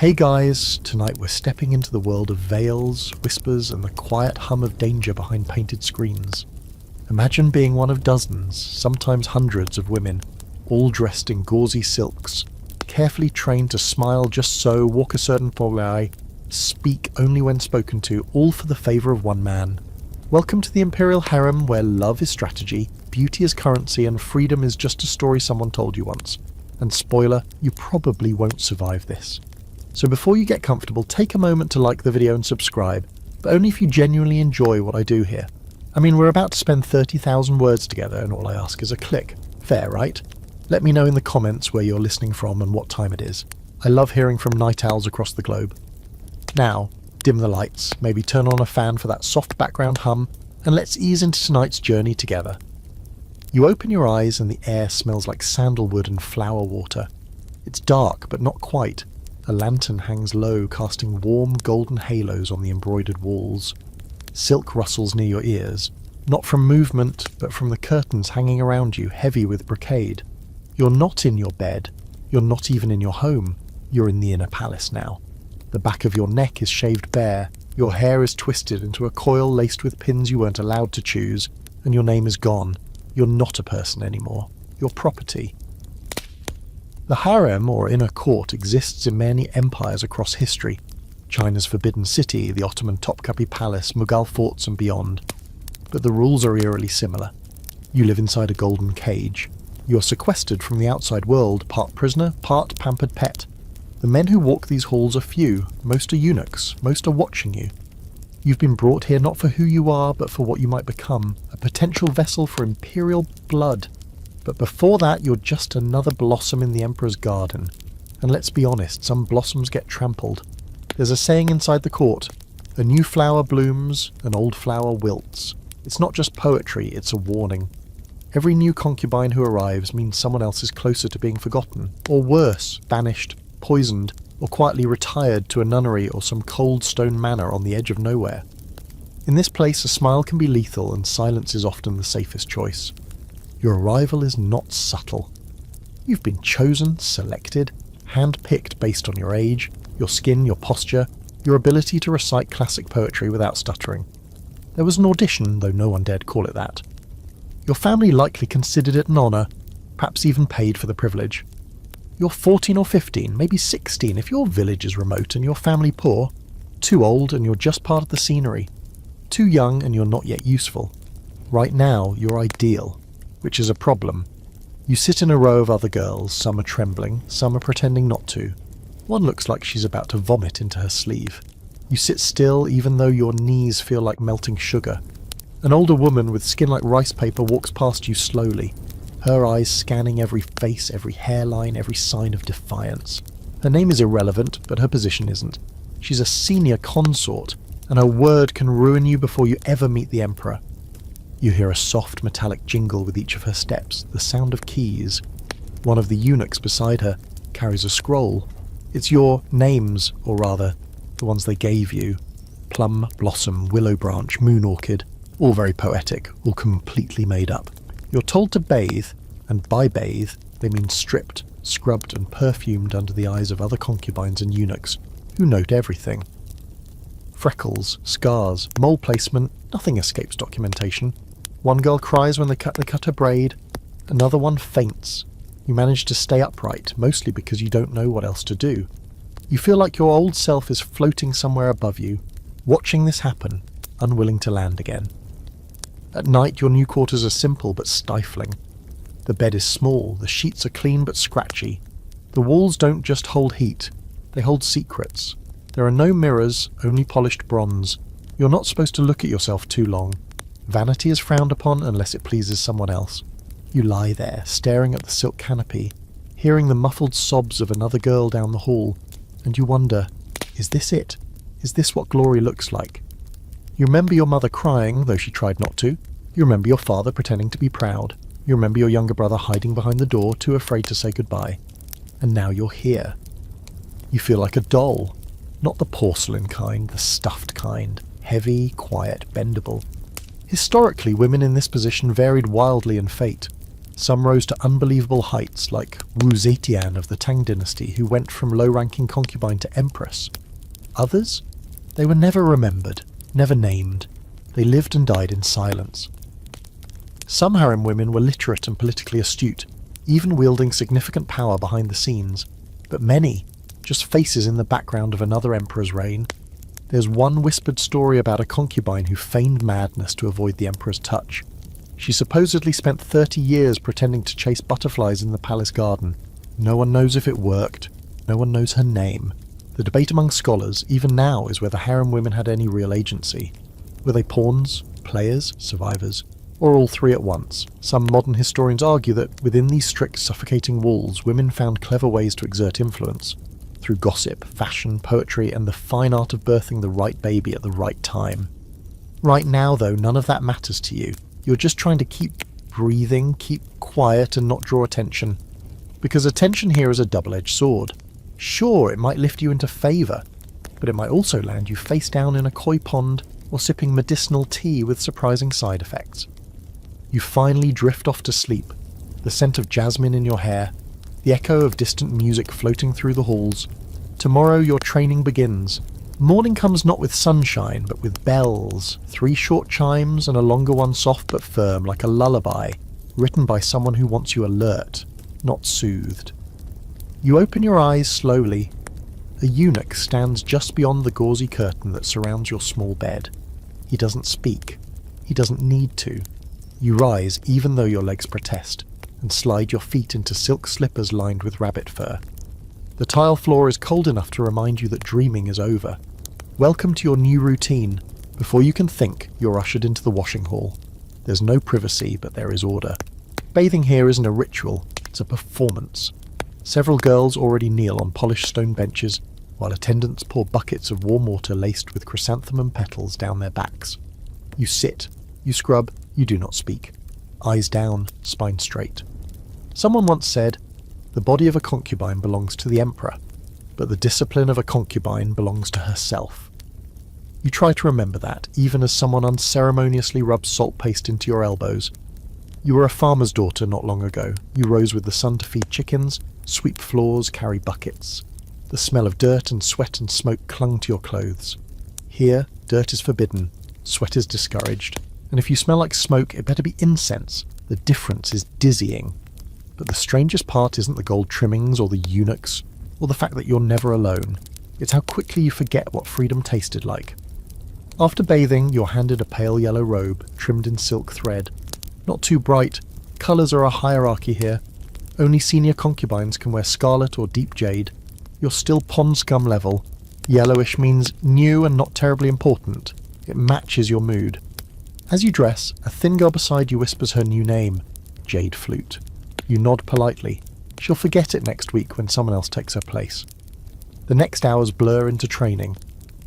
Hey guys, tonight we're stepping into the world of veils, whispers, and the quiet hum of danger behind painted screens. Imagine being one of dozens, sometimes hundreds of women, all dressed in gauzy silks, carefully trained to smile just so, walk a certain way, speak only when spoken to, all for the favour of one man. Welcome to the imperial harem, where love is strategy, beauty is currency, and freedom is just a story someone told you once. And spoiler, you probably won't survive this. So before you get comfortable, take a moment to like the video and subscribe, but only if you genuinely enjoy what I do here. I mean, we're about to spend 30,000 words together, and all I ask is a click. Fair, right? Let me know in the comments where you're listening from and what time it is. I love hearing from night owls across the globe. Now, dim the lights, maybe turn on a fan for that soft background hum, and let's ease into tonight's journey together. You open your eyes and the air smells like sandalwood and flower water. It's dark, but not quite. A lantern hangs low, casting warm golden halos on the embroidered walls. Silk rustles near your ears, not from movement, but from the curtains hanging around you, heavy with brocade. You're not in your bed. You're not even in your home. You're in the inner palace now. The back of your neck is shaved bare, your hair is twisted into a coil laced with pins you weren't allowed to choose, and your name is gone. You're not a person anymore. You're property. The harem, or inner court, exists in many empires across history. China's Forbidden City, the Ottoman Topkapi Palace, Mughal forts and beyond. But the rules are eerily similar. You live inside a golden cage. You are sequestered from the outside world, part prisoner, part pampered pet. The men who walk these halls are few, most are eunuchs, most are watching you. You've been brought here not for who you are, but for what you might become, a potential vessel for imperial blood. But before that, you're just another blossom in the emperor's garden. And let's be honest, some blossoms get trampled. There's a saying inside the court: a new flower blooms, an old flower wilts. It's not just poetry, it's a warning. Every new concubine who arrives means someone else is closer to being forgotten, or worse, banished, poisoned, or quietly retired to a nunnery or some cold stone manor on the edge of nowhere. In this place, a smile can be lethal, and silence is often the safest choice. Your arrival is not subtle. You've been chosen, selected, hand-picked based on your age, your skin, your posture, your ability to recite classic poetry without stuttering. There was an audition, though no one dared call it that. Your family likely considered it an honour, perhaps even paid for the privilege. You're 14 or 15, maybe 16 if your village is remote and your family poor. Too old and you're just part of the scenery. Too young and you're not yet useful. Right now, you're ideal. Which is a problem. You sit in a row of other girls, some are trembling, some are pretending not to. One looks like she's about to vomit into her sleeve. You sit still even though your knees feel like melting sugar. An older woman with skin like rice paper walks past you slowly, her eyes scanning every face, every hairline, every sign of defiance. Her name is irrelevant, but her position isn't. She's a senior consort, and her word can ruin you before you ever meet the emperor. You hear a soft metallic jingle with each of her steps, the sound of keys. One of the eunuchs beside her carries a scroll. It's your names, or rather, the ones they gave you. Plum, blossom, willow branch, moon orchid. All very poetic, all completely made up. You're told to bathe, and by bathe, they mean stripped, scrubbed and perfumed under the eyes of other concubines and eunuchs, who note everything. Freckles, scars, mole placement, nothing escapes documentation. One girl cries when they cut her braid, another one faints. You manage to stay upright, mostly because you don't know what else to do. You feel like your old self is floating somewhere above you, watching this happen, unwilling to land again. At night, your new quarters are simple but stifling. The bed is small, the sheets are clean but scratchy. The walls don't just hold heat, they hold secrets. There are no mirrors, only polished bronze. You're not supposed to look at yourself too long. Vanity is frowned upon unless it pleases someone else. You lie there, staring at the silk canopy, hearing the muffled sobs of another girl down the hall, and you wonder, is this it? Is this what glory looks like? You remember your mother crying, though she tried not to. You remember your father pretending to be proud. You remember your younger brother hiding behind the door, too afraid to say goodbye. And now you're here. You feel like a doll. Not the porcelain kind, the stuffed kind. Heavy, quiet, bendable. Historically, women in this position varied wildly in fate. Some rose to unbelievable heights, like Wu Zetian of the Tang dynasty, who went from low-ranking concubine to empress. Others? They were never remembered, never named. They lived and died in silence. Some harem women were literate and politically astute, even wielding significant power behind the scenes, but many, just faces in the background of another emperor's reign. There's one whispered story about a concubine who feigned madness to avoid the emperor's touch. She supposedly spent 30 years pretending to chase butterflies in the palace garden. No one knows if it worked. No one knows her name. The debate among scholars, even now, is whether harem women had any real agency. Were they pawns, players, survivors, or all three at once? Some modern historians argue that within these strict, suffocating walls, women found clever ways to exert influence, through gossip, fashion, poetry, and the fine art of birthing the right baby at the right time. Right now, though, none of that matters to you. You're just trying to keep breathing, keep quiet, and not draw attention. Because attention here is a double-edged sword. Sure, it might lift you into favour, but it might also land you face down in a koi pond or sipping medicinal tea with surprising side effects. You finally drift off to sleep, the scent of jasmine in your hair, the echo of distant music floating through the halls. Tomorrow your training begins. Morning comes not with sunshine, but with bells, 3 short chimes and a longer one soft but firm like a lullaby, written by someone who wants you alert, not soothed. You open your eyes slowly. A eunuch stands just beyond the gauzy curtain that surrounds your small bed. He doesn't speak. He doesn't need to. You rise even though your legs protest, and slide your feet into silk slippers lined with rabbit fur. The tile floor is cold enough to remind you that dreaming is over. Welcome to your new routine. Before you can think, you're ushered into the washing hall. There's no privacy, but there is order. Bathing here isn't a ritual, it's a performance. Several girls already kneel on polished stone benches, while attendants pour buckets of warm water laced with chrysanthemum petals down their backs. You sit, you scrub, you do not speak. Eyes down, spine straight. Someone once said, "The body of a concubine belongs to the emperor, but the discipline of a concubine belongs to herself." You try to remember that, even as someone unceremoniously rubs salt paste into your elbows. You were a farmer's daughter not long ago. You rose with the sun to feed chickens, sweep floors, carry buckets. The smell of dirt and sweat and smoke clung to your clothes. Here, dirt is forbidden, sweat is discouraged, and if you smell like smoke, it better be incense. The difference is dizzying. But the strangest part isn't the gold trimmings or the eunuchs, or the fact that you're never alone. It's how quickly you forget what freedom tasted like. After bathing, you're handed a pale yellow robe, trimmed in silk thread. Not too bright. Colours are a hierarchy here. Only senior concubines can wear scarlet or deep jade. You're still pond scum level. Yellowish means new and not terribly important. It matches your mood. As you dress, a thin girl beside you whispers her new name, Jade Flute. You nod politely. She'll forget it next week when someone else takes her place. The next hours blur into training.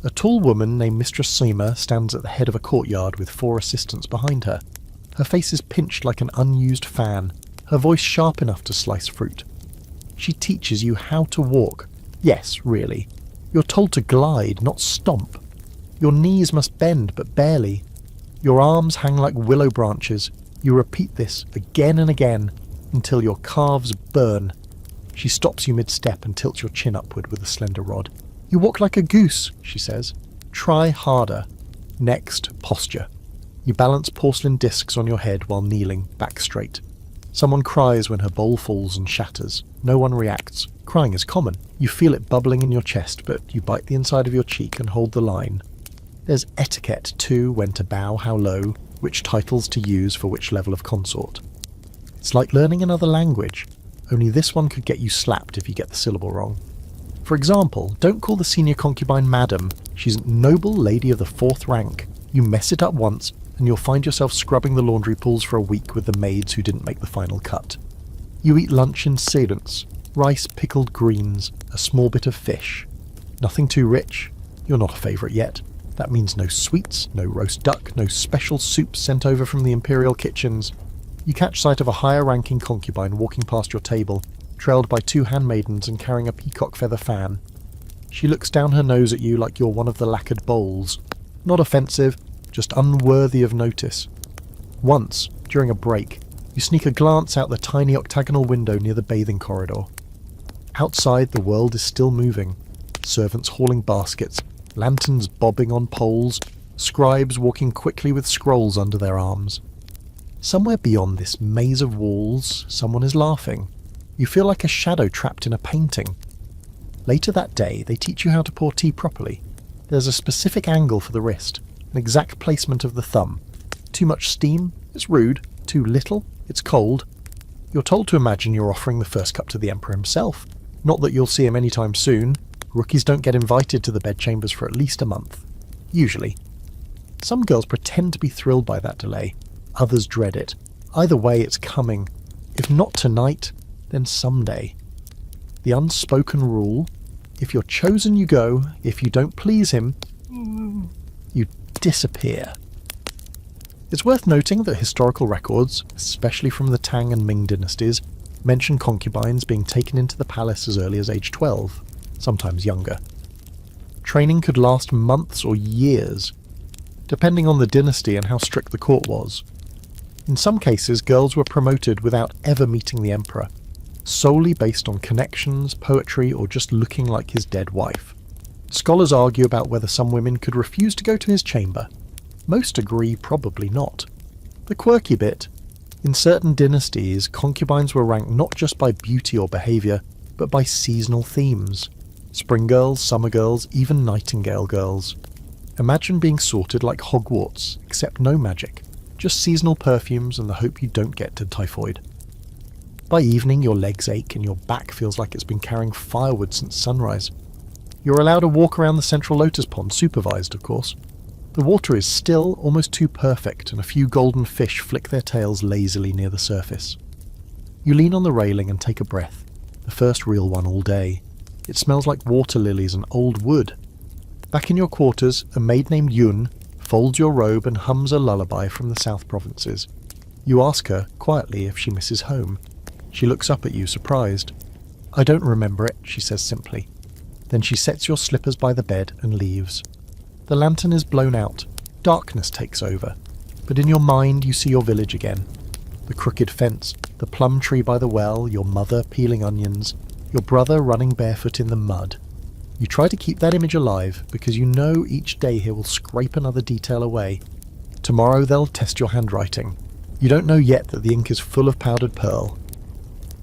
A tall woman named Mistress Seema stands at the head of a courtyard with 4 assistants behind her. Her face is pinched like an unused fan, her voice sharp enough to slice fruit. She teaches you how to walk. Yes, really. You're told to glide, not stomp. Your knees must bend, but barely. Your arms hang like willow branches. You repeat this again and again, until your calves burn. She stops you mid-step and tilts your chin upward with a slender rod. "You walk like a goose," she says. "Try harder." Next, posture. You balance porcelain discs on your head while kneeling, back straight. Someone cries when her bowl falls and shatters. No one reacts. Crying is common. You feel it bubbling in your chest, but you bite the inside of your cheek and hold the line. There's etiquette, too, when to bow, how low, which titles to use for which level of consort. It's like learning another language, only this one could get you slapped if you get the syllable wrong. For example, don't call the senior concubine madam. She's a noble lady of the 4th rank. You mess it up once, and you'll find yourself scrubbing the laundry pools for a week with the maids who didn't make the final cut. You eat lunch in silence. Rice, pickled greens, a small bit of fish. Nothing too rich. You're not a favourite yet. That means no sweets, no roast duck, no special soups sent over from the imperial kitchens. You catch sight of a higher-ranking concubine walking past your table, trailed by 2 handmaidens and carrying a peacock feather fan. She looks down her nose at you like you're one of the lacquered bowls. Not offensive, just unworthy of notice. Once, during a break, You sneak a glance out the tiny octagonal window near the bathing corridor. Outside, the world is still moving. Servants hauling baskets, lanterns bobbing on poles, scribes walking quickly with scrolls under their arms. Somewhere beyond this maze of walls, someone is laughing. You feel like a shadow trapped in a painting. Later that day, they teach you how to pour tea properly. There's a specific angle for the wrist, an exact placement of the thumb. Too much steam? It's rude. Too little? It's cold. You're told to imagine you're offering the first cup to the Emperor himself. Not that you'll see him anytime soon. Rookies don't get invited to the bedchambers for at least a month. Usually. Some girls pretend to be thrilled by that delay. Others dread it. Either way, it's coming. If not tonight, then someday. The unspoken rule: if you're chosen, you go. If you don't please him, you disappear. It's worth noting that historical records, especially from the Tang and Ming dynasties, mention concubines being taken into the palace as early as age 12, sometimes younger. Training could last months or years, depending on the dynasty and how strict the court was. In some cases, girls were promoted without ever meeting the emperor, solely based on connections, poetry, or just looking like his dead wife. Scholars argue about whether some women could refuse to go to his chamber. Most agree probably not. The quirky bit: in certain dynasties, concubines were ranked not just by beauty or behaviour, but by seasonal themes. Spring girls, summer girls, even nightingale girls. Imagine being sorted like Hogwarts, except no magic, just seasonal perfumes and the hope you don't get to typhoid. By evening, your legs ache and your back feels like it's been carrying firewood since sunrise. You're allowed to walk around the central lotus pond, supervised, of course. The water is still, almost too perfect, and a few golden fish flick their tails lazily near the surface. You lean on the railing and take a breath, the first real one all day. It smells like water lilies and old wood. Back in your quarters, a maid named Yun folds your robe and hums a lullaby from the South Provinces. You ask her, quietly, if she misses home. She looks up at you, surprised. "I don't remember it," she says simply. Then she sets your slippers by the bed and leaves. The lantern is blown out. Darkness takes over. But in your mind you see your village again. The crooked fence, the plum tree by the well, your mother peeling onions, your brother running barefoot in the mud. You try to keep that image alive because you know each day he will scrape another detail away. Tomorrow they'll test your handwriting. You don't know yet that the ink is full of powdered pearl.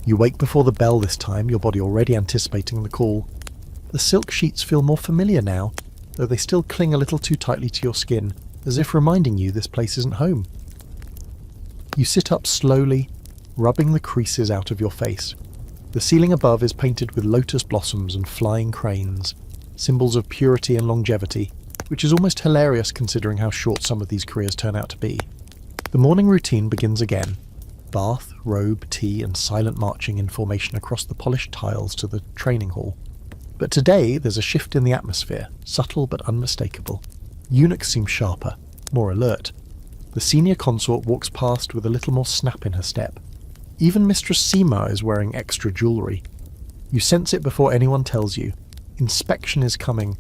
You wake before the bell this time, your body already anticipating the call. The silk sheets feel more familiar now, though they still cling a little too tightly to your skin, as if reminding you this place isn't home. You sit up slowly, rubbing the creases out of your face. The ceiling above is painted with lotus blossoms and flying cranes, symbols of purity and longevity, which is almost hilarious considering how short some of these careers turn out to be. The morning routine begins again. Bath, robe, tea, and silent marching in formation across the polished tiles to the training hall. But today there's a shift in the atmosphere, subtle but unmistakable. Eunuchs seem sharper, more alert. The senior consort walks past with a little more snap in her step. Even Mistress Seema is wearing extra jewellery. You sense it before anyone tells you. Inspection is coming.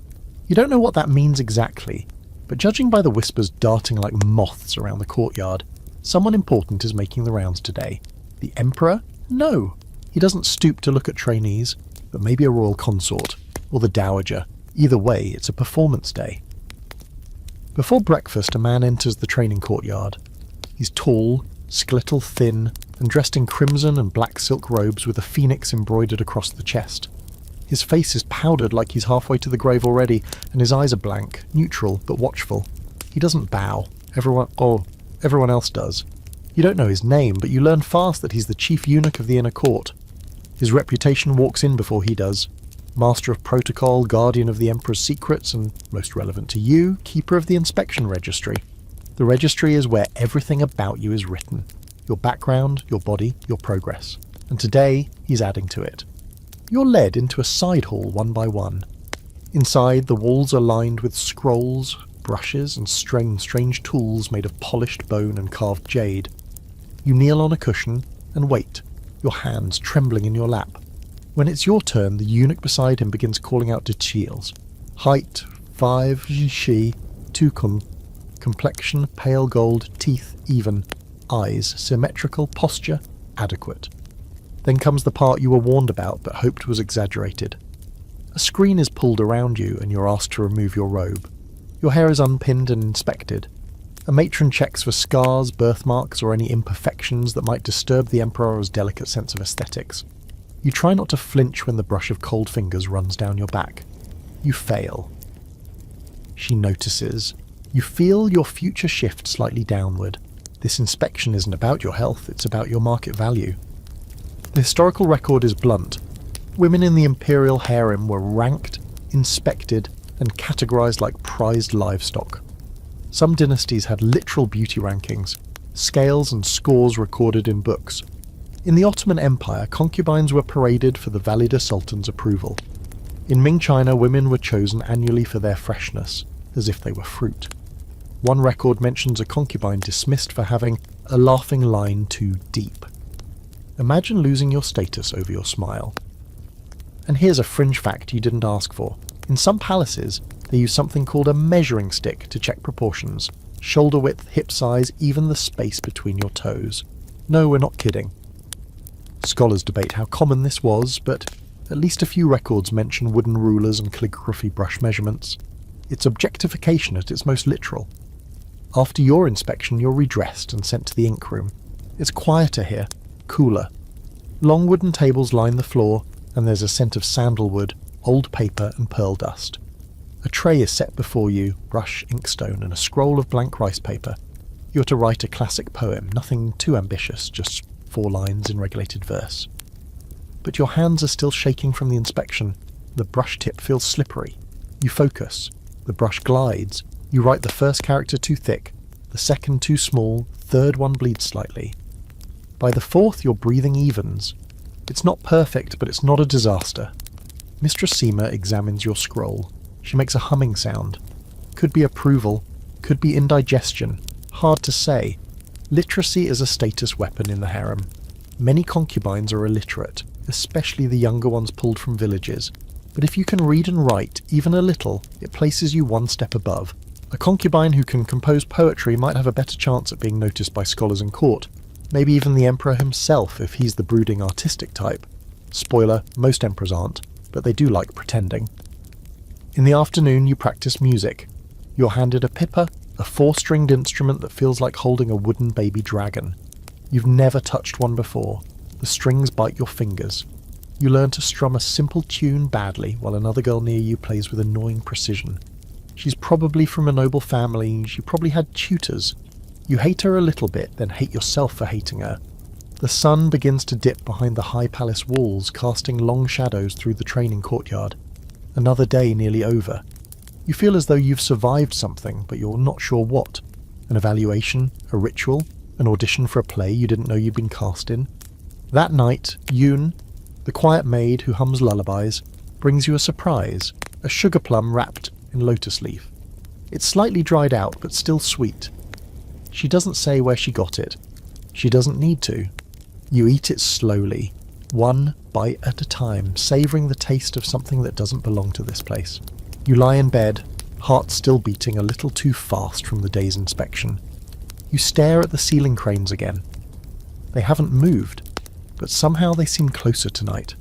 You don't know what that means exactly, but judging by the whispers darting like moths around the courtyard, someone important is making the rounds today. The Emperor? No. He doesn't stoop to look at trainees, but maybe a royal consort, or the dowager. Either way, it's a performance day. Before breakfast, a man enters the training courtyard. He's tall, skeletal thin, and dressed in crimson and black silk robes with a phoenix embroidered across the chest. His face is powdered like he's halfway to the grave already, and his eyes are blank, neutral but watchful. He doesn't bow. Everyone else does. You don't know his name, but you learn fast that he's the chief eunuch of the inner court. His reputation walks in before he does. Master of protocol, guardian of the Emperor's secrets, and, most relevant to you, keeper of the inspection registry. The registry is where everything about you is written. Your background, your body, your progress. And today, he's adding to it. You're led into a side hall one by one. Inside, the walls are lined with scrolls, brushes, and strange tools made of polished bone and carved jade. You kneel on a cushion and wait, your hands trembling in your lap. When it's your turn, the eunuch beside him begins calling out details. Height, 5 shi, 2 kun. Complexion, pale gold, teeth, even. eyes, symmetrical, posture, adequate. Then comes the part you were warned about but hoped was exaggerated. A screen is pulled around you and you're asked to remove your robe. Your hair is unpinned and inspected. A matron checks for scars, birthmarks, or any imperfections that might disturb the Emperor's delicate sense of aesthetics. You try not to flinch when the brush of cold fingers runs down your back. You fail. She notices. You feel your future shift slightly downward. This inspection isn't about your health, it's about your market value. The historical record is blunt. Women in the imperial harem were ranked, inspected, and categorized like prized livestock. Some dynasties had literal beauty rankings, scales and scores recorded in books. In the Ottoman Empire, concubines were paraded for the Valida Sultan's approval. In Ming China, women were chosen annually for their freshness, as if they were fruit. One record mentions a concubine dismissed for having a laughing line too deep. Imagine losing your status over your smile. And here's a fringe fact you didn't ask for. In some palaces, they use something called a measuring stick to check proportions. Shoulder width, hip size, even the space between your toes. No, we're not kidding. Scholars debate how common this was, but at least a few records mention wooden rulers and calligraphy brush measurements. It's objectification at its most literal. After your inspection, you're redressed and sent to the ink room. It's quieter here, cooler. Long wooden tables line the floor, and there's a scent of sandalwood, old paper and pearl dust. A tray is set before you, brush, inkstone, and a scroll of blank rice paper. You're to write a classic poem, nothing too ambitious, just 4 lines in regulated verse. But your hands are still shaking from the inspection. The brush tip feels slippery. You focus. The brush glides. You write the first character too thick, the second too small, third one bleeds slightly. By the fourth, your breathing evens. It's not perfect, but it's not a disaster. Mistress Seema examines your scroll. She makes a humming sound. Could be approval, could be indigestion. Hard to say. Literacy is a status weapon in the harem. Many concubines are illiterate, especially the younger ones pulled from villages. But if you can read and write, even a little, it places you one step above. A concubine who can compose poetry might have a better chance at being noticed by scholars in court. Maybe even the emperor himself, if he's the brooding artistic type. Spoiler, most emperors aren't, but they do like pretending. In the afternoon, you practice music. You're handed a pipa, a 4-stringed instrument that feels like holding a wooden baby dragon. You've never touched one before. The strings bite your fingers. You learn to strum a simple tune badly while another girl near you plays with annoying precision. She's probably from a noble family, she probably had tutors. You hate her a little bit, then hate yourself for hating her. The sun begins to dip behind the high palace walls, casting long shadows through the training courtyard. Another day nearly over. You feel as though you've survived something, but you're not sure what. An evaluation, a ritual, an audition for a play you didn't know you'd been cast in. That night, Yoon, the quiet maid who hums lullabies, brings you a surprise, a sugar plum wrapped in lotus leaf. It's slightly dried out, but still sweet. She doesn't say where she got it. She doesn't need to. You eat it slowly, one bite at a time, savouring the taste of something that doesn't belong to this place. You lie in bed, heart still beating a little too fast from the day's inspection. You stare at the ceiling cranes again. They haven't moved, but somehow they seem closer tonight.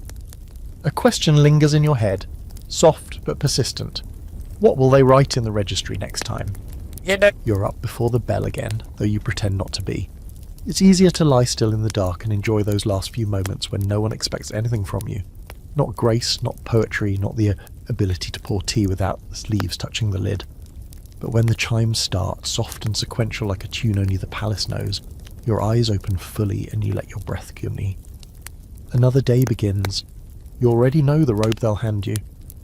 A question lingers in your head, soft but persistent. What will they write in the registry next time? You're up before the bell again, though you pretend not to be. It's easier to lie still in the dark and enjoy those last few moments when no one expects anything from you. Not grace, not poetry, not the ability to pour tea without the leaves touching the lid. But when the chimes start, soft and sequential like a tune only the palace knows, your eyes open fully and you let your breath gurney. Another day begins. You already know the robe they'll hand you.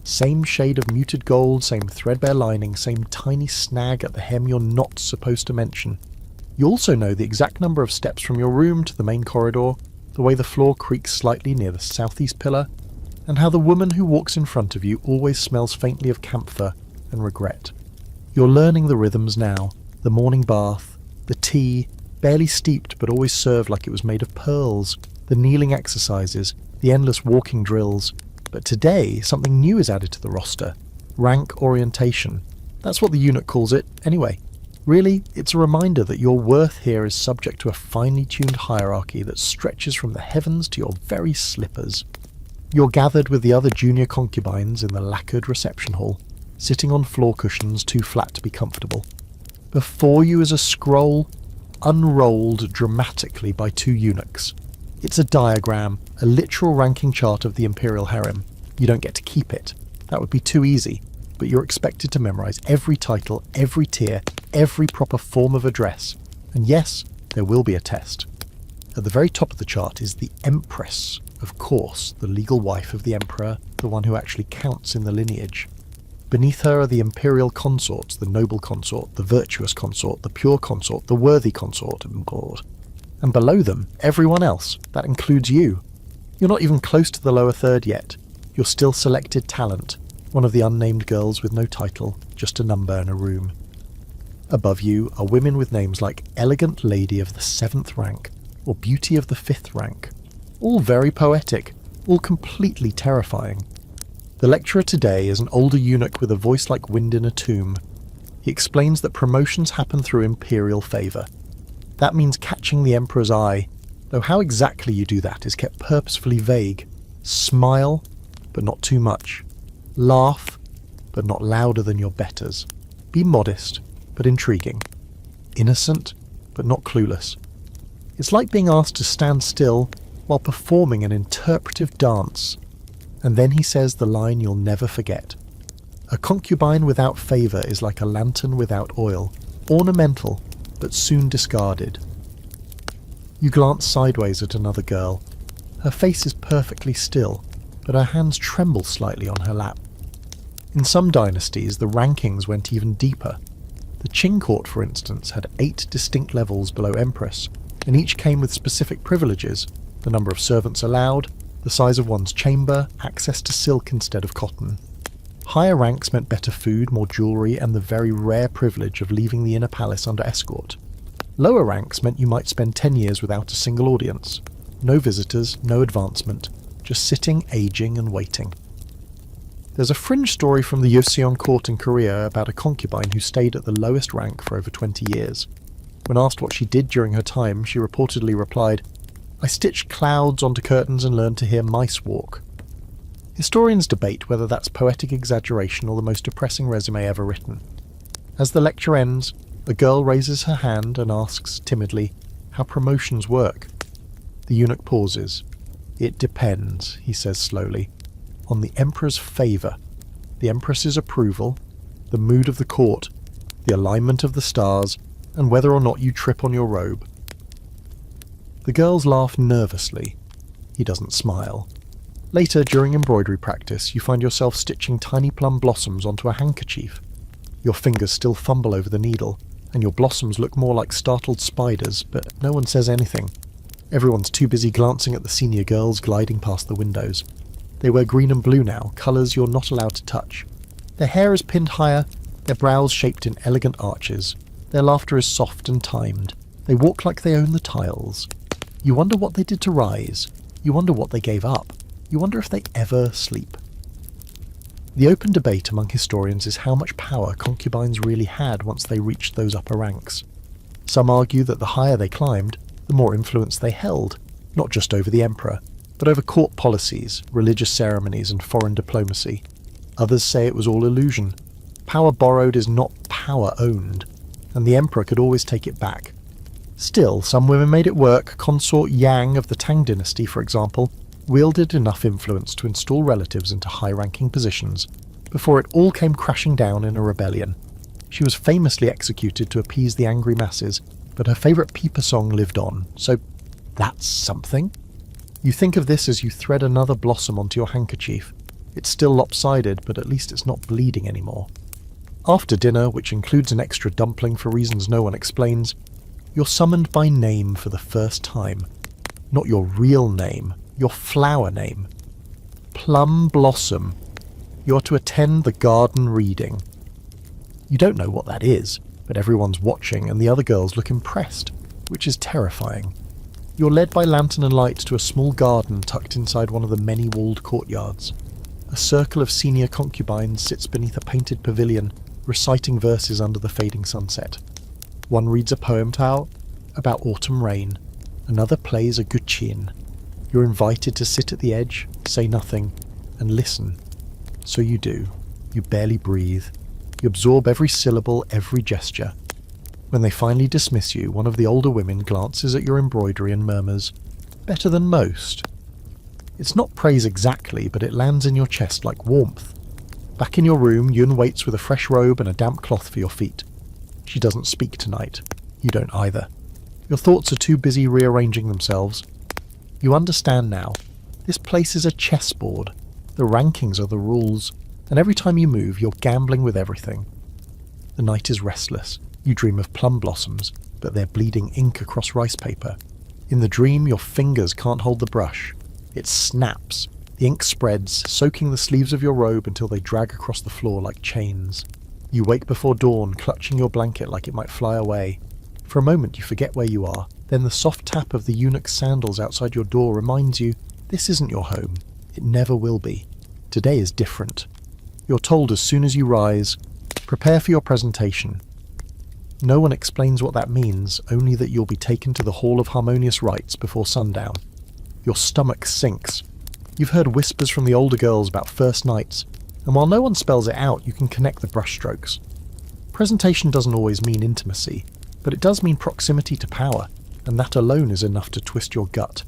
Same shade of muted gold, same threadbare lining, same tiny snag at the hem you're not supposed to mention. You also know the exact number of steps from your room to the main corridor, the way the floor creaks slightly near the southeast pillar, and how the woman who walks in front of you always smells faintly of camphor and regret. You're learning the rhythms now, the morning bath, the tea, barely steeped but always served like it was made of pearls, the kneeling exercises, the endless walking drills. But today, something new is added to the roster. Rank orientation. That's what the eunuch calls it, anyway. Really, it's a reminder that your worth here is subject to a finely tuned hierarchy that stretches from the heavens to your very slippers. You're gathered with the other junior concubines in the lacquered reception hall, sitting on floor cushions too flat to be comfortable. Before you is a scroll, unrolled dramatically by two eunuchs. It's a diagram, a literal ranking chart of the imperial harem. You don't get to keep it. That would be too easy, but you're expected to memorize every title, every tier, every proper form of address. And yes, there will be a test. At the very top of the chart is the Empress, of course, the legal wife of the emperor, the one who actually counts in the lineage. Beneath her are the imperial consorts, the noble consort, the virtuous consort, the pure consort, the worthy consort, and below them, everyone else. That includes you. You're not even close to the lower third yet. You're still selected talent, one of the unnamed girls with no title, just a number in a room. Above you are women with names like Elegant Lady of the 7th rank, or Beauty of the 5th rank. All very poetic, all completely terrifying. The lecturer today is an older eunuch with a voice like wind in a tomb. He explains that promotions happen through imperial favour. That means catching the emperor's eye, though how exactly you do that is kept purposefully vague. Smile, but not too much. Laugh, but not louder than your betters. Be modest, but intriguing. Innocent, but not clueless. It's like being asked to stand still while performing an interpretive dance. And then he says the line you'll never forget. A concubine without favour is like a lantern without oil, ornamental, but soon discarded. You glance sideways at another girl. Her face is perfectly still, but her hands tremble slightly on her lap. In some dynasties, the rankings went even deeper. The Qing court, for instance, had 8 distinct levels below Empress, and each came with specific privileges: the number of servants allowed, the size of one's chamber, access to silk instead of cotton. Higher ranks meant better food, more jewellery, and the very rare privilege of leaving the inner palace under escort. Lower ranks meant you might spend 10 years without a single audience. No visitors, no advancement, just sitting, aging, and waiting. There's a fringe story from the Joseon court in Korea about a concubine who stayed at the lowest rank for over 20 years. When asked what she did during her time, she reportedly replied, "I stitched clouds onto curtains and learned to hear mice walk." Historians debate whether that's poetic exaggeration or the most depressing resume ever written. As the lecture ends, a girl raises her hand and asks timidly how promotions work. The eunuch pauses. "It depends," he says slowly, "on the emperor's favour, the empress's approval, the mood of the court, the alignment of the stars, and whether or not you trip on your robe." The girls laugh nervously. He doesn't smile. Later, during embroidery practice, you find yourself stitching tiny plum blossoms onto a handkerchief. Your fingers still fumble over the needle, and your blossoms look more like startled spiders, but no one says anything. Everyone's too busy glancing at the senior girls gliding past the windows. They wear green and blue now, colours you're not allowed to touch. Their hair is pinned higher, their brows shaped in elegant arches. Their laughter is soft and timed. They walk like they own the tiles. You wonder what they did to rise. You wonder what they gave up. You wonder if they ever sleep. The open debate among historians is how much power concubines really had once they reached those upper ranks. Some argue that the higher they climbed, the more influence they held, not just over the emperor, but over court policies, religious ceremonies, and foreign diplomacy. Others say it was all illusion. Power borrowed is not power owned, and the emperor could always take it back. Still, some women made it work. Consort Yang of the Tang dynasty, for example, wielded enough influence to install relatives into high-ranking positions before it all came crashing down in a rebellion. She was famously executed to appease the angry masses, but her favourite peeper song lived on, so that's something. You think of this as you thread another blossom onto your handkerchief. It's still lopsided, but at least it's not bleeding anymore. After dinner, which includes an extra dumpling for reasons no one explains, you're summoned by name for the first time. Not your real name, your flower name. Plum Blossom. You're to attend the garden reading. You don't know what that is, but everyone's watching and the other girls look impressed, which is terrifying. You're led by lantern and light to a small garden tucked inside one of the many-walled courtyards. A circle of senior concubines sits beneath a painted pavilion, reciting verses under the fading sunset. One reads a poem tale about autumn rain. Another plays a guqin. You're invited to sit at the edge, say nothing, and listen. So you do. You barely breathe. You absorb every syllable, every gesture. When they finally dismiss you, one of the older women glances at your embroidery and murmurs, "Better than most." It's not praise exactly, but it lands in your chest like warmth. Back in your room, Yun waits with a fresh robe and a damp cloth for your feet. She doesn't speak tonight. You don't either. Your thoughts are too busy rearranging themselves. You understand now. This place is a chessboard. The rankings are the rules, and every time you move, you're gambling with everything. The night is restless. You dream of plum blossoms, but they're bleeding ink across rice paper. In the dream, your fingers can't hold the brush. It snaps. The ink spreads, soaking the sleeves of your robe until they drag across the floor like chains. You wake before dawn, clutching your blanket like it might fly away. For a moment you forget where you are, then the soft tap of the eunuch's sandals outside your door reminds you, this isn't your home. It never will be. Today is different. You're told as soon as you rise, prepare for your presentation. No one explains what that means, only that you'll be taken to the Hall of Harmonious Rites before sundown. Your stomach sinks. You've heard whispers from the older girls about first nights, and while no one spells it out, you can connect the brushstrokes. Presentation doesn't always mean intimacy, but it does mean proximity to power, and that alone is enough to twist your gut.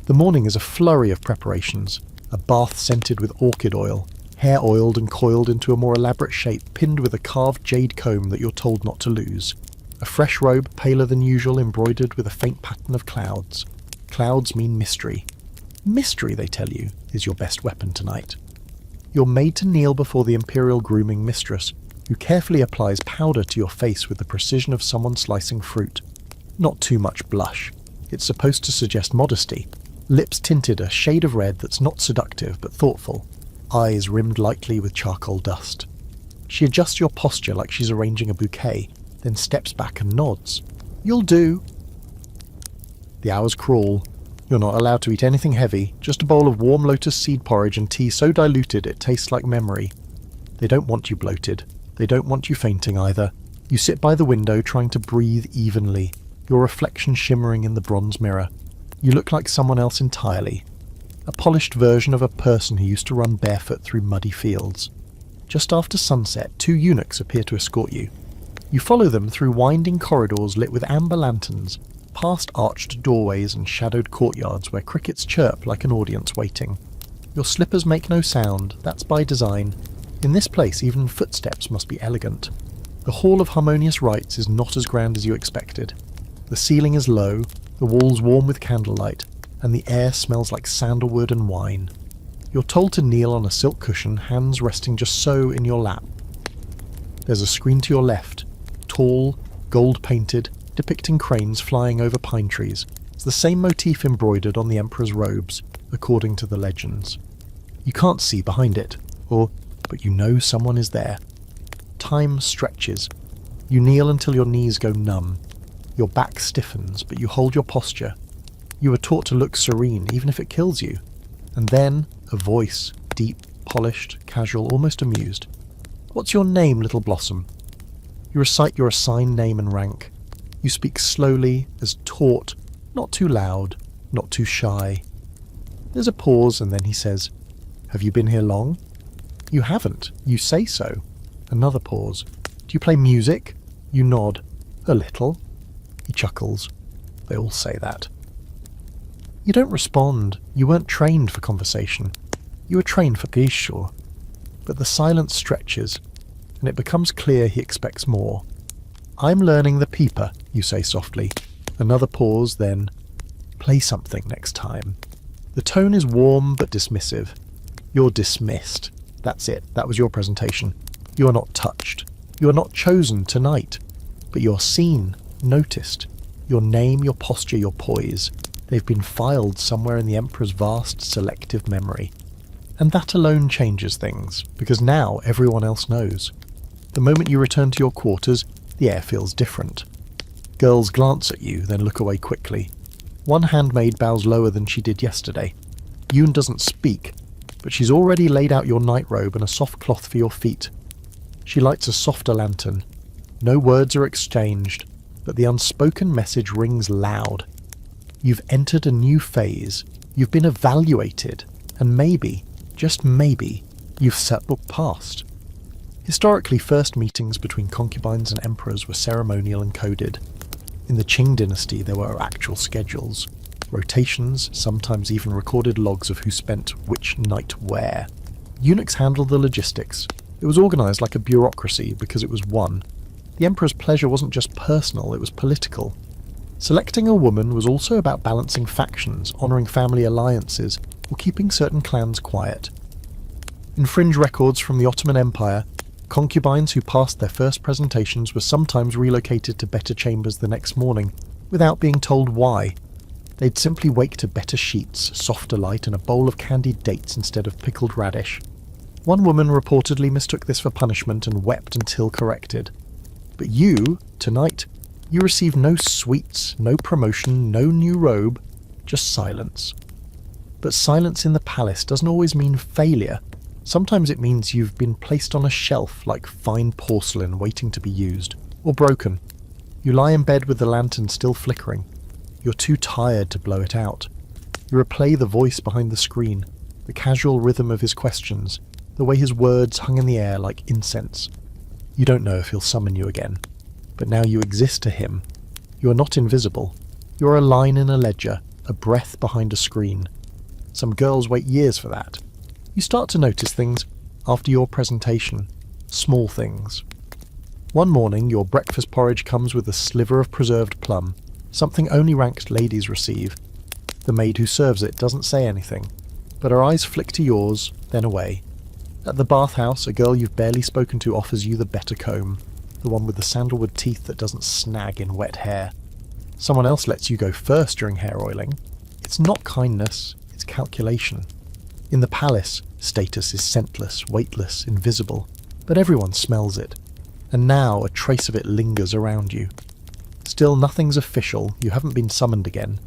The morning is a flurry of preparations, a bath scented with orchid oil, hair oiled and coiled into a more elaborate shape pinned with a carved jade comb that you're told not to lose, a fresh robe paler than usual embroidered with a faint pattern of clouds. Clouds mean mystery. Mystery, they tell you, is your best weapon tonight. You're made to kneel before the imperial grooming mistress, who carefully applies powder to your face with the precision of someone slicing fruit. Not too much blush. It's supposed to suggest modesty. Lips tinted a shade of red that's not seductive but thoughtful. Eyes rimmed lightly with charcoal dust. She adjusts your posture like she's arranging a bouquet, then steps back and nods. "You'll do." The hours crawl. You're not allowed to eat anything heavy, just a bowl of warm lotus seed porridge and tea so diluted it tastes like memory. They don't want you bloated. They don't want you fainting either. You sit by the window trying to breathe evenly, your reflection shimmering in the bronze mirror. You look like someone else entirely. A polished version of a person who used to run barefoot through muddy fields. Just after sunset, 2 eunuchs appear to escort you. You follow them through winding corridors lit with amber lanterns, past arched doorways and shadowed courtyards where crickets chirp like an audience waiting. Your slippers make no sound, that's by design. In this place, even footsteps must be elegant. The Hall of Harmonious Rites is not as grand as you expected. The ceiling is low, the walls warm with candlelight, and the air smells like sandalwood and wine. You're told to kneel on a silk cushion, hands resting just so in your lap. There's a screen to your left, tall, gold-painted, depicting cranes flying over pine trees. It's the same motif embroidered on the emperor's robes, according to the legends. You can't see behind it, but you know someone is there. Time stretches. You kneel until your knees go numb. Your back stiffens, but you hold your posture. You are taught to look serene, even if it kills you. And then, a voice, deep, polished, casual, almost amused. "What's your name, little blossom?" You recite your assigned name and rank. You speak slowly, as taught, not too loud, not too shy. There's a pause, and then he says, "Have you been here long?" "You haven't. You say so." Another pause. "Do you play music?" You nod. "A little." He chuckles. They all say that. You don't respond. You weren't trained for conversation. You were trained for geisha. But the silence stretches, and it becomes clear he expects more. "I'm learning the peeper," you say softly. Another pause, then, "Play something next time." The tone is warm but dismissive. You're dismissed. That's it. That was your presentation. You are not touched. You are not chosen tonight. But you're seen, noticed. Your name, your posture, your poise. They've been filed somewhere in the Emperor's vast, selective memory. And that alone changes things, because now everyone else knows. The moment you return to your quarters, the air feels different. Girls glance at you, then look away quickly. One handmaid bows lower than she did yesterday. Yoon doesn't speak, but she's already laid out your nightrobe and a soft cloth for your feet. She lights a softer lantern. No words are exchanged. but the unspoken message rings loud. You've entered a new phase, you've been evaluated, and maybe, just maybe, you've set book past. Historically, first meetings between concubines and emperors were ceremonial and coded. In the Qing dynasty, there were actual schedules, rotations, sometimes even recorded logs of who spent which night where. Eunuchs handled the logistics. It was organised like a bureaucracy because it was one. The emperor's pleasure wasn't just personal, it was political. Selecting a woman was also about balancing factions, honouring family alliances, or keeping certain clans quiet. In fringe records from the Ottoman Empire, concubines who passed their first presentations were sometimes relocated to better chambers the next morning, without being told why. They'd simply wake to better sheets, softer light, and a bowl of candied dates instead of pickled radish. One woman reportedly mistook this for punishment and wept until corrected. But you, tonight, you receive no sweets, no promotion, no new robe, just silence. But silence in the palace doesn't always mean failure. Sometimes it means you've been placed on a shelf like fine porcelain waiting to be used, or broken. You lie in bed with the lantern still flickering. You're too tired to blow it out. You replay the voice behind the screen, the casual rhythm of his questions, the way his words hung in the air like incense. You don't know if he'll summon you again, but now you exist to him. You are not invisible. You're a line in a ledger, a breath behind a screen. Some girls wait years for that. You start to notice things after your presentation, small things. One morning, your breakfast porridge comes with a sliver of preserved plum, something only ranked ladies receive. The maid who serves it doesn't say anything, but her eyes flick to yours, then away. At the bathhouse, a girl you've barely spoken to offers you the better comb, the one with the sandalwood teeth that doesn't snag in wet hair. Someone else lets you go first during hair oiling. It's not kindness, it's calculation. In the palace, status is scentless, weightless, invisible, but everyone smells it. And now a trace of it lingers around you. Still, nothing's official, you haven't been summoned again.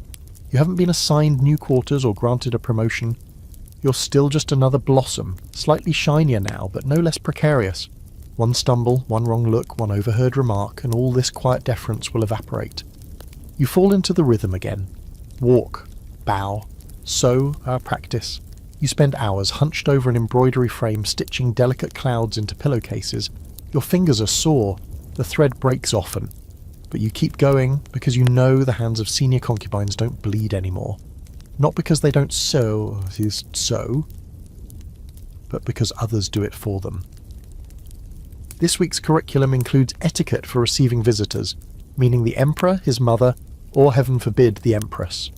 You haven't been assigned new quarters or granted a promotion. You're still just another blossom, slightly shinier now, but no less precarious. One stumble, one wrong look, one overheard remark, and all this quiet deference will evaporate. You fall into the rhythm again. Walk, bow, sew, our practice. You spend hours hunched over an embroidery frame stitching delicate clouds into pillowcases. Your fingers are sore, the thread breaks often. But you keep going because you know the hands of senior concubines don't bleed anymore. Not because they don't sew, but because others do it for them. This week's curriculum includes etiquette for receiving visitors, meaning the emperor, his mother, or heaven forbid, the empress.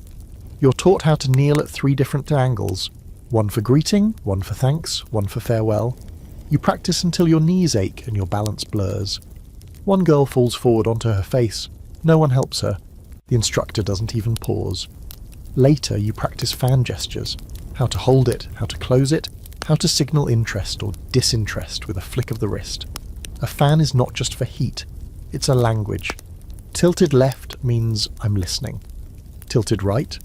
You're taught how to kneel at 3 different angles, one for greeting, one for thanks, one for farewell. You practice until your knees ache and your balance blurs. One girl falls forward onto her face. No one helps her. The instructor doesn't even pause. Later, you practice fan gestures, how to hold it, how to close it, how to signal interest or disinterest with a flick of the wrist. A fan is not just for heat, it's a language. Tilted left means I'm listening. Tilted right,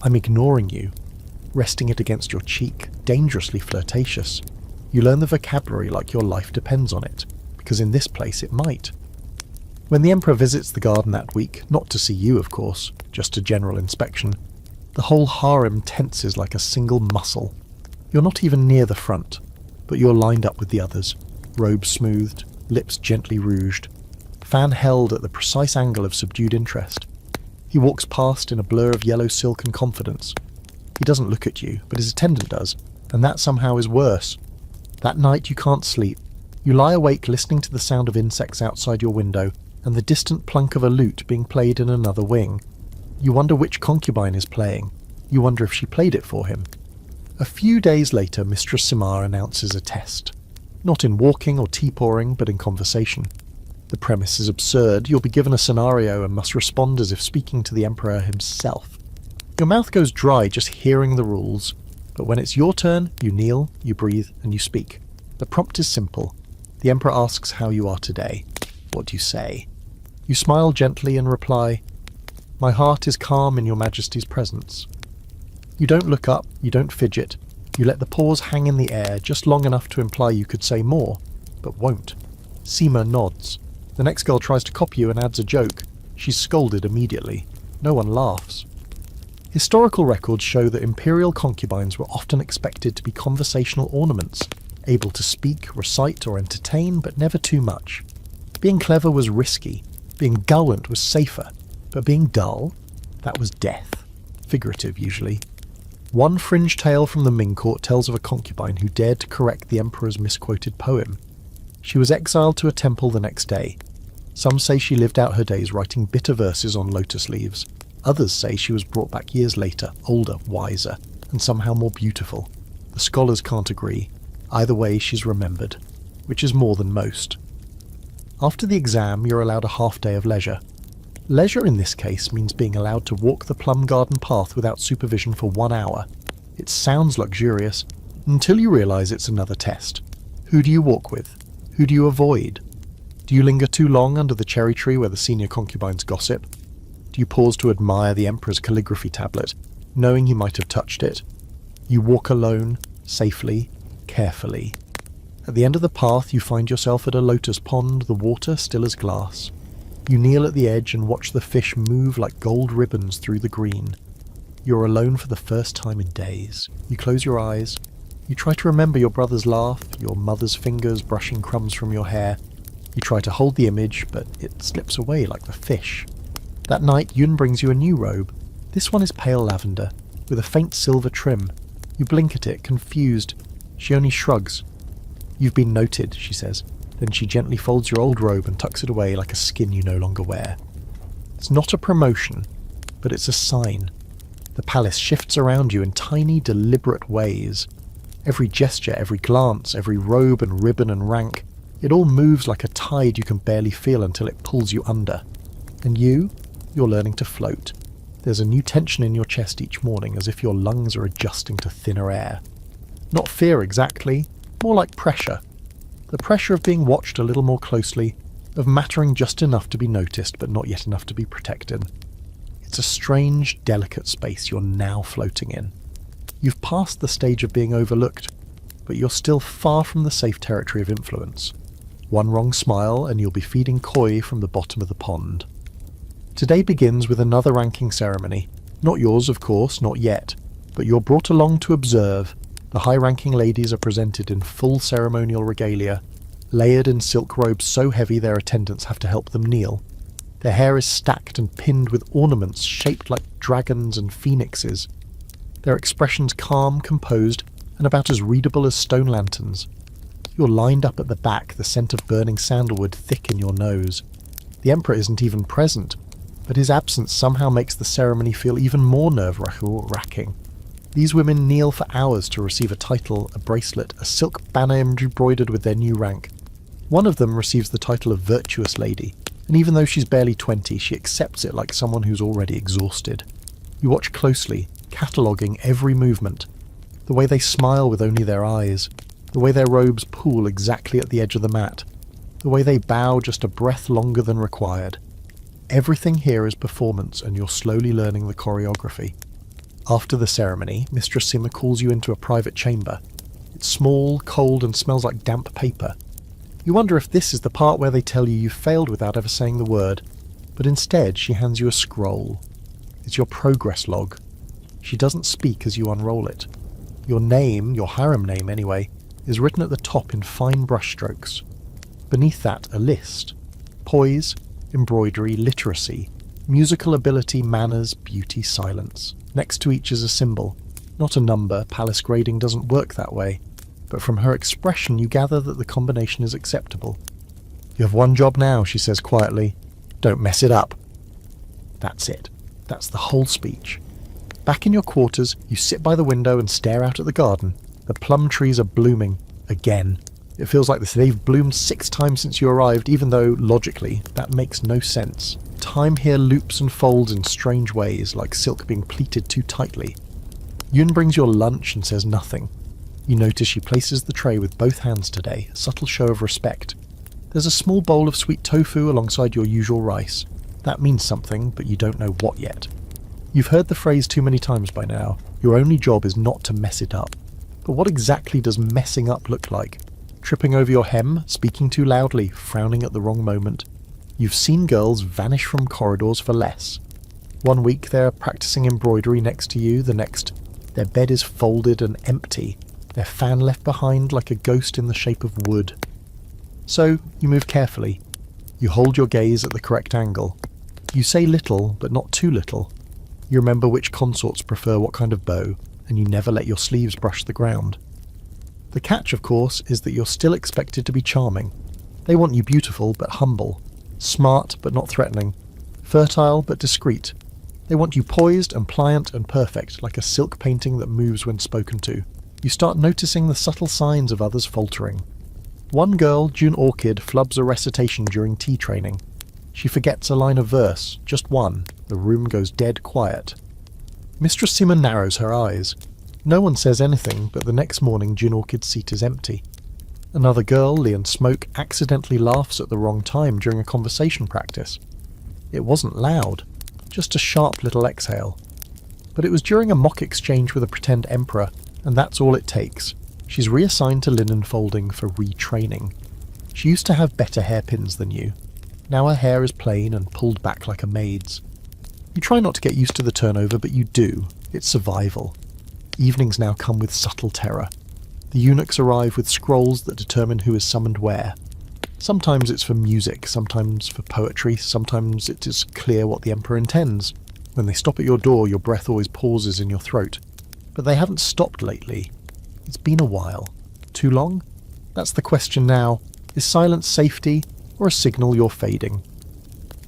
I'm ignoring you. Resting it against your cheek, dangerously flirtatious. You learn the vocabulary like your life depends on it, because in this place it might. When the emperor visits the garden that week, not to see you of course, just a general inspection, the whole harem tenses like a single muscle. You're not even near the front, but you're lined up with the others, robes smoothed, lips gently rouged, fan held at the precise angle of subdued interest. He walks past in a blur of yellow silk and confidence. He doesn't look at you, but his attendant does, and that somehow is worse. That night you can't sleep. You lie awake listening to the sound of insects outside your window and the distant plunk of a lute being played in another wing. You wonder which concubine is playing. You wonder if she played it for him. A few days later, Mistress Simar announces a test. Not in walking or tea pouring, but in conversation. The premise is absurd. You'll be given a scenario and must respond as if speaking to the Emperor himself. Your mouth goes dry just hearing the rules, but when it's your turn, you kneel, you breathe, and you speak. The prompt is simple. The Emperor asks how you are today. What do you say? You smile gently and reply, "My heart is calm in your Majesty's presence." You don't look up, you don't fidget. You let the pause hang in the air just long enough to imply you could say more, but won't. Seema nods. The next girl tries to copy you and adds a joke. She's scolded immediately. No one laughs. Historical records show that imperial concubines were often expected to be conversational ornaments, able to speak, recite, or entertain, but never too much. Being clever was risky, being gallant was safer, but being dull, that was death. Figurative, usually. One fringe tale from the Ming court tells of a concubine who dared to correct the emperor's misquoted poem. She was exiled to a temple the next day. Some say she lived out her days writing bitter verses on lotus leaves. Others say she was brought back years later, older, wiser, and somehow more beautiful. The scholars can't agree. Either way, she's remembered, which is more than most. After the exam, you're allowed a half day of leisure. Leisure in this case means being allowed to walk the plum garden path without supervision for 1 hour. It sounds luxurious, until you realise it's another test. Who do you walk with? Who do you avoid? Do you linger too long under the cherry tree where the senior concubines gossip? Do you pause to admire the emperor's calligraphy tablet, knowing you might have touched it? You walk alone, safely, carefully. At the end of the path, you find yourself at a lotus pond, the water still as glass. You kneel at the edge and watch the fish move like gold ribbons through the green. You're alone for the first time in days. You close your eyes. You try to remember your brother's laugh, your mother's fingers brushing crumbs from your hair. You try to hold the image, but it slips away like the fish. That night, Yun brings you a new robe. This one is pale lavender, with a faint silver trim. You blink at it, confused. She only shrugs. "You've been noted," she says. Then she gently folds your old robe and tucks it away like a skin you no longer wear. It's not a promotion, but it's a sign. The palace shifts around you in tiny, deliberate ways. Every gesture, every glance, every robe and ribbon and rank, it all moves like a tide you can barely feel until it pulls you under. And you're learning to float. There's a new tension in your chest each morning, as if your lungs are adjusting to thinner air. Not fear exactly, more like pressure. The pressure of being watched a little more closely, of mattering just enough to be noticed but not yet enough to be protected. It's a strange, delicate space you're now floating in. You've passed the stage of being overlooked, but you're still far from the safe territory of influence. One wrong smile and you'll be feeding koi from the bottom of the pond. Today begins with another ranking ceremony. Not yours, of course, not yet, but you're brought along to observe. The high-ranking ladies are presented in full ceremonial regalia, layered in silk robes so heavy their attendants have to help them kneel. Their hair is stacked and pinned with ornaments shaped like dragons and phoenixes. Their expressions calm, composed, and about as readable as stone lanterns. You're lined up at the back, the scent of burning sandalwood thick in your nose. The emperor isn't even present, but his absence somehow makes the ceremony feel even more nerve-wracking. These women kneel for hours to receive a title, a bracelet, a silk banner embroidered with their new rank. One of them receives the title of Virtuous Lady, and even though she's barely 20, she accepts it like someone who's already exhausted. You watch closely, cataloguing every movement. The way they smile with only their eyes, the way their robes pool exactly at the edge of the mat, the way they bow just a breath longer than required. Everything here is performance, and you're slowly learning the choreography. After the ceremony, Mistress Sima calls you into a private chamber. It's small, cold, and smells like damp paper. You wonder if this is the part where they tell you failed without ever saying the word, but instead she hands you a scroll. It's your progress log. She doesn't speak as you unroll it. Your name, your harem name anyway, is written at the top in fine brushstrokes. Beneath that, a list. Poise, embroidery, literacy, musical ability, manners, beauty, silence. Next to each is a symbol. Not a number, palace grading doesn't work that way, but from her expression you gather that the combination is acceptable. "You have one job now," she says quietly. "Don't mess it up." That's it. That's the whole speech. Back in your quarters, you sit by the window and stare out at the garden. The plum trees are blooming. Again. It feels like they've bloomed 6 times since you arrived, even though, logically, that makes no sense. Time here loops and folds in strange ways, like silk being pleated too tightly. Yun brings your lunch and says nothing. You notice she places the tray with both hands today, a subtle show of respect. There's a small bowl of sweet tofu alongside your usual rice. That means something, but you don't know what yet. You've heard the phrase too many times by now. Your only job is not to mess it up. But what exactly does messing up look like? Tripping over your hem, speaking too loudly, frowning at the wrong moment? You've seen girls vanish from corridors for less. One week they're practicing embroidery next to you, the next their bed is folded and empty, their fan left behind like a ghost in the shape of wood. So you move carefully. You hold your gaze at the correct angle. You say little, but not too little. You remember which consorts prefer what kind of bow, and you never let your sleeves brush the ground. The catch, of course, is that you're still expected to be charming. They want you beautiful but humble, smart but not threatening, fertile but discreet. They want you poised and pliant and perfect, like a silk painting that moves when spoken to. You start noticing the subtle signs of others faltering. One girl, June Orchid, flubs a recitation during tea training. She forgets a line of verse, just one. The room goes dead quiet. Mistress Simon narrows her eyes. No one says anything, but the next morning June Orchid's seat is empty. Another girl, Leon Smoke, accidentally laughs at the wrong time during a conversation practice. It wasn't loud, just a sharp little exhale. But it was during a mock exchange with a pretend emperor, and that's all it takes. She's reassigned to linen folding for retraining. She used to have better hairpins than you. Now her hair is plain and pulled back like a maid's. You try not to get used to the turnover, but you do. It's survival. Evenings now come with subtle terror. The eunuchs arrive with scrolls that determine who is summoned where. Sometimes it's for music, sometimes for poetry, sometimes it is clear what the emperor intends. When they stop at your door, your breath always pauses in your throat. But they haven't stopped lately. It's been a while. Too long? That's the question now. Is silence safety, or a signal you're fading?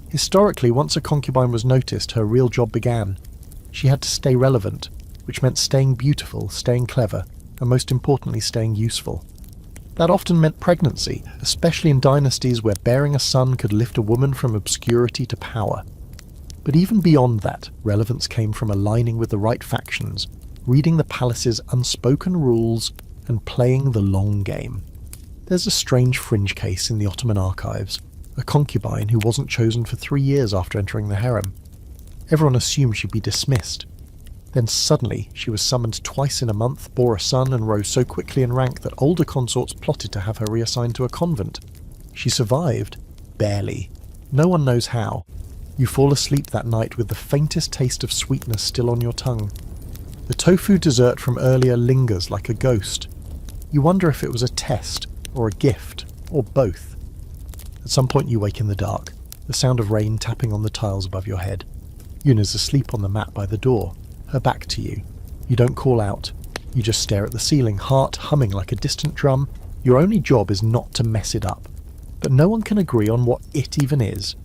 Historically, once a concubine was noticed, her real job began. She had to stay relevant, which meant staying beautiful, staying clever, and most importantly staying useful. That often meant pregnancy, especially in dynasties where bearing a son could lift a woman from obscurity to power. But even beyond that, relevance came from aligning with the right factions, reading the palace's unspoken rules, and playing the long game. There's a strange fringe case in the Ottoman archives, a concubine who wasn't chosen for 3 years after entering the harem. Everyone assumed she'd be dismissed. Then suddenly she was summoned twice in a month, bore a son, and rose so quickly in rank that older consorts plotted to have her reassigned to a convent. She survived. Barely. No one knows how. You fall asleep that night with the faintest taste of sweetness still on your tongue. The tofu dessert from earlier lingers like a ghost. You wonder if it was a test, or a gift, or both. At some point you wake in the dark, the sound of rain tapping on the tiles above your head. Yuna's asleep on the mat by the door, her back to you. You don't call out. You just stare at the ceiling, heart humming like a distant drum. Your only job is not to mess it up. But no one can agree on what it even is.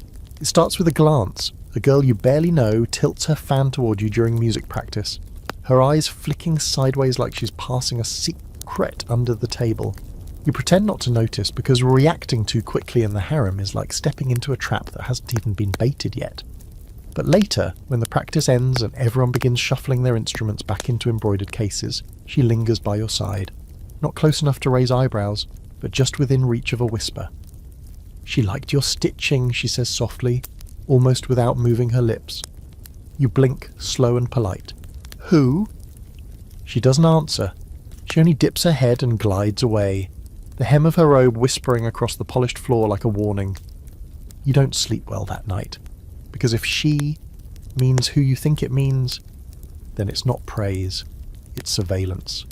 It starts with a glance. A girl you barely know tilts her fan toward you during music practice, her eyes flicking sideways like she's passing a secret under the table. You pretend not to notice because reacting too quickly in the harem is like stepping into a trap that hasn't even been baited yet. But later, when the practice ends and everyone begins shuffling their instruments back into embroidered cases, she lingers by your side. Not close enough to raise eyebrows, but just within reach of a whisper. "She liked your stitching," she says softly, almost without moving her lips. You blink, slow and polite. "Who?" She doesn't answer. She only dips her head and glides away, the hem of her robe whispering across the polished floor like a warning. You don't sleep well that night, because if she means who you think it means, then it's not praise, it's surveillance.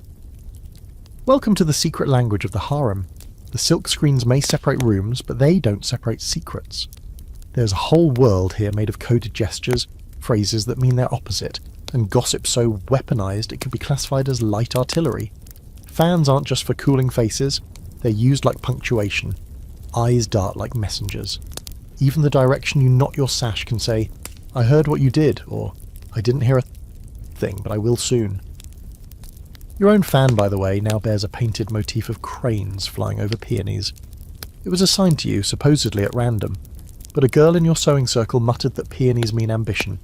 Welcome to the secret language of the harem. The silk screens may separate rooms, but they don't separate secrets. There's a whole world here made of coded gestures, phrases that mean their opposite, and gossip so weaponized it could be classified as light artillery. Fans aren't just for cooling faces, they're used like punctuation. Eyes dart like messengers. Even the direction you knot your sash can say, "I heard what you did," or "I didn't hear a thing, but I will soon." Your own fan, by the way, now bears a painted motif of cranes flying over peonies. It was assigned to you, supposedly at random, but a girl in your sewing circle muttered that peonies mean ambition.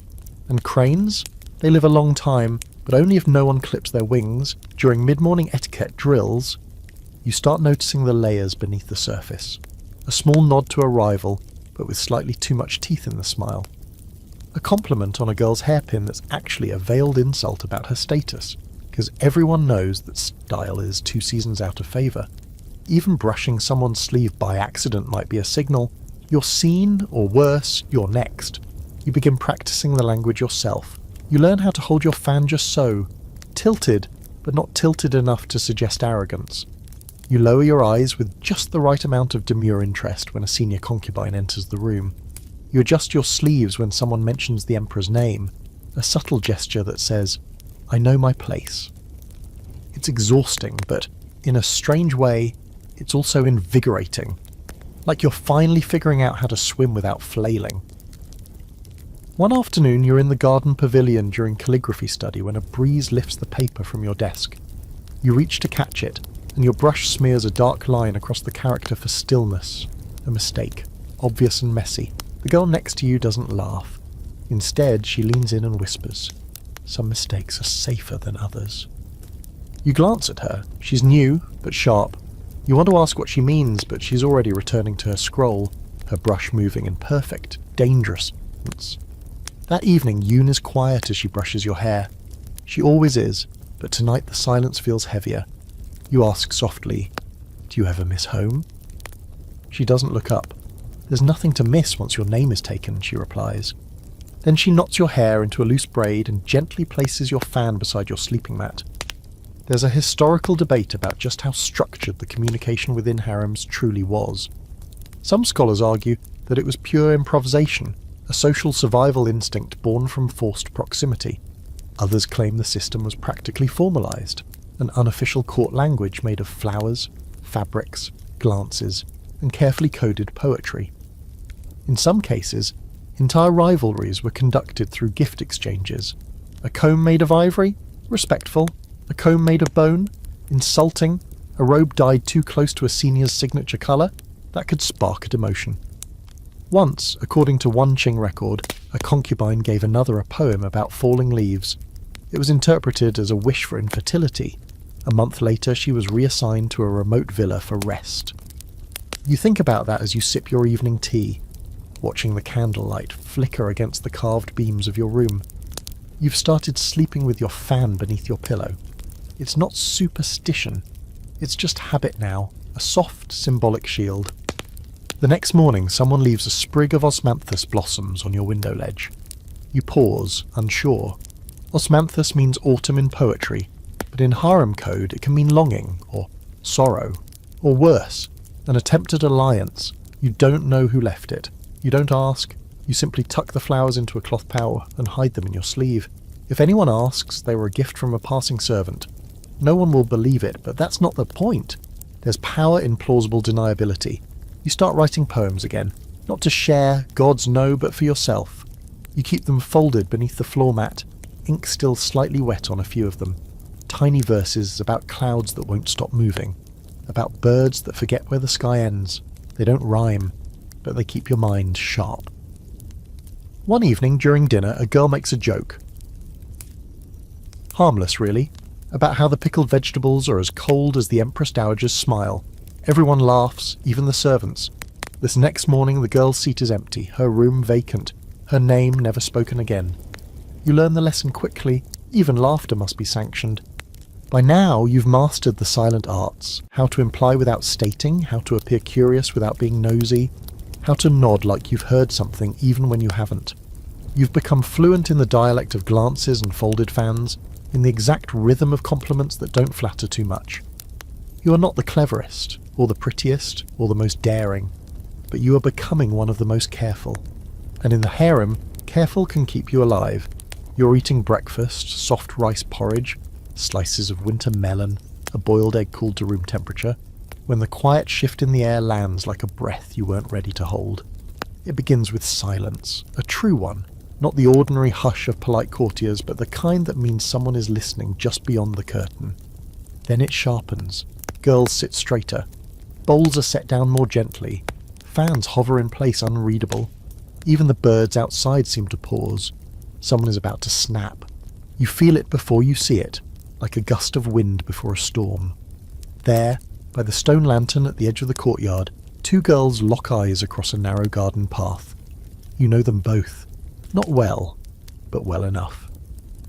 And cranes? They live a long time, but only if no one clips their wings. During mid-morning etiquette drills, you start noticing the layers beneath the surface. A small nod to a rival, but with slightly too much teeth in the smile. A compliment on a girl's hairpin that's actually a veiled insult about her status, because everyone knows that style is 2 seasons out of favour. Even brushing someone's sleeve by accident might be a signal. You're seen, or worse, you're next. You begin practicing the language yourself. You learn how to hold your fan just so, tilted, but not tilted enough to suggest arrogance. You lower your eyes with just the right amount of demure interest when a senior concubine enters the room. You adjust your sleeves when someone mentions the Emperor's name, a subtle gesture that says, "I know my place." It's exhausting, but in a strange way, it's also invigorating. Like you're finally figuring out how to swim without flailing. One afternoon, you're in the garden pavilion during calligraphy study when a breeze lifts the paper from your desk. You reach to catch it, and your brush smears a dark line across the character for stillness. A mistake, obvious and messy. The girl next to you doesn't laugh. Instead, she leans in and whispers, "Some mistakes are safer than others." You glance at her. She's new, but sharp. You want to ask what she means, but she's already returning to her scroll, her brush moving in perfect, dangerous movements. That evening, Yoon is quiet as she brushes your hair. She always is, but tonight the silence feels heavier. You ask softly, "Do you ever miss home?" She doesn't look up. "There's nothing to miss once your name is taken," she replies. Then she knots your hair into a loose braid and gently places your fan beside your sleeping mat. There's a historical debate about just how structured the communication within harems truly was. Some scholars argue that it was pure improvisation, a social survival instinct born from forced proximity. Others claim the system was practically formalized, an unofficial court language made of flowers, fabrics, glances, and carefully coded poetry. In some cases, entire rivalries were conducted through gift exchanges. A comb made of ivory? Respectful. A comb made of bone? Insulting. A robe dyed too close to a senior's signature colour? That could spark a demotion. Once, according to one Qing record, a concubine gave another a poem about falling leaves. It was interpreted as a wish for infertility. A month later, she was reassigned to a remote villa for rest. You think about that as you sip your evening tea, watching the candlelight flicker against the carved beams of your room. You've started sleeping with your fan beneath your pillow. It's not superstition. It's just habit now, a soft, symbolic shield. The next morning, someone leaves a sprig of osmanthus blossoms on your window ledge. You pause, unsure. Osmanthus means autumn in poetry, but in harem code it can mean longing, or sorrow, or worse, an attempted alliance. You don't know who left it. You don't ask. You simply tuck the flowers into a cloth pouch and hide them in your sleeve. If anyone asks, they were a gift from a passing servant. No one will believe it, but that's not the point. There's power in plausible deniability. You start writing poems again, not to share, gods no, but for yourself. You keep them folded beneath the floor mat, ink still slightly wet on a few of them. Tiny verses about clouds that won't stop moving, about birds that forget where the sky ends. They don't rhyme, but they keep your mind sharp. One evening during dinner, a girl makes a joke. Harmless, really, about how the pickled vegetables are as cold as the Empress Dowager's smile. Everyone laughs, even the servants. This next morning the girl's seat is empty, her room vacant, her name never spoken again. You learn the lesson quickly, even laughter must be sanctioned. By now you've mastered the silent arts, how to imply without stating, how to appear curious without being nosy, how to nod like you've heard something even when you haven't. You've become fluent in the dialect of glances and folded fans, in the exact rhythm of compliments that don't flatter too much. You are not the cleverest, or the prettiest, or the most daring, but you are becoming one of the most careful. And in the harem, careful can keep you alive. You're eating breakfast, soft rice porridge, slices of winter melon, a boiled egg cooled to room temperature, when the quiet shift in the air lands like a breath you weren't ready to hold. It begins with silence, a true one, not the ordinary hush of polite courtiers, but the kind that means someone is listening just beyond the curtain. Then it sharpens. Girls sit straighter. Bowls are set down more gently. Fans hover in place unreadable. Even the birds outside seem to pause. Someone is about to snap. You feel it before you see it, like a gust of wind before a storm. There, by the stone lantern at the edge of the courtyard, two girls lock eyes across a narrow garden path. You know them both. Not well, but well enough.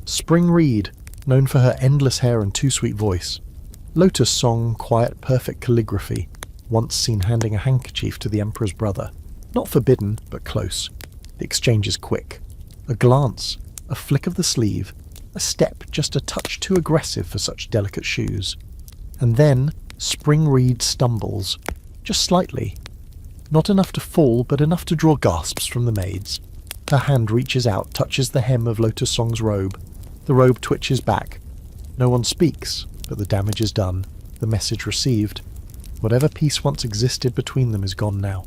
Spring Reed, known for her endless hair and too sweet voice. Lotus Song, quiet, perfect calligraphy, once seen handing a handkerchief to the Emperor's brother. Not forbidden, but close. The exchange is quick. A glance, a flick of the sleeve, a step just a touch too aggressive for such delicate shoes. And then Spring Reed stumbles, just slightly. Not enough to fall, but enough to draw gasps from the maids. Her hand reaches out, touches the hem of Lotus Song's robe. The robe twitches back. No one speaks, but the damage is done, the message received. Whatever peace once existed between them is gone now.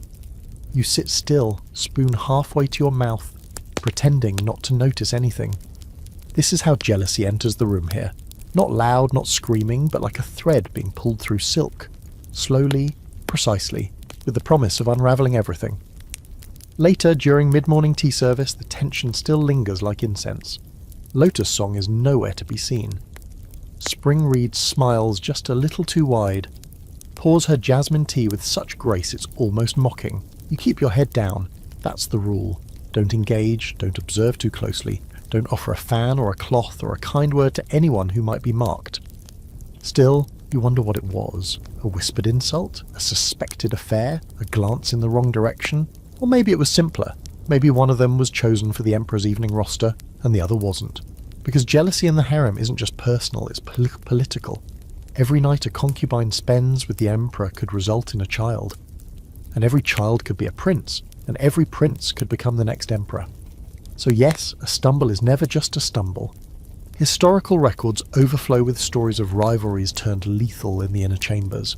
You sit still, spoon halfway to your mouth, pretending not to notice anything. This is how jealousy enters the room here. Not loud, not screaming, but like a thread being pulled through silk. Slowly, precisely, with the promise of unravelling everything. Later, during mid-morning tea service, the tension still lingers like incense. Lotus Song is nowhere to be seen. Spring Reed smiles just a little too wide, pours her jasmine tea with such grace it's almost mocking. You keep your head down. That's the rule. Don't engage, don't observe too closely, don't offer a fan or a cloth or a kind word to anyone who might be marked. Still, you wonder what it was. A whispered insult? A suspected affair? A glance in the wrong direction? Or maybe it was simpler. Maybe one of them was chosen for the Emperor's evening roster, and the other wasn't. Because jealousy in the harem isn't just personal, it's political. Every night a concubine spends with the Emperor could result in a child. And every child could be a prince, and every prince could become the next emperor. So yes, a stumble is never just a stumble. Historical records overflow with stories of rivalries turned lethal in the inner chambers.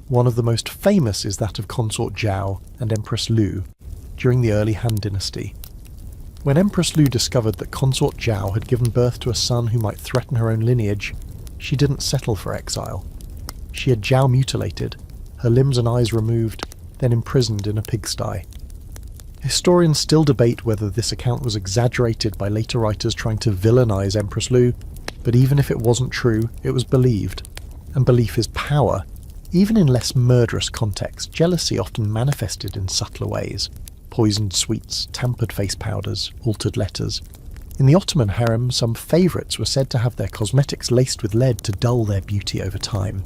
One of the most famous is that of Consort Zhao and Empress Lu during the early Han Dynasty. When Empress Lu discovered that Consort Zhao had given birth to a son who might threaten her own lineage, she didn't settle for exile. She had Zhao mutilated, her limbs and eyes removed, then imprisoned in a pigsty. Historians still debate whether this account was exaggerated by later writers trying to villainize Empress Lu, but even if it wasn't true, it was believed. And belief is power. Even in less murderous contexts, jealousy often manifested in subtler ways. Poisoned sweets, tampered face powders, altered letters. In the Ottoman harem, some favourites were said to have their cosmetics laced with lead to dull their beauty over time.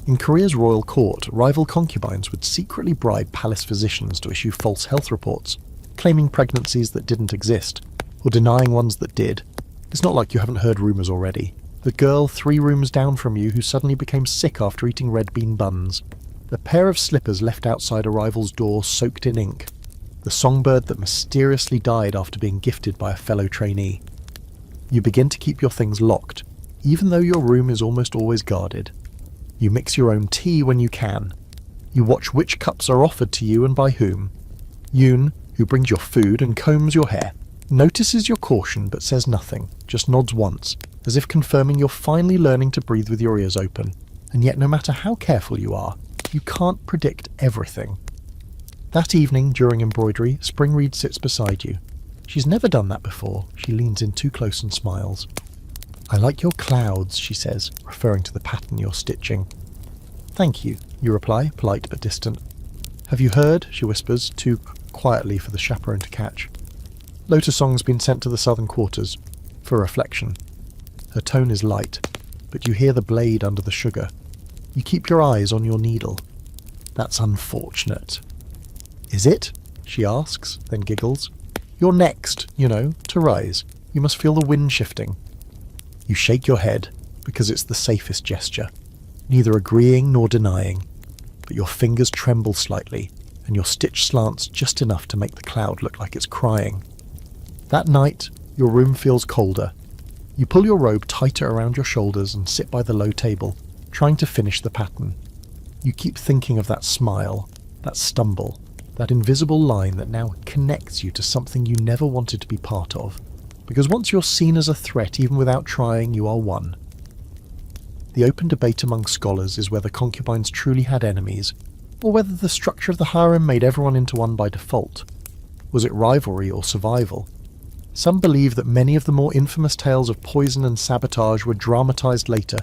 In Korea's royal court, rival concubines would secretly bribe palace physicians to issue false health reports, claiming pregnancies that didn't exist, or denying ones that did. It's not like you haven't heard rumours already. The girl 3 rooms down from you who suddenly became sick after eating red bean buns. The pair of slippers left outside a rival's door soaked in ink. The songbird that mysteriously died after being gifted by a fellow trainee. You begin to keep your things locked, even though your room is almost always guarded. You mix your own tea when you can. You watch which cups are offered to you and by whom. Yoon, who brings your food and combs your hair, notices your caution but says nothing, just nods once, as if confirming you're finally learning to breathe with your ears open. And yet no matter how careful you are, you can't predict everything. That evening, during embroidery, Spring Reed sits beside you. She's never done that before. She leans in too close and smiles. "I like your clouds," she says, referring to the pattern you're stitching. "Thank you," you reply, polite but distant. "Have you heard?" she whispers, too quietly for the chaperone to catch. Lotus Song's been sent to the southern quarters, for reflection. Her tone is light, but you hear the blade under the sugar. You keep your eyes on your needle. "That's unfortunate." "Is it?" she asks, then giggles. "You're next, to rise. You must feel the wind shifting." You shake your head, because it's the safest gesture, neither agreeing nor denying, but your fingers tremble slightly, and your stitch slants just enough to make the cloud look like it's crying. That night, your room feels colder. You pull your robe tighter around your shoulders and sit by the low table, trying to finish the pattern. You keep thinking of that smile, that stumble, that invisible line that now connects you to something you never wanted to be part of. Because once you're seen as a threat, even without trying, you are one. The open debate among scholars is whether concubines truly had enemies, or whether the structure of the harem made everyone into one by default. Was it rivalry or survival? Some believe that many of the more infamous tales of poison and sabotage were dramatised later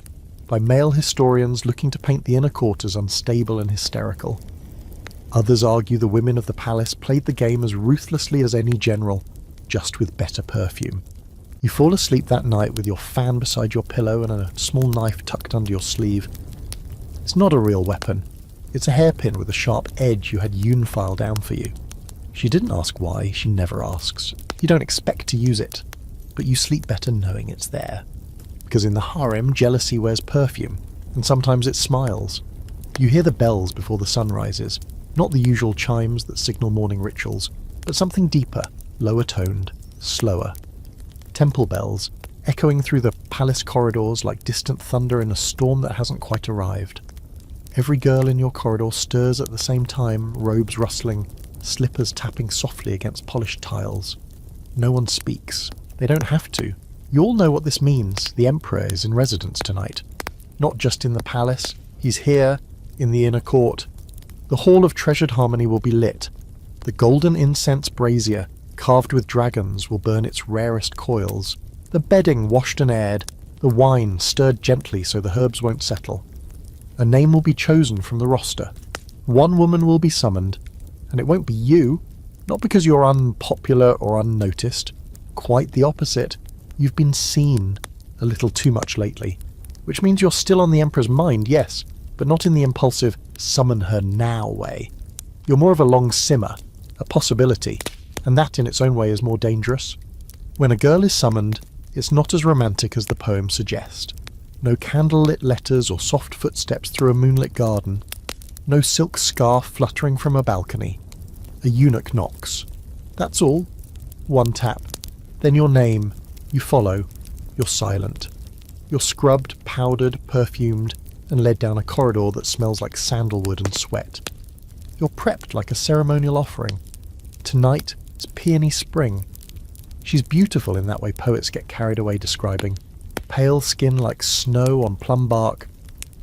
by male historians looking to paint the inner court as unstable and hysterical. Others argue the women of the palace played the game as ruthlessly as any general, just with better perfume. You fall asleep that night with your fan beside your pillow and a small knife tucked under your sleeve. It's not a real weapon. It's a hairpin with a sharp edge you had Yoon file down for you. She didn't ask why, she never asks. You don't expect to use it, but you sleep better knowing it's there. Because in the harem, jealousy wears perfume, and sometimes it smiles. You hear the bells before the sun rises, not the usual chimes that signal morning rituals, but something deeper, lower toned, slower. Temple bells, echoing through the palace corridors like distant thunder in a storm that hasn't quite arrived. Every girl in your corridor stirs at the same time, robes rustling, slippers tapping softly against polished tiles. No one speaks. They don't have to. You all know what this means. The Emperor is in residence tonight. Not just in the palace. He's here, in the inner court. The Hall of Treasured Harmony will be lit. The golden incense brazier, carved with dragons, will burn its rarest coils. The bedding washed and aired. The wine stirred gently so the herbs won't settle. A name will be chosen from the roster. One woman will be summoned, and it won't be you. Not because you're unpopular or unnoticed. Quite the opposite. You've been seen a little too much lately, which means you're still on the Emperor's mind, yes, but not in the impulsive summon her now way. You're more of a long simmer, a possibility, and that in its own way is more dangerous. When a girl is summoned, it's not as romantic as the poem suggests. No candlelit letters or soft footsteps through a moonlit garden. No silk scarf fluttering from a balcony. A eunuch knocks. That's all. One tap. Then your name. You follow. You're silent. You're scrubbed, powdered, perfumed, and led down a corridor that smells like sandalwood and sweat. You're prepped like a ceremonial offering. Tonight, it's Peony Spring. She's beautiful in that way poets get carried away describing. Pale skin like snow on plum bark,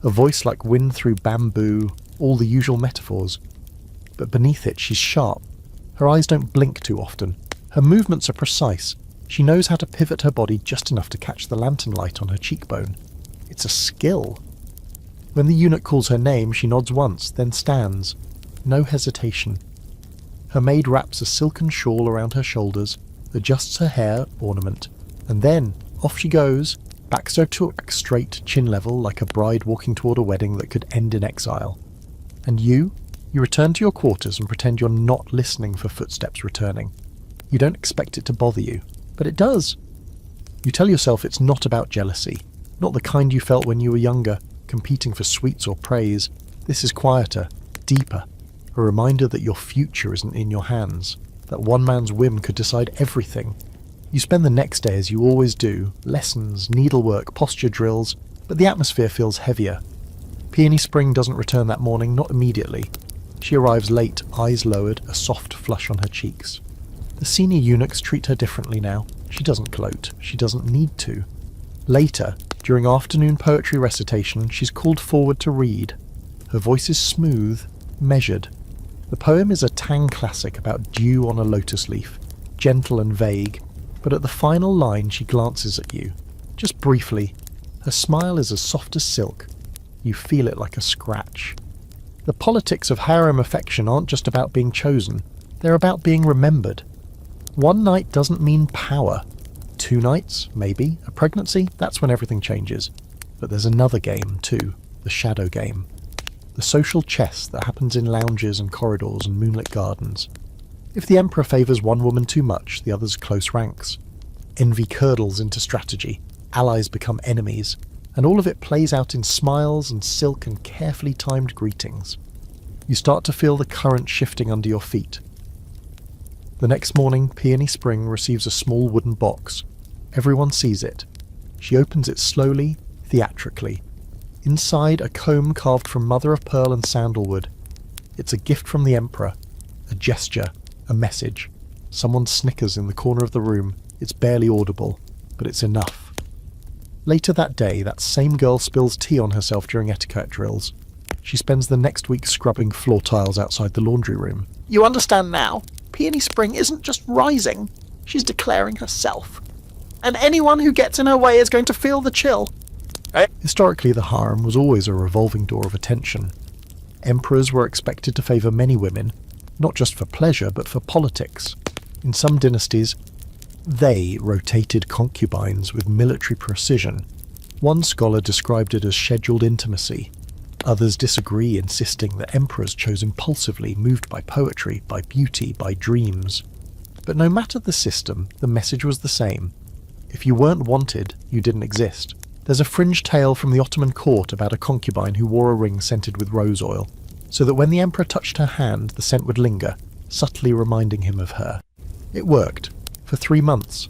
a voice like wind through bamboo, all the usual metaphors. But beneath it, she's sharp. Her eyes don't blink too often. Her movements are precise. She knows how to pivot her body just enough to catch the lantern light on her cheekbone. It's a skill. When the eunuch calls her name, she nods once, then stands. No hesitation. Her maid wraps a silken shawl around her shoulders, adjusts her hair, ornament, and then off she goes, back straight, chin level, like a bride walking toward a wedding that could end in exile. And you return to your quarters and pretend you're not listening for footsteps returning. You don't expect it to bother you, but it does. You tell yourself it's not about jealousy, not the kind you felt when you were younger, competing for sweets or praise. This is quieter, deeper, a reminder that your future isn't in your hands, that one man's whim could decide everything. You spend the next day as you always do, lessons, needlework, posture drills, but the atmosphere feels heavier. Peony Spring doesn't return that morning, not immediately. She arrives late, eyes lowered, a soft flush on her cheeks. The senior eunuchs treat her differently now. She doesn't gloat. She doesn't need to. Later, during afternoon poetry recitation, she's called forward to read. Her voice is smooth, measured. The poem is a Tang classic about dew on a lotus leaf, gentle and vague, but at the final line she glances at you, just briefly. Her smile is as soft as silk. You feel it like a scratch. The politics of harem affection aren't just about being chosen, they're about being remembered. One night doesn't mean power. 2 nights, maybe, a pregnancy, that's when everything changes. But there's another game too, the shadow game. The social chess that happens in lounges and corridors and moonlit gardens. If the Emperor favours one woman too much, the others close ranks. Envy curdles into strategy, allies become enemies, and all of it plays out in smiles and silk and carefully timed greetings. You start to feel the current shifting under your feet. The next morning, Peony Spring receives a small wooden box. Everyone sees it. She opens it slowly, theatrically. Inside, a comb carved from mother of pearl and sandalwood. It's a gift from the Emperor, a gesture, a message. Someone snickers in the corner of the room. It's barely audible, but it's enough. Later that day, that same girl spills tea on herself during etiquette drills. She spends the next week scrubbing floor tiles outside the laundry room. You understand now? Peony Spring isn't just rising, she's declaring herself. And anyone who gets in her way is going to feel the chill. Historically, the harem was always a revolving door of attention. Emperors were expected to favour many women, not just for pleasure, but for politics. In some dynasties, they rotated concubines with military precision. One scholar described it as scheduled intimacy. Others disagree, insisting that emperors chose impulsively, moved by poetry, by beauty, by dreams. But no matter the system, the message was the same. If you weren't wanted, you didn't exist. There's a fringe tale from the Ottoman court about a concubine who wore a ring scented with rose oil, so that when the emperor touched her hand, the scent would linger, subtly reminding him of her. It worked, for 3 months,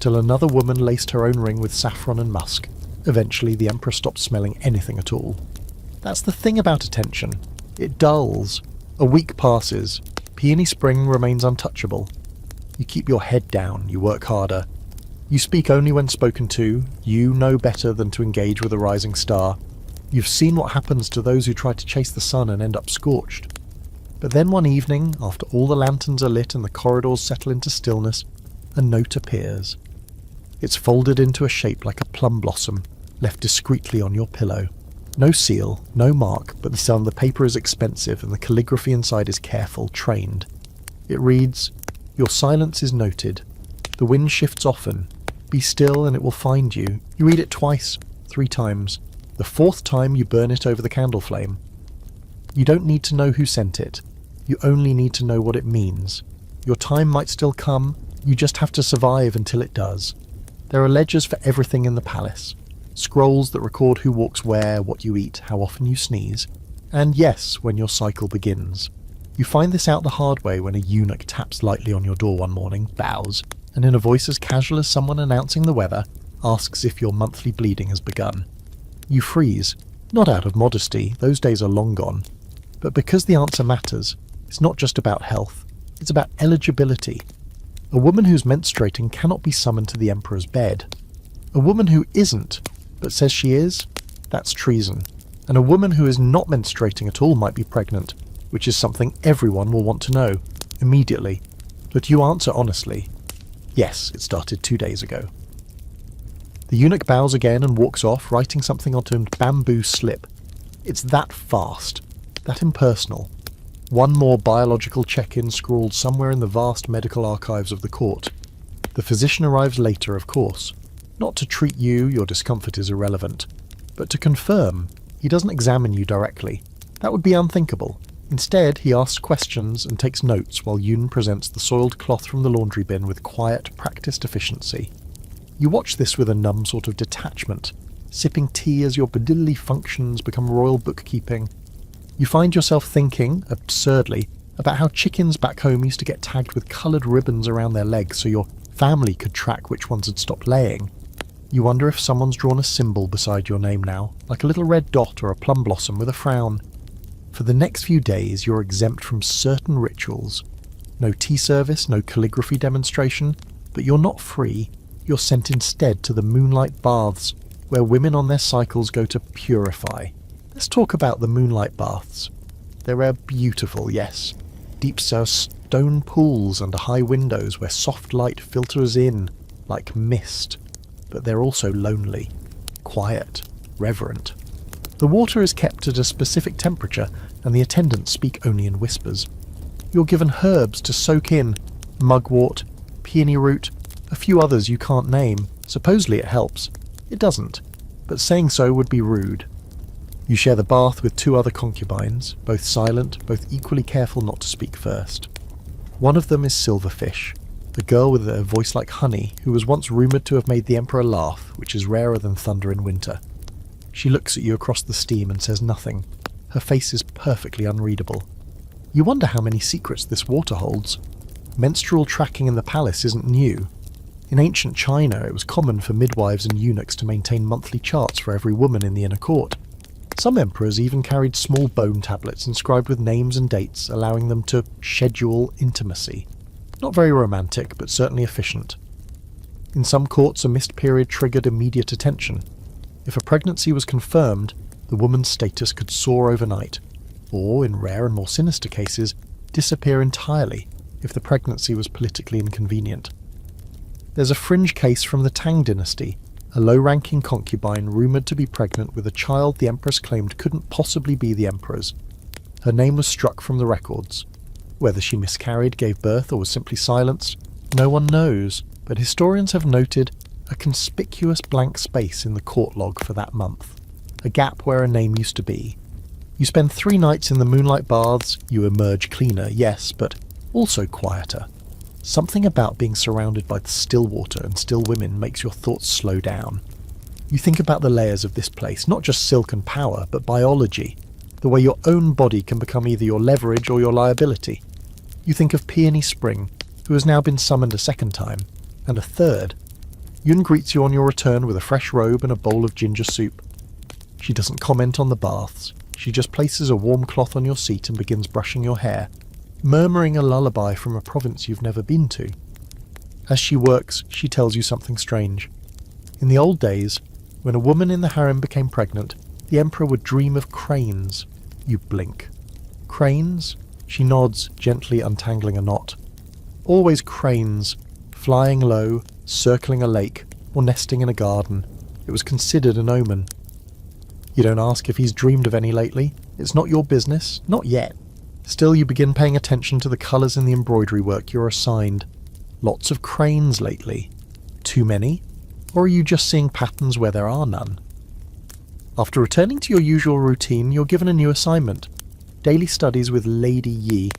till another woman laced her own ring with saffron and musk. Eventually, the emperor stopped smelling anything at all. That's the thing about attention. It dulls. A week passes. Peony Spring remains untouchable. You keep your head down, you work harder. You speak only when spoken to, you know better than to engage with a rising star. You've seen what happens to those who try to chase the sun and end up scorched. But then one evening, after all the lanterns are lit and the corridors settle into stillness, a note appears. It's folded into a shape like a plum blossom, left discreetly on your pillow. No seal, no mark, but the paper is expensive and the calligraphy inside is careful, trained. It reads, "Your silence is noted. The wind shifts often. Be still and it will find you." You read it twice, 3 times. The 4th time you burn it over the candle flame. You don't need to know who sent it. You only need to know what it means. Your time might still come, you just have to survive until it does. There are ledgers for everything in the palace. Scrolls that record who walks where, what you eat, how often you sneeze, and yes, when your cycle begins. You find this out the hard way when a eunuch taps lightly on your door one morning, bows, and in a voice as casual as someone announcing the weather, asks if your monthly bleeding has begun. You freeze, not out of modesty, those days are long gone, but because the answer matters. It's not just about health, it's about eligibility. A woman who's menstruating cannot be summoned to the emperor's bed. A woman who isn't, but says she is, that's treason. And a woman who is not menstruating at all might be pregnant, which is something everyone will want to know, immediately. But you answer honestly, yes, it started 2 days ago. The eunuch bows again and walks off, writing something onto a bamboo slip. It's that fast, that impersonal. One more biological check-in scrawled somewhere in the vast medical archives of the court. The physician arrives later, of course. Not to treat you, your discomfort is irrelevant, but to confirm. He doesn't examine you directly. That would be unthinkable. Instead, he asks questions and takes notes while Yoon presents the soiled cloth from the laundry bin with quiet, practiced efficiency. You watch this with a numb sort of detachment, sipping tea as your bodily functions become royal bookkeeping. You find yourself thinking, absurdly, about how chickens back home used to get tagged with coloured ribbons around their legs so your family could track which ones had stopped laying. You wonder if someone's drawn a symbol beside your name now, like a little red dot or a plum blossom with a frown. For the next few days, you're exempt from certain rituals. No tea service, no calligraphy demonstration, but you're not free. You're sent instead to the moonlight baths, where women on their cycles go to purify. Let's talk about the moonlight baths. They're beautiful, yes. Deep stone pools under high windows where soft light filters in like mist. But they're also lonely, quiet, reverent. The water is kept at a specific temperature and the attendants speak only in whispers. You're given herbs to soak in, mugwort, peony root, a few others you can't name. Supposedly it helps. It doesn't, but saying so would be rude. You share the bath with 2 other concubines, both silent, both equally careful not to speak first. One of them is Silverfish, the girl with a voice like honey who was once rumoured to have made the emperor laugh, which is rarer than thunder in winter. She looks at you across the steam and says nothing. Her face is perfectly unreadable. You wonder how many secrets this water holds. Menstrual tracking in the palace isn't new. In ancient China, it was common for midwives and eunuchs to maintain monthly charts for every woman in the inner court. Some emperors even carried small bone tablets inscribed with names and dates, allowing them to schedule intimacy. Not very romantic, but certainly efficient. In some courts, a missed period triggered immediate attention. If a pregnancy was confirmed, the woman's status could soar overnight, or, in rare and more sinister cases, disappear entirely if the pregnancy was politically inconvenient. There's a fringe case from the Tang dynasty, a low-ranking concubine rumoured to be pregnant with a child the empress claimed couldn't possibly be the emperor's. Her name was struck from the records. Whether she miscarried, gave birth, or was simply silenced, no one knows, but historians have noted a conspicuous blank space in the court log for that month, a gap where a name used to be. You spend 3 nights in the moonlight baths, you emerge cleaner, yes, but also quieter. Something about being surrounded by the still water and still women makes your thoughts slow down. You think about the layers of this place, not just silk and power, but biology, the way your own body can become either your leverage or your liability. You think of Peony Spring, who has now been summoned a second time, and a third. Yun greets you on your return with a fresh robe and a bowl of ginger soup. She doesn't comment on the baths. She just places a warm cloth on your seat and begins brushing your hair, murmuring a lullaby from a province you've never been to. As she works, she tells you something strange. In the old days, when a woman in the harem became pregnant, the emperor would dream of cranes. You blink. Cranes? She nods, gently untangling a knot. Always cranes, flying low, circling a lake, or nesting in a garden. It was considered an omen. You don't ask if he's dreamed of any lately. It's not your business, not yet. Still, you begin paying attention to the colours in the embroidery work you're assigned. Lots of cranes lately. Too many? Or are you just seeing patterns where there are none? After returning to your usual routine, you're given a new assignment. Daily studies with Lady Yi,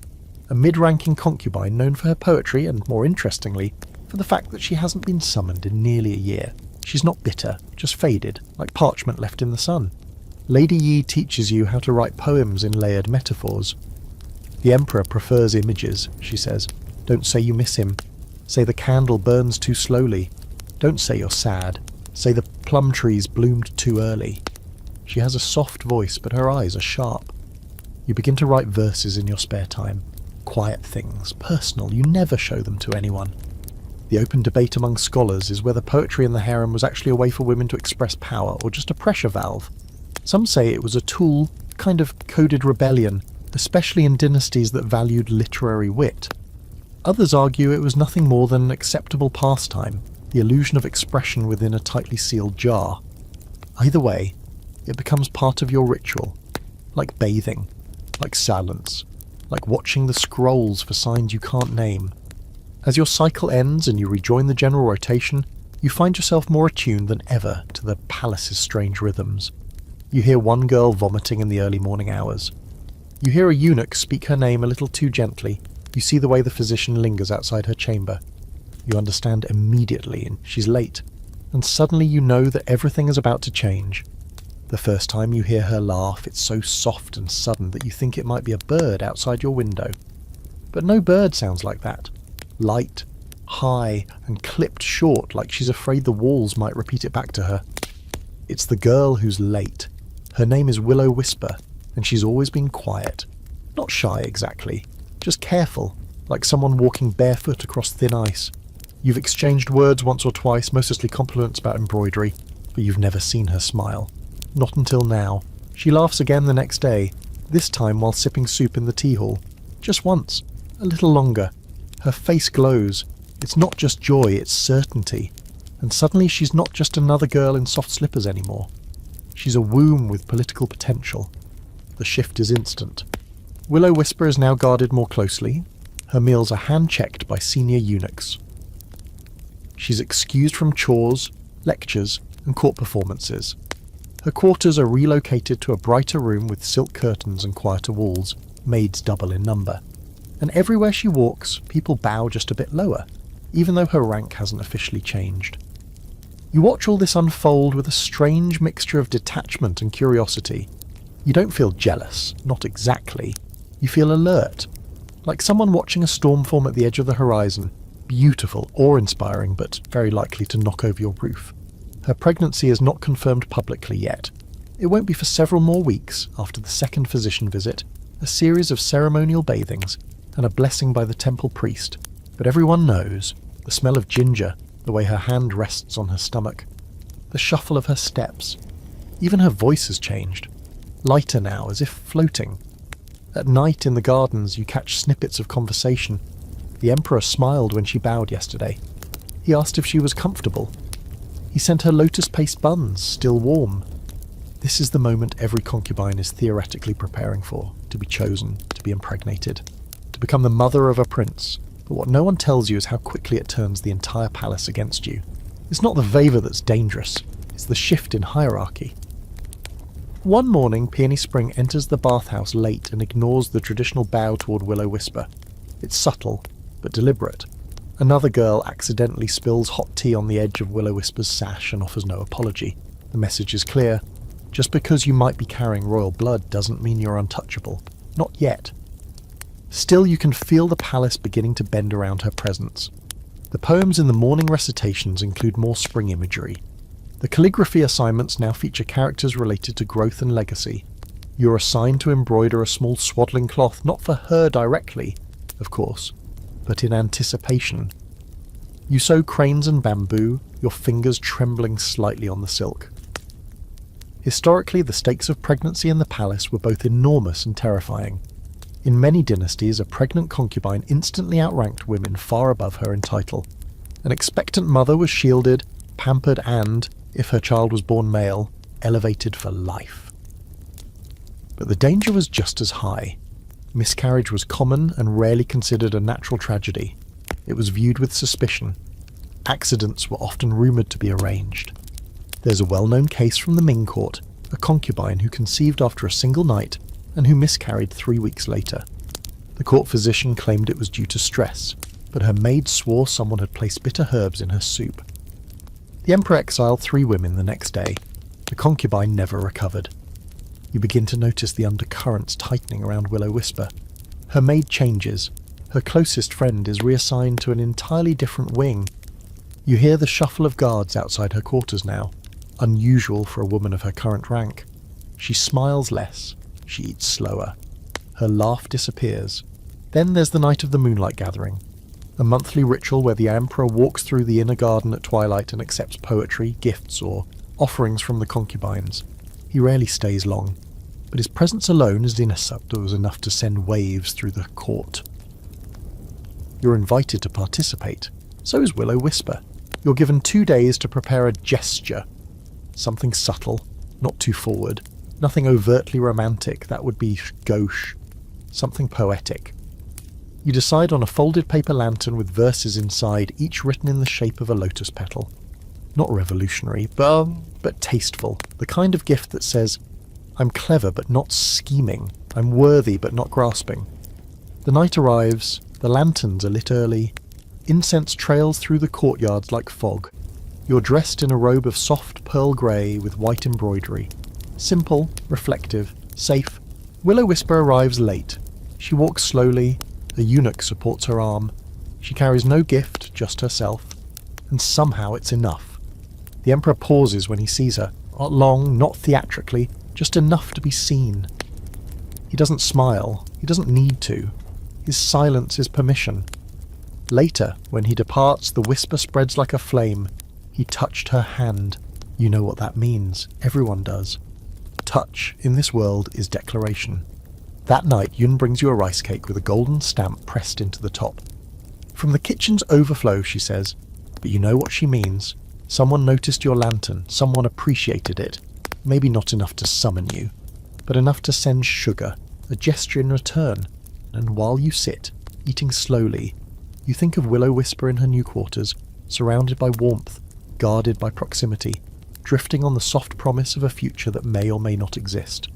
a mid-ranking concubine known for her poetry and, more interestingly, for the fact that she hasn't been summoned in nearly a year. She's not bitter, just faded, like parchment left in the sun. Lady Yi teaches you how to write poems in layered metaphors. The Emperor prefers images, she says. Don't say you miss him. Say the candle burns too slowly. Don't say you're sad. Say the plum trees bloomed too early. She has a soft voice, but her eyes are sharp. You begin to write verses in your spare time. Quiet things, personal, you never show them to anyone. The open debate among scholars is whether poetry in the harem was actually a way for women to express power or just a pressure valve. Some say it was a tool, a kind of coded rebellion, especially in dynasties that valued literary wit. Others argue it was nothing more than an acceptable pastime, the illusion of expression within a tightly sealed jar. Either way, it becomes part of your ritual, like bathing, like silence, like watching the scrolls for signs you can't name. As your cycle ends and you rejoin the general rotation, you find yourself more attuned than ever to the palace's strange rhythms. You hear one girl vomiting in the early morning hours. You hear a eunuch speak her name a little too gently. You see the way the physician lingers outside her chamber. You understand immediately, and she's late. And suddenly you know that everything is about to change. The first time you hear her laugh, it's so soft and sudden that you think it might be a bird outside your window. But no bird sounds like that. Light, high, and clipped short like she's afraid the walls might repeat it back to her. It's the girl who's late. Her name is Willow Whisper, and she's always been quiet. Not shy exactly, just careful, like someone walking barefoot across thin ice. You've exchanged words once or twice, mostly compliments about embroidery, but you've never seen her smile. Not until now. She laughs again the next day, this time while sipping soup in the tea hall. Just once, a little longer. Her face glows. It's not just joy, it's certainty. And suddenly she's not just another girl in soft slippers anymore. She's a womb with political potential. The shift is instant. Willow Whisper is now guarded more closely. Her meals are hand-checked by senior eunuchs. She's excused from chores, lectures, and court performances. Her quarters are relocated to a brighter room with silk curtains and quieter walls. Maids double in number. And everywhere she walks, people bow just a bit lower, even though her rank hasn't officially changed. You watch all this unfold with a strange mixture of detachment and curiosity. You don't feel jealous, not exactly. You feel alert, like someone watching a storm form at the edge of the horizon. Beautiful, awe-inspiring, but very likely to knock over your roof. Her pregnancy is not confirmed publicly yet. It won't be for several more weeks after the second physician visit, a series of ceremonial bathings, and a blessing by the temple priest. But everyone knows, the smell of ginger, the way her hand rests on her stomach, the shuffle of her steps. Even her voice has changed. Lighter now, as if floating. At night in the gardens you catch snippets of conversation. The Emperor smiled when she bowed yesterday. He asked if she was comfortable. He sent her lotus paste buns, still warm. This is the moment every concubine is theoretically preparing for, to be chosen, to be impregnated, to become the mother of a prince. But what no one tells you is how quickly it turns the entire palace against you. It's not the favor that's dangerous, it's the shift in hierarchy. One morning, Peony Spring enters the bathhouse late and ignores the traditional bow toward Willow-Wisper. It's subtle, but deliberate. Another girl accidentally spills hot tea on the edge of Willow-Wisper's sash and offers no apology. The message is clear. Just because you might be carrying royal blood doesn't mean you're untouchable. Not yet. Still, you can feel the palace beginning to bend around her presence. The poems in the morning recitations include more spring imagery. The calligraphy assignments now feature characters related to growth and legacy. You're assigned to embroider a small swaddling cloth, not for her directly, of course, but in anticipation. You sew cranes and bamboo, your fingers trembling slightly on the silk. Historically, the stakes of pregnancy in the palace were both enormous and terrifying. In many dynasties, a pregnant concubine instantly outranked women far above her in title. An expectant mother was shielded, pampered and, if her child was born male, elevated for life. But the danger was just as high. Miscarriage was common and rarely considered a natural tragedy. It was viewed with suspicion. Accidents were often rumoured to be arranged. There's a well-known case from the Ming court, a concubine who conceived after a single night and who miscarried 3 weeks later. The court physician claimed it was due to stress, but her maid swore someone had placed bitter herbs in her soup. The emperor exiled 3 women the next day. The concubine never recovered. You begin to notice the undercurrents tightening around Willow-Wisper. Her maid changes. Her closest friend is reassigned to an entirely different wing. You hear the shuffle of guards outside her quarters now, unusual for a woman of her current rank. She smiles less. She eats slower. Her laugh disappears. Then there's the night of the moonlight gathering, a monthly ritual where the emperor walks through the inner garden at twilight and accepts poetry, gifts, or offerings from the concubines. He rarely stays long, but his presence alone as Inasupta was enough to send waves through the court. You're invited to participate. So is Willow-Wisper. You're given 2 days to prepare a gesture. Something subtle, not too forward. Nothing overtly romantic, that would be gauche. Something poetic. You decide on a folded paper lantern with verses inside, each written in the shape of a lotus petal. Not revolutionary, but tasteful. The kind of gift that says, I'm clever but not scheming. I'm worthy but not grasping. The night arrives, the lanterns are lit early. Incense trails through the courtyards like fog. You're dressed in a robe of soft pearl grey with white embroidery. Simple, reflective, safe. Willow-Wisper arrives late. She walks slowly. A eunuch supports her arm. She carries no gift, just herself. And somehow it's enough. The emperor pauses when he sees her. Not long, not theatrically, just enough to be seen. He doesn't smile. He doesn't need to. His silence is permission. Later, when he departs, the whisper spreads like a flame. He touched her hand. You know what that means. Everyone does. Touch, in this world, is declaration. That night, Yun brings you a rice cake with a golden stamp pressed into the top. From the kitchen's overflow, she says, but you know what she means. Someone noticed your lantern, someone appreciated it. Maybe not enough to summon you, but enough to send sugar, a gesture in return. And while you sit, eating slowly, you think of Willow-Wisper in her new quarters, surrounded by warmth, guarded by proximity, drifting on the soft promise of a future that may or may not exist.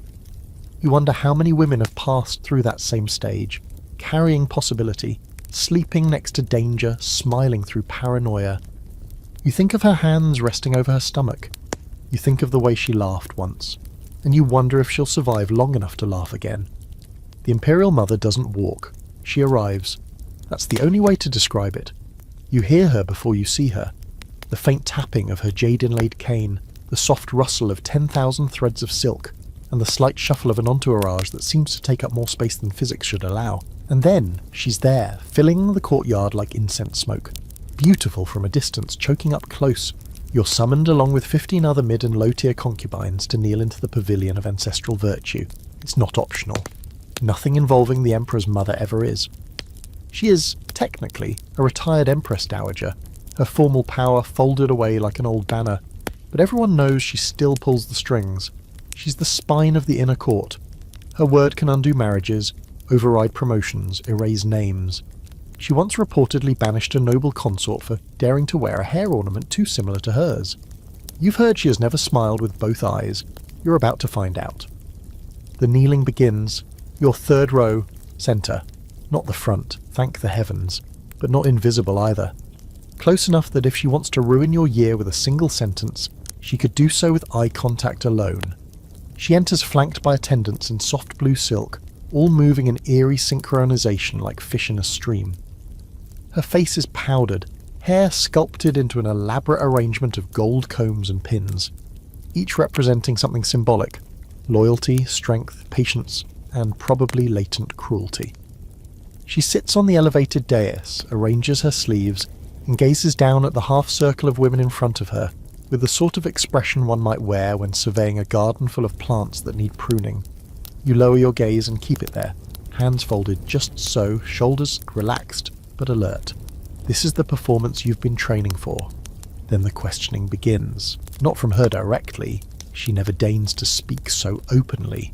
You wonder how many women have passed through that same stage, carrying possibility, sleeping next to danger, smiling through paranoia. You think of her hands resting over her stomach. You think of the way she laughed once, and you wonder if she'll survive long enough to laugh again. The imperial mother doesn't walk. She arrives. That's the only way to describe it. You hear her before you see her. The faint tapping of her jade-inlaid cane, the soft rustle of 10,000 threads of silk, and the slight shuffle of an entourage that seems to take up more space than physics should allow. And then, she's there, filling the courtyard like incense smoke. Beautiful from a distance, choking up close. You're summoned along with 15 other mid- and low-tier concubines to kneel into the pavilion of ancestral virtue. It's not optional. Nothing involving the emperor's mother ever is. She is, technically, a retired empress dowager, her formal power folded away like an old banner, but everyone knows she still pulls the strings. She's the spine of the inner court. Her word can undo marriages, override promotions, erase names. She once reportedly banished a noble consort for daring to wear a hair ornament too similar to hers. You've heard she has never smiled with both eyes, You're about to find out. The kneeling begins, your third row, centre. Not the front, thank the heavens, but not invisible either. Close enough that if she wants to ruin your year with a single sentence, she could do so with eye contact alone. She enters flanked by attendants in soft blue silk, all moving in eerie synchronization like fish in a stream. Her face is powdered, hair sculpted into an elaborate arrangement of gold combs and pins, each representing something symbolic: loyalty, strength, patience, and probably latent cruelty. She sits on the elevated dais, arranges her sleeves, and gazes down at the half-circle of women in front of her, with the sort of expression one might wear when surveying a garden full of plants that need pruning. You lower your gaze and keep it there, hands folded just so, shoulders relaxed but alert. This is the performance you've been training for. Then the questioning begins. Not from her directly. She never deigns to speak so openly.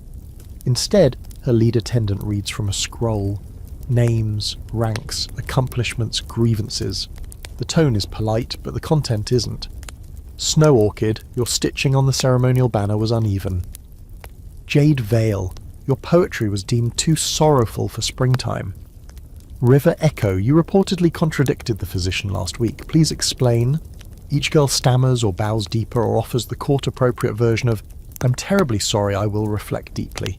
Instead, her lead attendant reads from a scroll. Names, ranks, accomplishments, grievances. The tone is polite, but the content isn't. Snow Orchid, your stitching on the ceremonial banner was uneven. Jade Vale, your poetry was deemed too sorrowful for springtime. River Echo, you reportedly contradicted the physician last week. Please explain. Each girl stammers or bows deeper or offers the court-appropriate version of, "I'm terribly sorry, I will reflect deeply."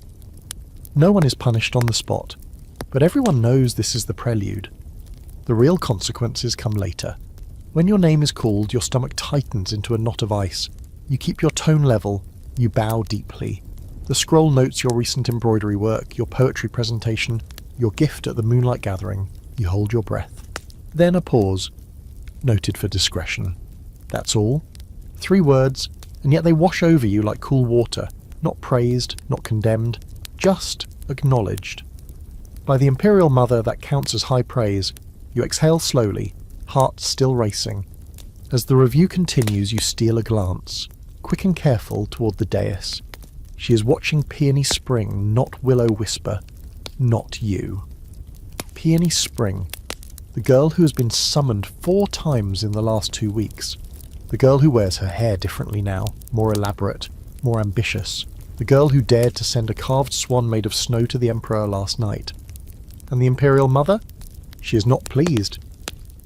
No one is punished on the spot, but everyone knows this is the prelude. The real consequences come later. When your name is called, your stomach tightens into a knot of ice. You keep your tone level, you bow deeply. The scroll notes your recent embroidery work, your poetry presentation, your gift at the moonlight gathering. You hold your breath. Then a pause, noted for discretion. That's all. 3 words, and yet they wash over you like cool water, not praised, not condemned, just acknowledged. By the imperial mother, that counts as high praise. You exhale slowly, heart still racing. As the review continues, you steal a glance, quick and careful, toward the dais. She is watching Peony Spring, not Willow Whisper, not you. Peony Spring, the girl who has been summoned 4 times in the last 2 weeks. The girl who wears her hair differently now, more elaborate, more ambitious. The girl who dared to send a carved swan made of snow to the Emperor last night. And the Imperial Mother? She is not pleased.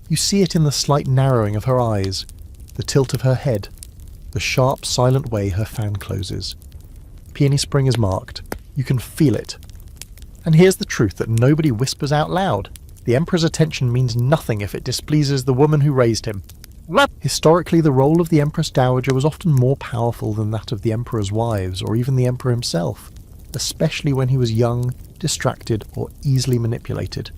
You see it in the slight narrowing of her eyes, the tilt of her head, the sharp, silent way her fan closes. Peony Spring is marked. You can feel it. And here's the truth that nobody whispers out loud. The Emperor's attention means nothing if it displeases the woman who raised him. Historically, the role of the Empress Dowager was often more powerful than that of the Emperor's wives, or even the Emperor himself, especially when he was young, distracted, or easily manipulated.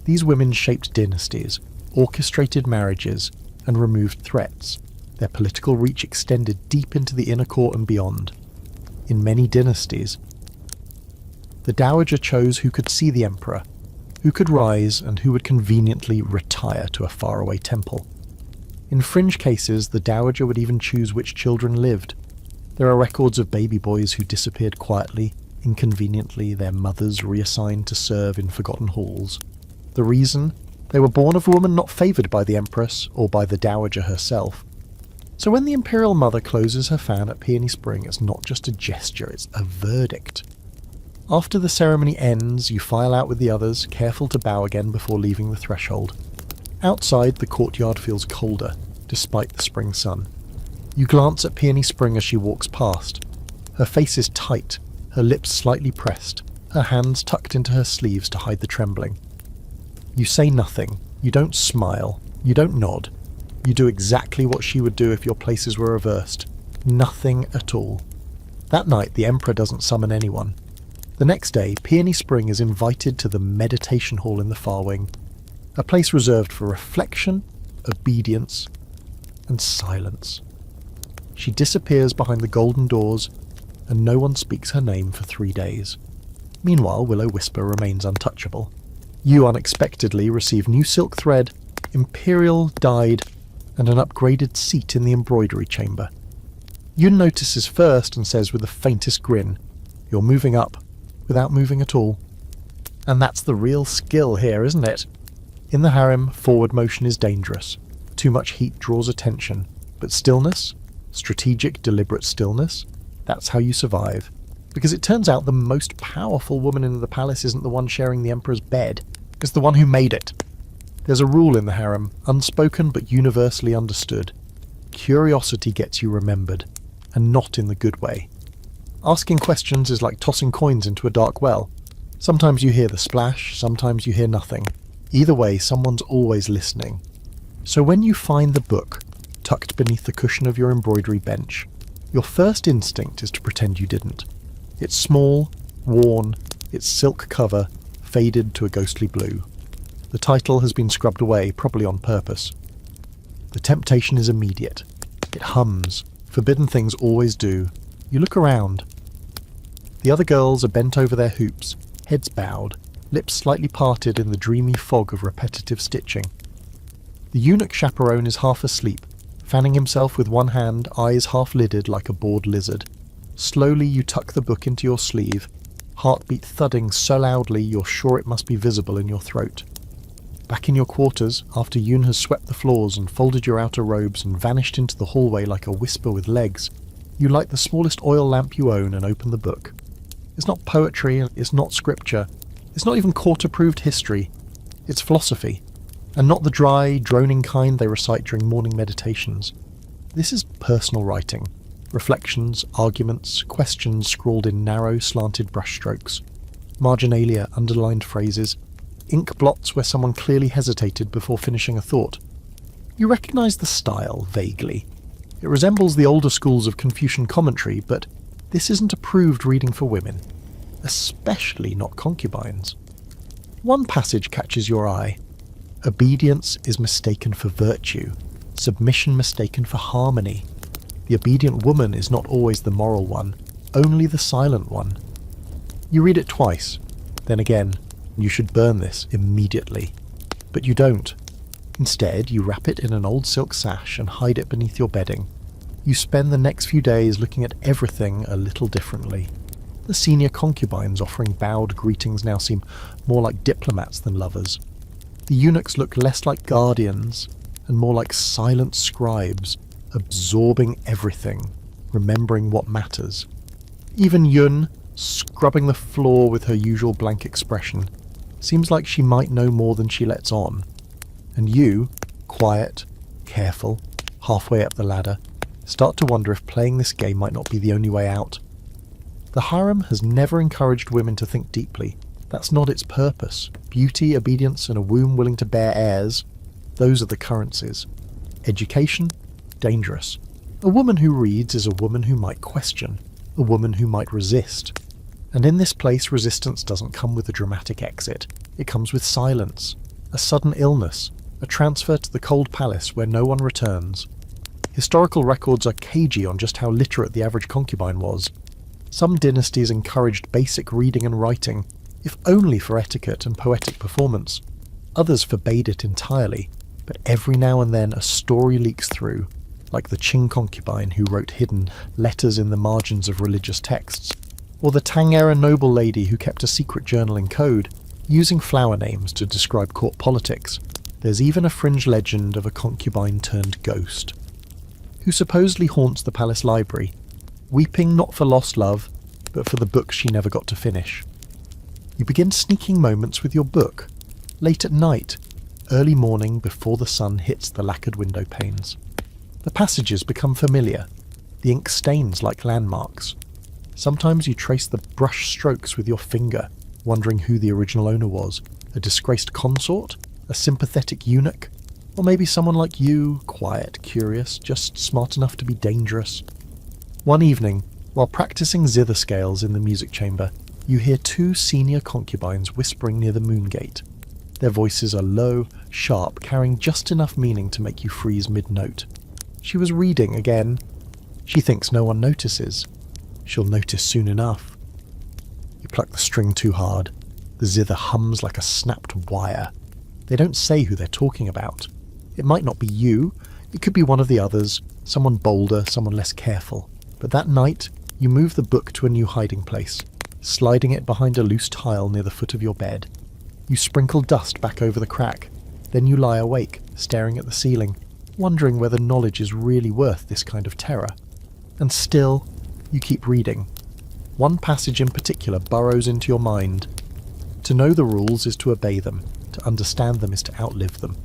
These women shaped dynasties, orchestrated marriages, and removed threats. Their political reach extended deep into the inner court and beyond. In many dynasties, the Dowager chose who could see the Emperor, who could rise, and who would conveniently retire to a faraway temple. In fringe cases, the Dowager would even choose which children lived. There are records of baby boys who disappeared quietly, inconveniently, their mothers reassigned to serve in forgotten halls. The reason? They were born of a woman not favoured by the Empress, or by the Dowager herself. So when the Imperial Mother closes her fan at Peony Spring, it's not just a gesture, it's a verdict. After the ceremony ends, you file out with the others, careful to bow again before leaving the threshold. Outside, the courtyard feels colder, despite the spring sun. You glance at Peony Spring as she walks past. Her face is tight, her lips slightly pressed, her hands tucked into her sleeves to hide the trembling. You say nothing, you don't smile, you don't nod. You do exactly what she would do if your places were reversed. Nothing at all. That night, the Emperor doesn't summon anyone. The next day, Peony Spring is invited to the meditation hall in the far wing, a place reserved for reflection, obedience, and silence. She disappears behind the golden doors, and no one speaks her name for 3 days. Meanwhile, Willow Whisper remains untouchable. You unexpectedly receive new silk thread, imperial dyed, and an upgraded seat in the embroidery chamber. Yun notices first and says with the faintest grin, "You're moving up, without moving at all." And that's the real skill here, isn't it? In the harem, forward motion is dangerous. Too much heat draws attention. But stillness, strategic, deliberate stillness, That's how you survive. Because it turns out the most powerful woman in the palace isn't the one sharing the emperor's bed. It's the one who made it. There's a rule in the harem, unspoken but universally understood. Curiosity gets you remembered, and not in the good way. Asking questions is like tossing coins into a dark well. Sometimes you hear the splash, sometimes you hear nothing. Either way, someone's always listening. So when you find the book, tucked beneath the cushion of your embroidery bench, your first instinct is to pretend you didn't. It's small, worn, its silk cover faded to a ghostly blue. The title has been scrubbed away, probably on purpose. The temptation is immediate. It hums. Forbidden things always do. You look around. The other girls are bent over their hoops, heads bowed, lips slightly parted in the dreamy fog of repetitive stitching. The eunuch chaperone is half asleep, fanning himself with one hand, eyes half-lidded like a bored lizard. Slowly you tuck the book into your sleeve, heartbeat thudding so loudly you're sure it must be visible in your throat. Back in your quarters, after Yoon has swept the floors and folded your outer robes and vanished into the hallway like a whisper with legs, you light the smallest oil lamp you own and open the book. It's not poetry, it's not scripture, it's not even court-approved history. It's philosophy, and not the dry, droning kind they recite during morning meditations. This is personal writing. Reflections, arguments, questions scrawled in narrow, slanted brushstrokes. Marginalia, underlined phrases. Ink blots where someone clearly hesitated before finishing a thought. You recognise the style, vaguely. It resembles the older schools of Confucian commentary, but this isn't approved reading for women. Especially not concubines. One passage catches your eye. Obedience is mistaken for virtue. Submission mistaken for harmony. The obedient woman is not always the moral one, only the silent one. You read it twice, then again. You should burn this immediately. But you don't. Instead, you wrap it in an old silk sash and hide it beneath your bedding. You spend the next few days looking at everything a little differently. The senior concubines offering bowed greetings now seem more like diplomats than lovers. The eunuchs look less like guardians and more like silent scribes, absorbing everything, remembering what matters. Even Yun, scrubbing the floor with her usual blank expression, seems like she might know more than she lets on. And you, quiet, careful, halfway up the ladder, start to wonder if playing this game might not be the only way out. The harem has never encouraged women to think deeply. That's not its purpose. Beauty, obedience, and a womb willing to bear heirs, those are the currencies. Education? Dangerous. A woman who reads is a woman who might question, a woman who might resist. And in this place, resistance doesn't come with a dramatic exit. It comes with silence, a sudden illness, a transfer to the cold palace where no one returns. Historical records are cagey on just how literate the average concubine was. Some dynasties encouraged basic reading and writing, if only for etiquette and poetic performance. Others forbade it entirely, but every now and then a story leaks through, like the Qing concubine who wrote hidden letters in the margins of religious texts, or the Tang-era noble lady who kept a secret journal in code, using flower names to describe court politics. There's even a fringe legend of a concubine turned ghost, who supposedly haunts the palace library, weeping not for lost love, but for the book she never got to finish. You begin sneaking moments with your book, late at night, early morning before the sun hits the lacquered window panes. The passages become familiar, the ink stains like landmarks. Sometimes you trace the brush strokes with your finger, wondering who the original owner was, a disgraced consort, a sympathetic eunuch, or maybe someone like you, quiet, curious, just smart enough to be dangerous. One evening, while practicing zither scales in the music chamber, you hear two senior concubines whispering near the moon gate. Their voices are low, sharp, carrying just enough meaning to make you freeze mid-note. She was reading again. She thinks no one notices. She'll notice soon enough. You pluck the string too hard. The zither hums like a snapped wire. They don't say who they're talking about. It might not be you. It could be one of the others, someone bolder, someone less careful. But that night, you move the book to a new hiding place, sliding it behind a loose tile near the foot of your bed. You sprinkle dust back over the crack. Then you lie awake, staring at the ceiling, wondering whether knowledge is really worth this kind of terror. And still, You keep reading. One passage in particular burrows into your mind. To know the rules is to obey them. To understand them is to outlive them.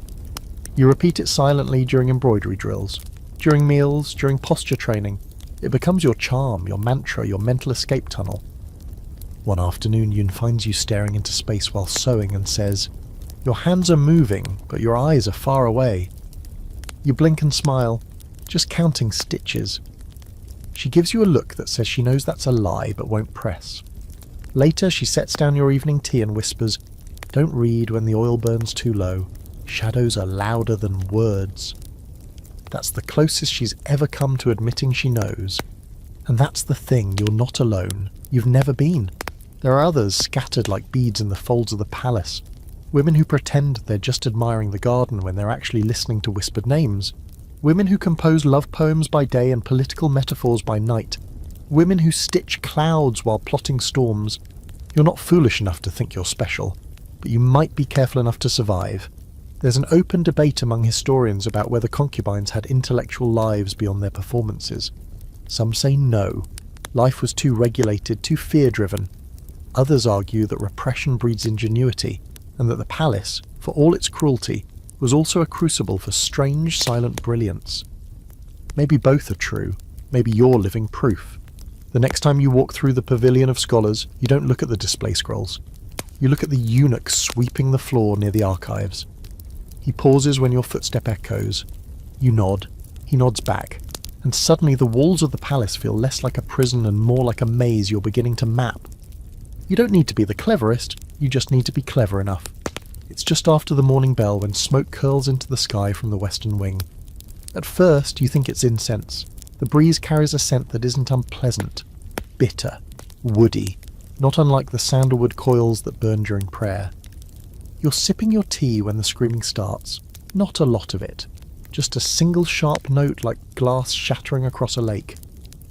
You repeat it silently during embroidery drills, during meals, during posture training. It becomes your charm, your mantra, your mental escape tunnel. One afternoon, Yoon finds you staring into space while sewing and says, "Your hands are moving, but your eyes are far away." You blink and smile, just counting stitches. She gives you a look that says she knows that's a lie but won't press. Later, she sets down your evening tea and whispers, "Don't read when the oil burns too low. Shadows are louder than words." That's the closest she's ever come to admitting she knows. And that's the thing, you're not alone. You've never been. There are others scattered like beads in the folds of the palace. Women who pretend they're just admiring the garden when they're actually listening to whispered names. Women who compose love poems by day and political metaphors by night. Women who stitch clouds while plotting storms. You're not foolish enough to think you're special, but you might be careful enough to survive. There's an open debate among historians about whether concubines had intellectual lives beyond their performances. Some say no. Life was too regulated, too fear-driven. Others argue that repression breeds ingenuity, and that the palace, for all its cruelty, was also a crucible for strange, silent brilliance. Maybe both are true. Maybe you're living proof. The next time you walk through the pavilion of scholars, you don't look at the display scrolls. You look at the eunuch sweeping the floor near the archives. He pauses when your footstep echoes. You nod. He nods back. And suddenly the walls of the palace feel less like a prison and more like a maze you're beginning to map. You don't need to be the cleverest, you just need to be clever enough. It's just after the morning bell when smoke curls into the sky from the western wing. At first, you think it's incense. The breeze carries a scent that isn't unpleasant. Bitter. Woody. Not unlike the sandalwood coils that burn during prayer. You're sipping your tea when the screaming starts. Not a lot of it. Just a single sharp note like glass shattering across a lake.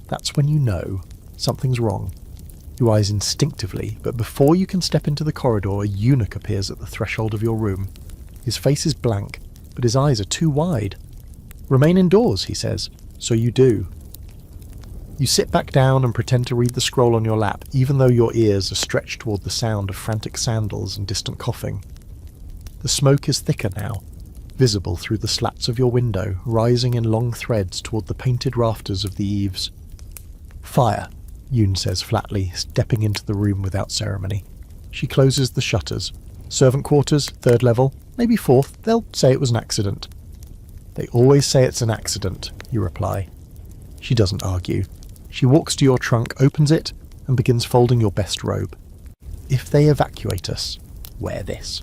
That's when you know something's wrong. You eyes instinctively, but before you can step into the corridor, a eunuch appears at the threshold of your room. His face is blank, but his eyes are too wide. "Remain indoors," he says. So you do. You sit back down and pretend to read the scroll on your lap, even though your ears are stretched toward the sound of frantic sandals and distant coughing. The smoke is thicker now, visible through the slats of your window, rising in long threads toward the painted rafters of the eaves. "Fire," Yoon says flatly, stepping into the room without ceremony. She closes the shutters. "Servant quarters, 3rd level, maybe 4th, they'll say it was an accident." "They always say it's an accident," you reply. She doesn't argue. She walks to your trunk, opens it, and begins folding your best robe. "If they evacuate us, wear this."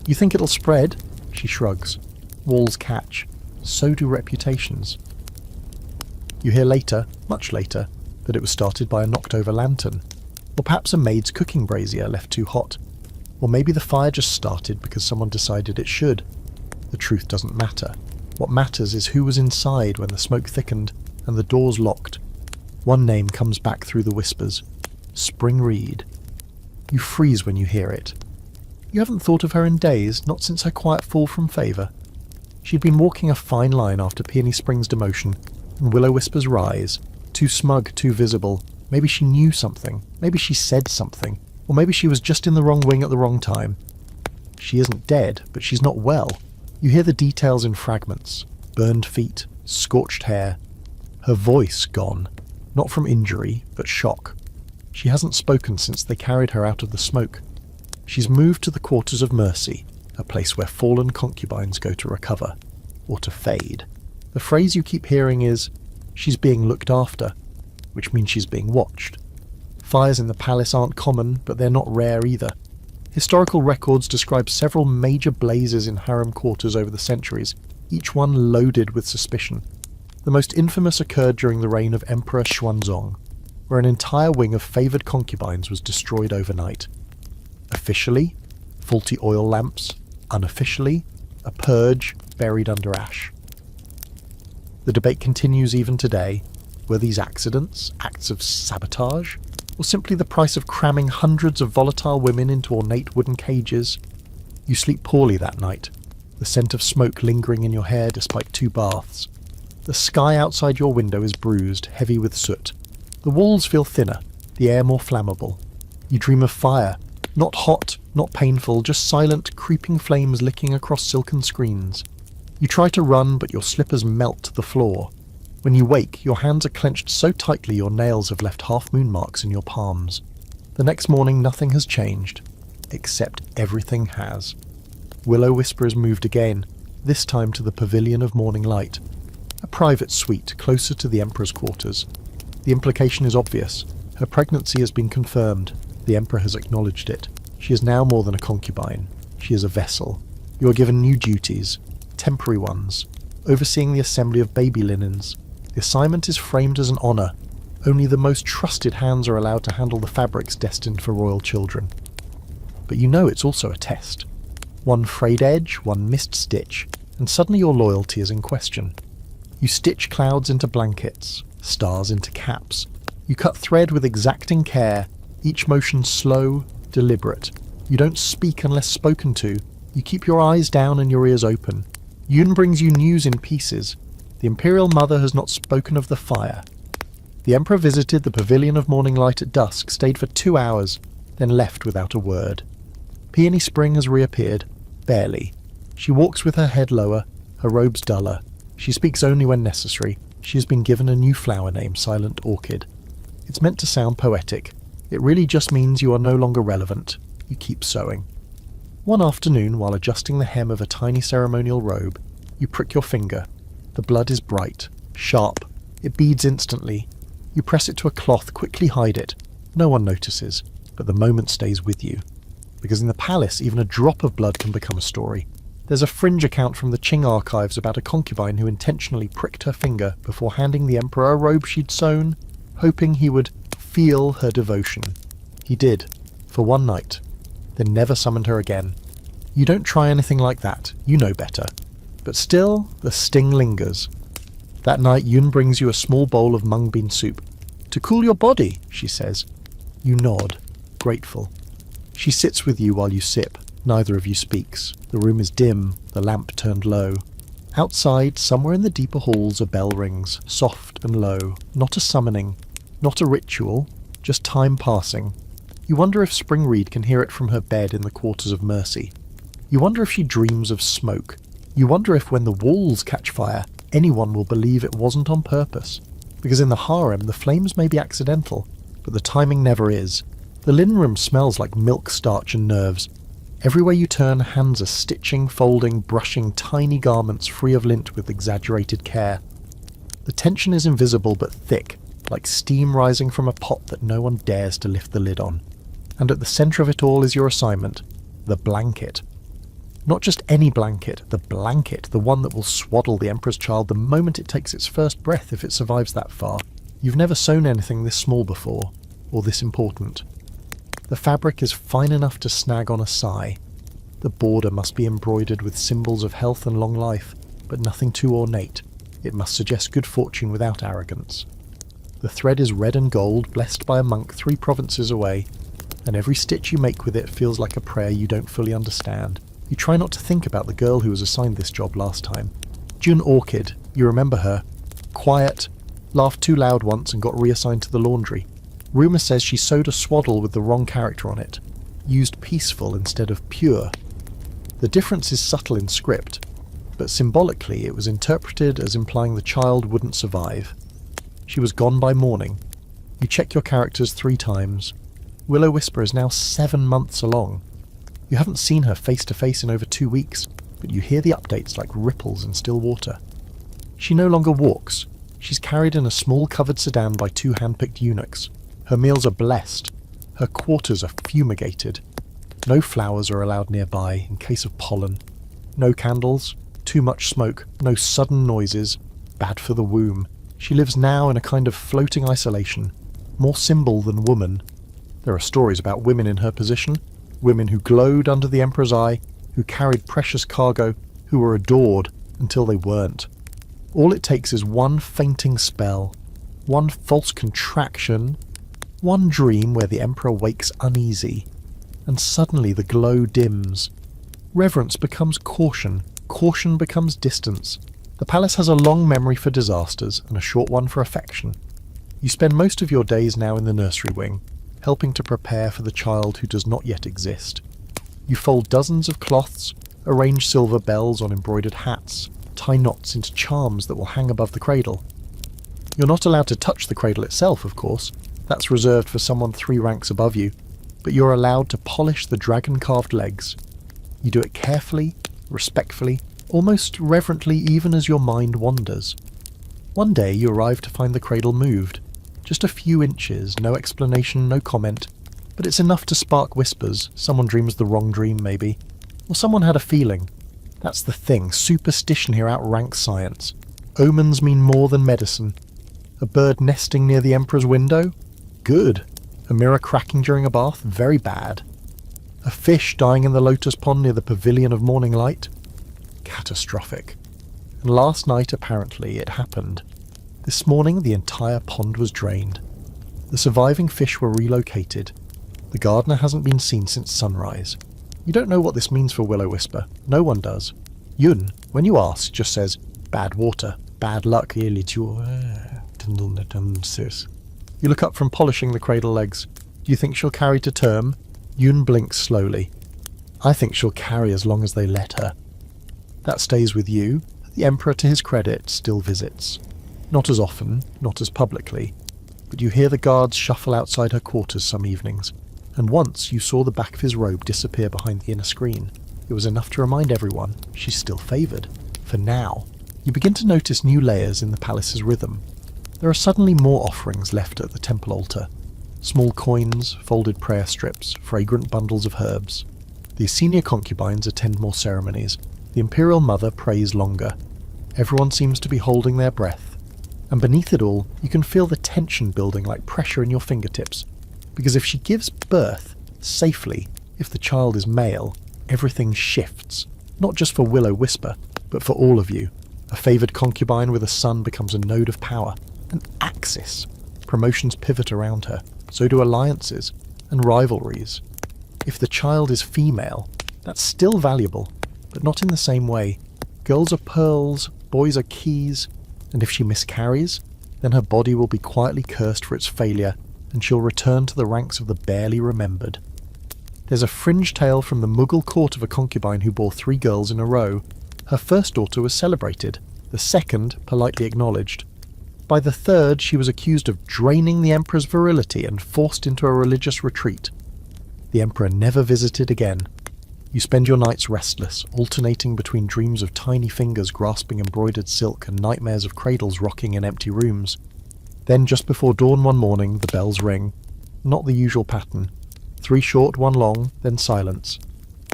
"You think it'll spread?" She shrugs. "Walls catch. So do reputations." You hear later, much later, that it was started by a knocked-over lantern, or perhaps a maid's cooking brazier left too hot, or maybe the fire just started because someone decided it should. The truth doesn't matter. What matters is who was inside when the smoke thickened and the doors locked. One name comes back through the whispers. Spring Reed. You freeze when you hear it. You haven't thought of her in days, not since her quiet fall from favour. She'd been walking a fine line after Peony Spring's demotion, and Willow Whispers rise. Too smug, too visible. Maybe she knew something. Maybe she said something. Or maybe she was just in the wrong wing at the wrong time. She isn't dead, but she's not well. You hear the details in fragments. Burned feet, scorched hair. Her voice gone. Not from injury, but shock. She hasn't spoken since they carried her out of the smoke. She's moved to the Quarters of Mercy, a place where fallen concubines go to recover, or to fade. The phrase you keep hearing is, "She's being looked after," which means she's being watched. Fires in the palace aren't common, but they're not rare either. Historical records describe several major blazes in harem quarters over the centuries, each one loaded with suspicion. The most infamous occurred during the reign of Emperor Xuanzong, where an entire wing of favoured concubines was destroyed overnight. Officially, faulty oil lamps. Unofficially, a purge buried under ash. The debate continues even today. Were these accidents, acts of sabotage, or simply the price of cramming hundreds of volatile women into ornate wooden cages? You sleep poorly that night, the scent of smoke lingering in your hair despite 2 baths. The sky outside your window is bruised, heavy with soot. The walls feel thinner, the air more flammable. You dream of fire, not hot, not painful, just silent, creeping flames licking across silken screens. You try to run, but your slippers melt to the floor. When you wake, your hands are clenched so tightly your nails have left half-moon marks in your palms. The next morning, nothing has changed, except everything has. Will-O-Wisper is moved again, this time to the Pavilion of Morning Light, a private suite closer to the Emperor's quarters. The implication is obvious. Her pregnancy has been confirmed. The Emperor has acknowledged it. She is now more than a concubine. She is a vessel. You are given new duties, temporary ones, overseeing the assembly of baby linens. The assignment is framed as an honour. Only the most trusted hands are allowed to handle the fabrics destined for royal children. But you know it's also a test. One frayed edge, one missed stitch, and suddenly your loyalty is in question. You stitch clouds into blankets, stars into caps. You cut thread with exacting care, each motion slow, deliberate. You don't speak unless spoken to. You keep your eyes down and your ears open. Yun brings you news in pieces. The Imperial Mother has not spoken of the fire. The Emperor visited the Pavilion of Morning Light at dusk, stayed for 2 hours, then left without a word. Peony Spring has reappeared, barely. She walks with her head lower, her robes duller. She speaks only when necessary. She has been given a new flower named Silent Orchid. It's meant to sound poetic. It really just means you are no longer relevant. You keep sewing. One afternoon, while adjusting the hem of a tiny ceremonial robe, you prick your finger. The blood is bright, sharp. It beads instantly. You press it to a cloth, quickly hide it. No one notices, but the moment stays with you. Because in the palace, even a drop of blood can become a story. There's a fringe account from the Qing archives about a concubine who intentionally pricked her finger before handing the Emperor a robe she'd sewn, hoping he would feel her devotion. He did, for one night, then never summoned her again. You don't try anything like that, you know better. But still, the sting lingers. That night, Yun brings you a small bowl of mung bean soup. "To cool your body," she says. You nod, grateful. She sits with you while you sip. Neither of you speaks. The room is dim, the lamp turned low. Outside, somewhere in the deeper halls, a bell rings, soft and low. Not a summoning, not a ritual, just time passing. You wonder if Springreed can hear it from her bed in the quarters of Mercy. You wonder if she dreams of smoke. You wonder if when the walls catch fire, anyone will believe it wasn't on purpose. Because in the harem, the flames may be accidental, but the timing never is. The linen room smells like milk, starch and nerves. Everywhere you turn, hands are stitching, folding, brushing tiny garments free of lint with exaggerated care. The tension is invisible but thick, like steam rising from a pot that no one dares to lift the lid on. And at the centre of it all is your assignment, the blanket. Not just any blanket, the one that will swaddle the Emperor's child the moment it takes its first breath if it survives that far. You've never sewn anything this small before, or this important. The fabric is fine enough to snag on a sigh. The border must be embroidered with symbols of health and long life, but nothing too ornate. It must suggest good fortune without arrogance. The thread is red and gold, blessed by a monk 3 provinces away, and every stitch you make with it feels like a prayer you don't fully understand. You try not to think about the girl who was assigned this job last time. June Orchid, you remember her. Quiet, laughed too loud once and got reassigned to the laundry. Rumour says she sewed a swaddle with the wrong character on it, used peaceful instead of pure. The difference is subtle in script, but symbolically it was interpreted as implying the child wouldn't survive. She was gone by morning. You check your characters 3 times. Will-O-Wisper is now 7 months along. You haven't seen her face to face in over 2 weeks, but you hear the updates like ripples in still water. She no longer walks. She's carried in a small covered sedan by 2 hand-picked eunuchs. Her meals are blessed. Her quarters are fumigated. No flowers are allowed nearby in case of pollen. No candles, too much smoke, no sudden noises, bad for the womb. She lives now in a kind of floating isolation, more symbol than woman. There are stories about women in her position, women who glowed under the Emperor's eye, who carried precious cargo, who were adored until they weren't. All it takes is one fainting spell, one false contraction, one dream where the Emperor wakes uneasy, and suddenly the glow dims. Reverence becomes caution, caution becomes distance. The palace has a long memory for disasters and a short one for affection. You spend most of your days now in the nursery wing, helping to prepare for the child who does not yet exist. You fold dozens of cloths, arrange silver bells on embroidered hats, tie knots into charms that will hang above the cradle. You're not allowed to touch the cradle itself, of course. That's reserved for someone 3 ranks above you, but you're allowed to polish the dragon-carved legs. You do it carefully, respectfully, almost reverently even as your mind wanders. One day you arrive to find the cradle moved. Just a few inches, no explanation, no comment, but it's enough to spark whispers. Someone dreams the wrong dream, maybe. Or someone had a feeling. That's the thing, superstition here outranks science. Omens mean more than medicine. A bird nesting near the Emperor's window? Good. A mirror cracking during a bath? Very bad. A fish dying in the lotus pond near the Pavilion of Morning Light? Catastrophic. And last night, apparently, it happened. This morning, the entire pond was drained. The surviving fish were relocated. The gardener hasn't been seen since sunrise. You don't know what this means for Willow-Whisper. No one does. Yun, when you ask, just says, bad water, bad luck. You look up from polishing the cradle legs. Do you think she'll carry to term? Yun blinks slowly. I think she'll carry as long as they let her. That stays with you. The Emperor, to his credit, still visits. Not as often, not as publicly, but you hear the guards shuffle outside her quarters some evenings, and once you saw the back of his robe disappear behind the inner screen. It was enough to remind everyone she's still favoured. For now. You begin to notice new layers in the palace's rhythm. There are suddenly more offerings left at the temple altar. Small coins, folded prayer strips, fragrant bundles of herbs. The senior concubines attend more ceremonies. The imperial mother prays longer. Everyone seems to be holding their breath. And beneath it all, you can feel the tension building like pressure in your fingertips. Because if she gives birth, safely, if the child is male, everything shifts. Not just for Willow-Whisper, but for all of you. A favoured concubine with a son becomes a node of power. An axis. Promotions pivot around her. So do alliances. And rivalries. If the child is female, that's still valuable, but not in the same way. Girls are pearls, boys are keys, and if she miscarries, then her body will be quietly cursed for its failure, and she'll return to the ranks of the barely remembered. There's a fringe tale from the Mughal court of a concubine who bore 3 girls in a row. Her first daughter was celebrated, the second politely acknowledged. By the third, she was accused of draining the emperor's virility and forced into a religious retreat. The emperor never visited again. You spend your nights restless, alternating between dreams of tiny fingers grasping embroidered silk and nightmares of cradles rocking in empty rooms. Then, just before dawn one morning, the bells ring. Not the usual pattern. 3 short, 1 long, then silence.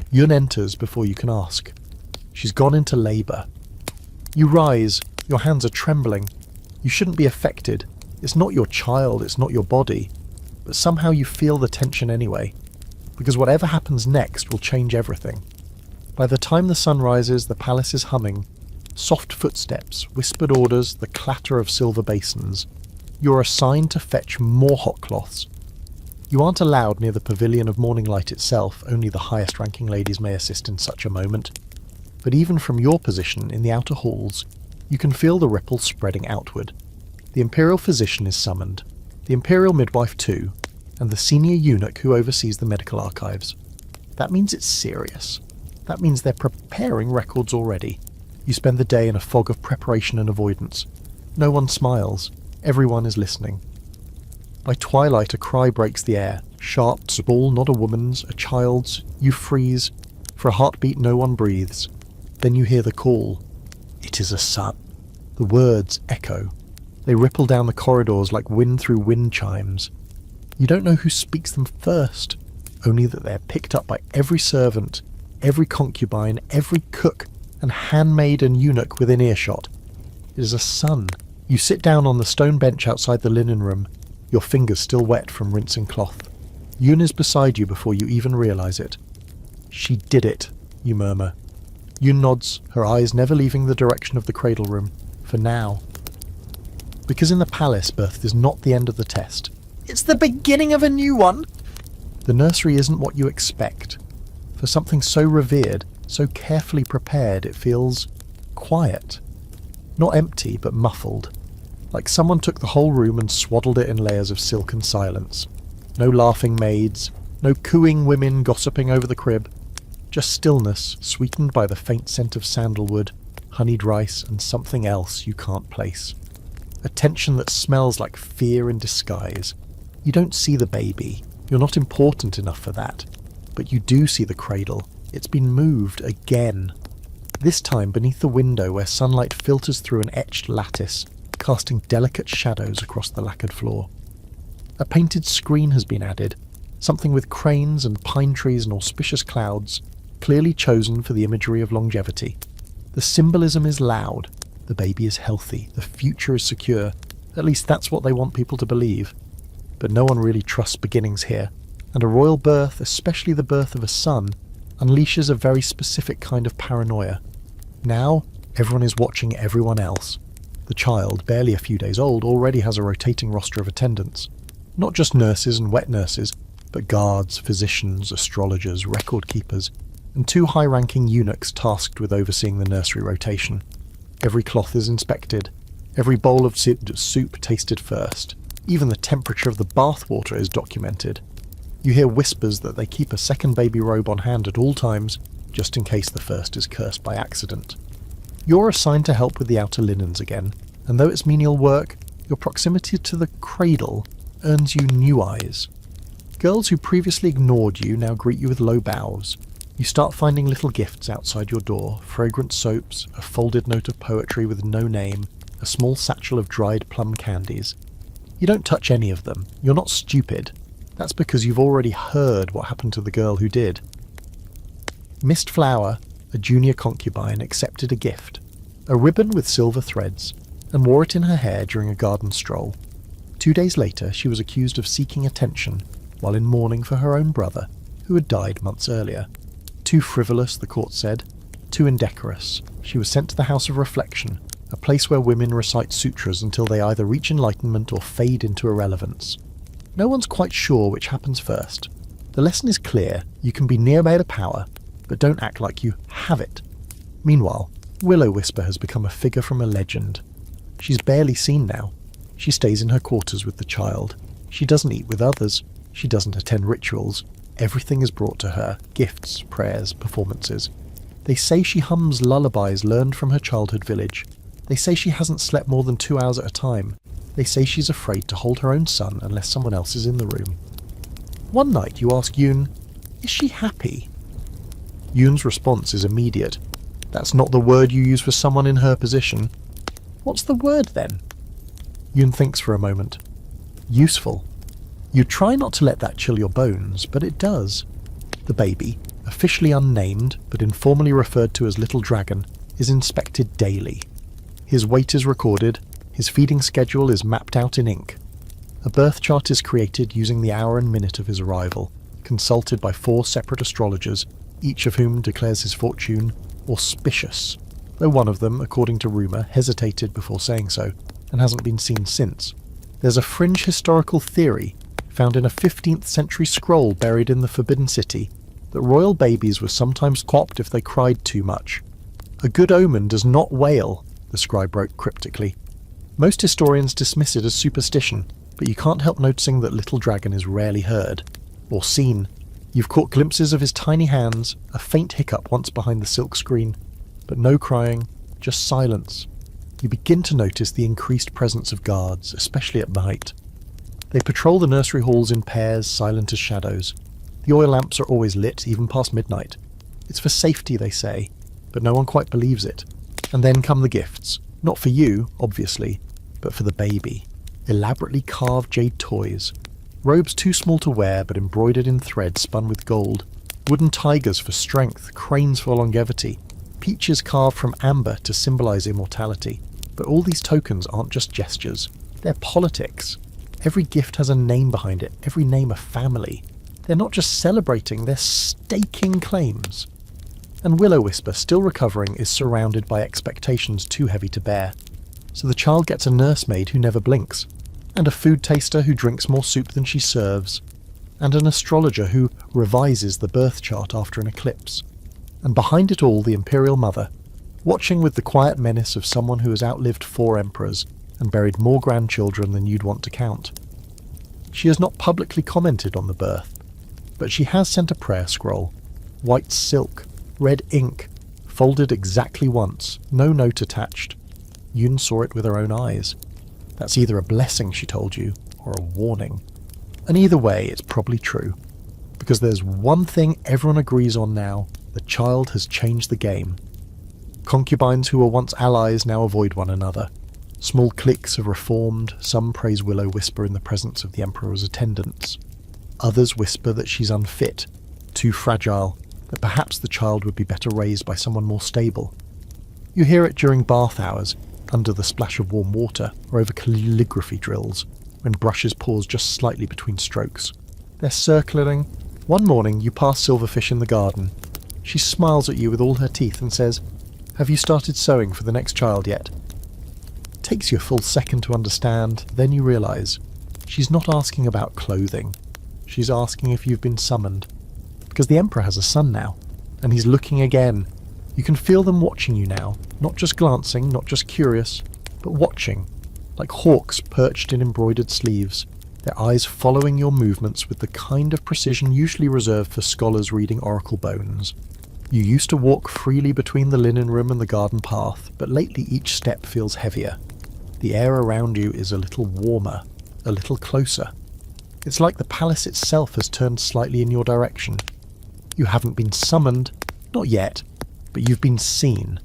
Yun enters before you can ask. She's gone into labour. You rise. Your hands are trembling. You shouldn't be affected. It's not your child, it's not your body. But somehow you feel the tension anyway. Because whatever happens next will change everything. By the time the sun rises, the palace is humming. Soft footsteps, whispered orders, the clatter of silver basins. You're assigned to fetch more hot cloths. You aren't allowed near the Pavilion of Morning Light itself, only the highest-ranking ladies may assist in such a moment. But even from your position in the outer halls, you can feel the ripple spreading outward. The imperial physician is summoned, the imperial midwife too, and the senior eunuch who oversees the medical archives. That means it's serious. That means they're preparing records already. You spend the day in a fog of preparation and avoidance. No one smiles. Everyone is listening. By twilight, a cry breaks the air. Sharp, small, not a woman's, a child's. You freeze. For a heartbeat, no one breathes. Then you hear the call. It is a son. The words echo. They ripple down the corridors like wind through wind chimes. You don't know who speaks them first, only that they're picked up by every servant, every concubine, every cook, and handmaid and eunuch within earshot. It is a son. You sit down on the stone bench outside the linen room, your fingers still wet from rinsing cloth. Yun is beside you before you even realise it. She did it, you murmur. Yun nods, her eyes never leaving the direction of the cradle room, for now. Because in the palace, birth is not the end of the test. It's the beginning of a new one. The nursery isn't what you expect. For something so revered, so carefully prepared, it feels quiet. Not empty, but muffled. like someone took the whole room and swaddled it in layers of silk and silence. No laughing maids, no cooing women gossiping over the crib, just stillness sweetened by the faint scent of sandalwood, honeyed rice, and something else you can't place. A tension that smells like fear in disguise. You don't see the baby, you're not important enough for that, but you do see the cradle. It's been moved again. This time beneath the window where sunlight filters through an etched lattice, casting delicate shadows across the lacquered floor. A painted screen has been added, something with cranes and pine trees and auspicious clouds, clearly chosen for the imagery of longevity. The symbolism is loud, the baby is healthy, the future is secure, at least that's what they want people to believe. But no one really trusts beginnings here, and a royal birth, especially the birth of a son, unleashes a very specific kind of paranoia. Now, everyone is watching everyone else. The child, barely a few days old, already has a rotating roster of attendants. Not just nurses and wet nurses, but guards, physicians, astrologers, record keepers, and 2 high-ranking eunuchs tasked with overseeing the nursery rotation. Every cloth is inspected, every bowl of soup tasted first. Even the temperature of the bathwater is documented. You hear whispers that they keep a second baby robe on hand at all times, just in case the first is cursed by accident. You're assigned to help with the outer linens again, and though it's menial work, your proximity to the cradle earns you new eyes. Girls who previously ignored you now greet you with low bows. You start finding little gifts outside your door, fragrant soaps, a folded note of poetry with no name, a small satchel of dried plum candies. You don't touch any of them. You're not stupid. That's because you've already heard what happened to the girl who did. Mist Flower, a junior concubine, accepted a gift, a ribbon with silver threads, and wore it in her hair during a garden stroll. 2 days later, she was accused of seeking attention while in mourning for her own brother, who had died months earlier. Too frivolous, the court said. Too indecorous. She was sent to the House of Reflection, a place where women recite sutras until they either reach enlightenment or fade into irrelevance. No one's quite sure which happens first. The lesson is clear: you can be near made of power, but don't act like you have it. Meanwhile, Willow Whisper has become a figure from a legend. She's barely seen now. She stays in her quarters with the child. She doesn't eat with others. She doesn't attend rituals. Everything is brought to her: gifts, prayers, performances. They say she hums lullabies learned from her childhood village. They say she hasn't slept more than 2 hours at a time. They say she's afraid to hold her own son unless someone else is in the room. One night you ask Yoon, is she happy? Yoon's response is immediate. That's not the word you use for someone in her position. What's the word then? Yoon thinks for a moment. Useful. You try not to let that chill your bones, but it does. The baby, officially unnamed but informally referred to as Little Dragon, is inspected daily. His weight is recorded, his feeding schedule is mapped out in ink. A birth chart is created using the hour and minute of his arrival, consulted by 4 separate astrologers, each of whom declares his fortune auspicious, though one of them, according to rumour, hesitated before saying so, and hasn't been seen since. There's a fringe historical theory, found in a 15th century scroll buried in the Forbidden City, that royal babies were sometimes copped if they cried too much. A good omen does not wail, the scribe wrote cryptically. Most historians dismiss it as superstition, but you can't help noticing that Little Dragon is rarely heard, or seen. You've caught glimpses of his tiny hands, a faint hiccup once behind the silk screen, but no crying, just silence. You begin to notice the increased presence of guards, especially at night. They patrol the nursery halls in pairs, silent as shadows. The oil lamps are always lit, even past midnight. It's for safety, they say, but no one quite believes it. And then come the gifts. Not for you, obviously, but for the baby. Elaborately carved jade toys. Robes too small to wear, but embroidered in thread spun with gold. Wooden tigers for strength, cranes for longevity. Peaches carved from amber to symbolize immortality. But all these tokens aren't just gestures. They're politics. Every gift has a name behind it, every name a family. They're not just celebrating, they're staking claims. And Willow Whisper, still recovering, is surrounded by expectations too heavy to bear. So the child gets a nursemaid who never blinks, and a food taster who drinks more soup than she serves, and an astrologer who revises the birth chart after an eclipse. And behind it all, the imperial mother, watching with the quiet menace of someone who has outlived 4 emperors and buried more grandchildren than you'd want to count. She has not publicly commented on the birth, but she has sent a prayer scroll, white silk, red ink, folded exactly once, no note attached. Yun saw it with her own eyes. That's either a blessing, she told you, or a warning. And either way, it's probably true. Because there's one thing everyone agrees on now: the child has changed the game. Concubines who were once allies now avoid one another. Small cliques have reformed, some praise Willow Whisper in the presence of the Emperor's attendants. Others whisper that she's unfit, too fragile, that perhaps the child would be better raised by someone more stable. You hear it during bath hours, under the splash of warm water, or over calligraphy drills, when brushes pause just slightly between strokes. They're circling. One morning you pass Silverfish in the garden. She smiles at you with all her teeth and says, "Have you started sewing for the next child yet?" It takes you a full second to understand, then you realise she's not asking about clothing. She's asking if you've been summoned. Because the Emperor has a son now, and he's looking again. You can feel them watching you now, not just glancing, not just curious, but watching, like hawks perched in embroidered sleeves, their eyes following your movements with the kind of precision usually reserved for scholars reading oracle bones. You used to walk freely between the linen room and the garden path, but lately each step feels heavier. The air around you is a little warmer, a little closer. It's like the palace itself has turned slightly in your direction. You haven't been summoned, not yet, but you've been seen,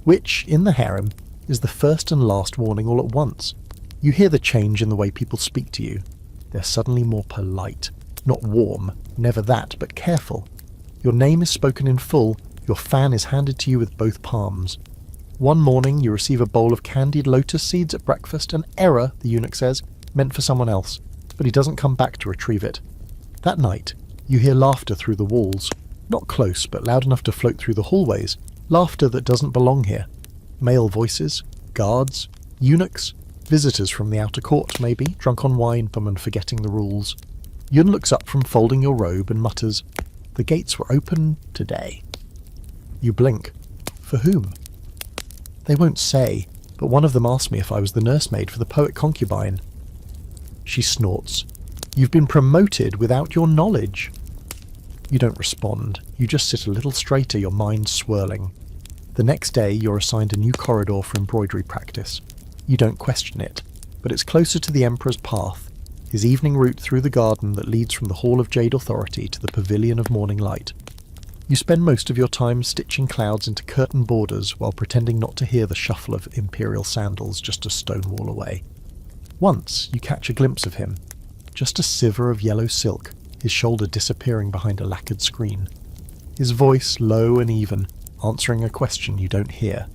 which, in the harem, is the first and last warning all at once. You hear the change in the way people speak to you. They're suddenly more polite, not warm, never that, but careful. Your name is spoken in full, your fan is handed to you with both palms. One morning you receive a bowl of candied lotus seeds at breakfast, an error, the eunuch says, meant for someone else, but he doesn't come back to retrieve it. That night, you hear laughter through the walls. Not close, but loud enough to float through the hallways. Laughter that doesn't belong here. Male voices, guards, eunuchs, visitors from the outer court, maybe, drunk on wine from and forgetting the rules. Yun looks up from folding your robe and mutters, "The gates were open today." You blink. For whom? They won't say, but one of them asked me if I was the nursemaid for the poet Concubine. She snorts. You've been promoted without your knowledge. You don't respond. You just sit a little straighter, your mind swirling. The next day, you're assigned a new corridor for embroidery practice. You don't question it, but it's closer to the Emperor's path, his evening route through the garden that leads from the Hall of Jade Authority to the Pavilion of Morning Light. You spend most of your time stitching clouds into curtain borders while pretending not to hear the shuffle of imperial sandals just a stone wall away. Once, you catch a glimpse of him, just a sieve of yellow silk, his shoulder disappearing behind a lacquered screen. His voice low and even, answering a question you don't hear.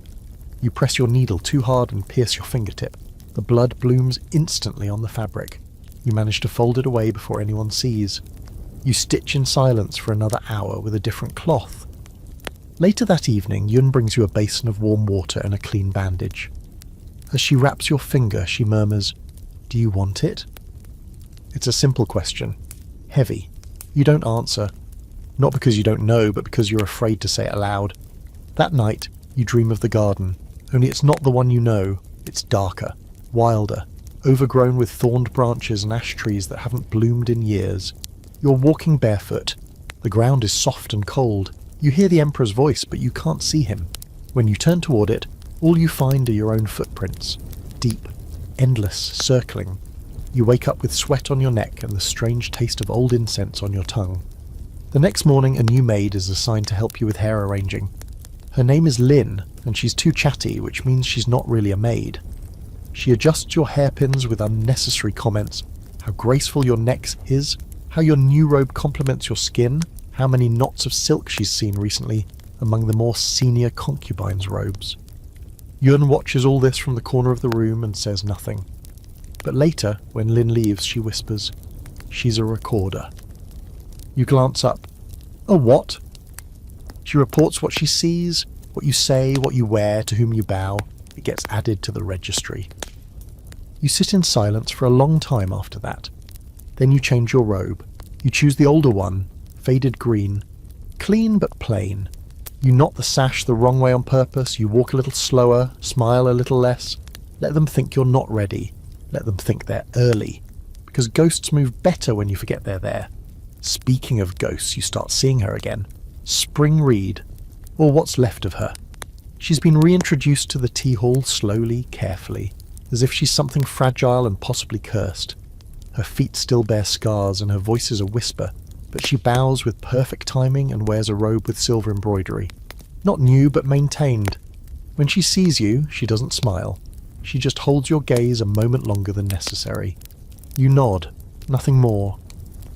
You press your needle too hard and pierce your fingertip. The blood blooms instantly on the fabric. You manage to fold it away before anyone sees. You stitch in silence for another hour with a different cloth. Later that evening, Yun brings you a basin of warm water and a clean bandage. As she wraps your finger, she murmurs, "Do you want it?" It's a simple question. Heavy. You don't answer. Not because you don't know, but because you're afraid to say it aloud. That night, you dream of the garden. Only it's not the one you know. It's darker, wilder, overgrown with thorned branches and ash trees that haven't bloomed in years. You're walking barefoot. The ground is soft and cold. You hear the Emperor's voice, but you can't see him. When you turn toward it, all you find are your own footprints. Deep, endless, circling. You wake up with sweat on your neck and the strange taste of old incense on your tongue. The next morning, a new maid is assigned to help you with hair arranging. Her name is Lynn, and she's too chatty, which means she's not really a maid. She adjusts your hairpins with unnecessary comments, how graceful your neck is, how your new robe complements your skin, how many knots of silk she's seen recently among the more senior concubines' robes. Yun watches all this from the corner of the room and says nothing. But later, when Lynn leaves, she whispers, "She's a recorder." You glance up. "A what?" She reports what she sees, what you say, what you wear, to whom you bow. It gets added to the registry. You sit in silence for a long time after that. Then you change your robe. You choose the older one, faded green. Clean but plain. You knot the sash the wrong way on purpose, you walk a little slower, smile a little less. Let them think you're not ready. Let them think they're early. Because ghosts move better when you forget they're there. Speaking of ghosts, you start seeing her again. Spring Reed, or what's left of her. She's been reintroduced to the tea hall slowly, carefully, as if she's something fragile and possibly cursed. Her feet still bear scars and her voice is a whisper, but she bows with perfect timing and wears a robe with silver embroidery. Not new, but maintained. When she sees you, she doesn't smile. She just holds your gaze a moment longer than necessary. You nod, nothing more.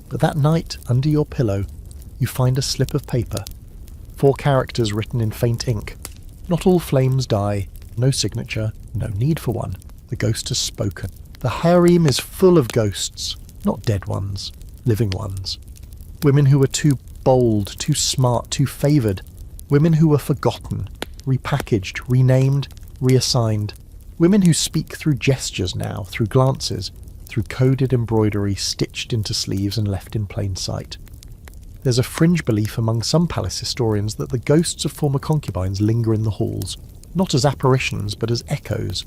But that night, under your pillow, you find a slip of paper. 4 characters written in faint ink. Not all flames die. No signature. No need for one. The ghost has spoken. The harem is full of ghosts. Not dead ones. Living ones. Women who were too bold, too smart, too favoured. Women who were forgotten. Repackaged, renamed, reassigned. Women who speak through gestures now, through glances, through coded embroidery stitched into sleeves and left in plain sight. There's a fringe belief among some palace historians that the ghosts of former concubines linger in the halls, not as apparitions but as echoes.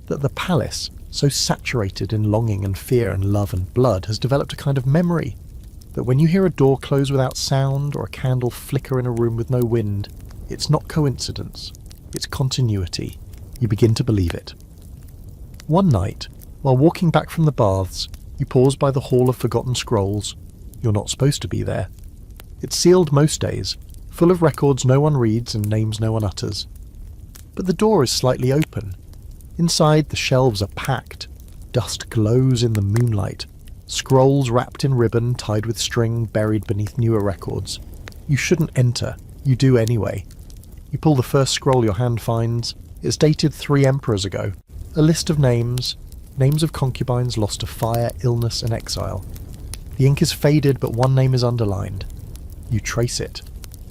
That the palace, so saturated in longing and fear and love and blood, has developed a kind of memory. That when you hear a door close without sound or a candle flicker in a room with no wind, it's not coincidence, it's continuity. You begin to believe it. One night, while walking back from the baths, you pause by the Hall of Forgotten Scrolls. You're not supposed to be there. It's sealed most days, full of records no one reads and names no one utters. But the door is slightly open. Inside, the shelves are packed. Dust glows in the moonlight. Scrolls wrapped in ribbon, tied with string, buried beneath newer records. You shouldn't enter. You do anyway. You pull the first scroll your hand finds. It's dated 3 emperors ago. A list of names. Names of concubines lost to fire, illness, and exile. The ink is faded, but one name is underlined. You trace it.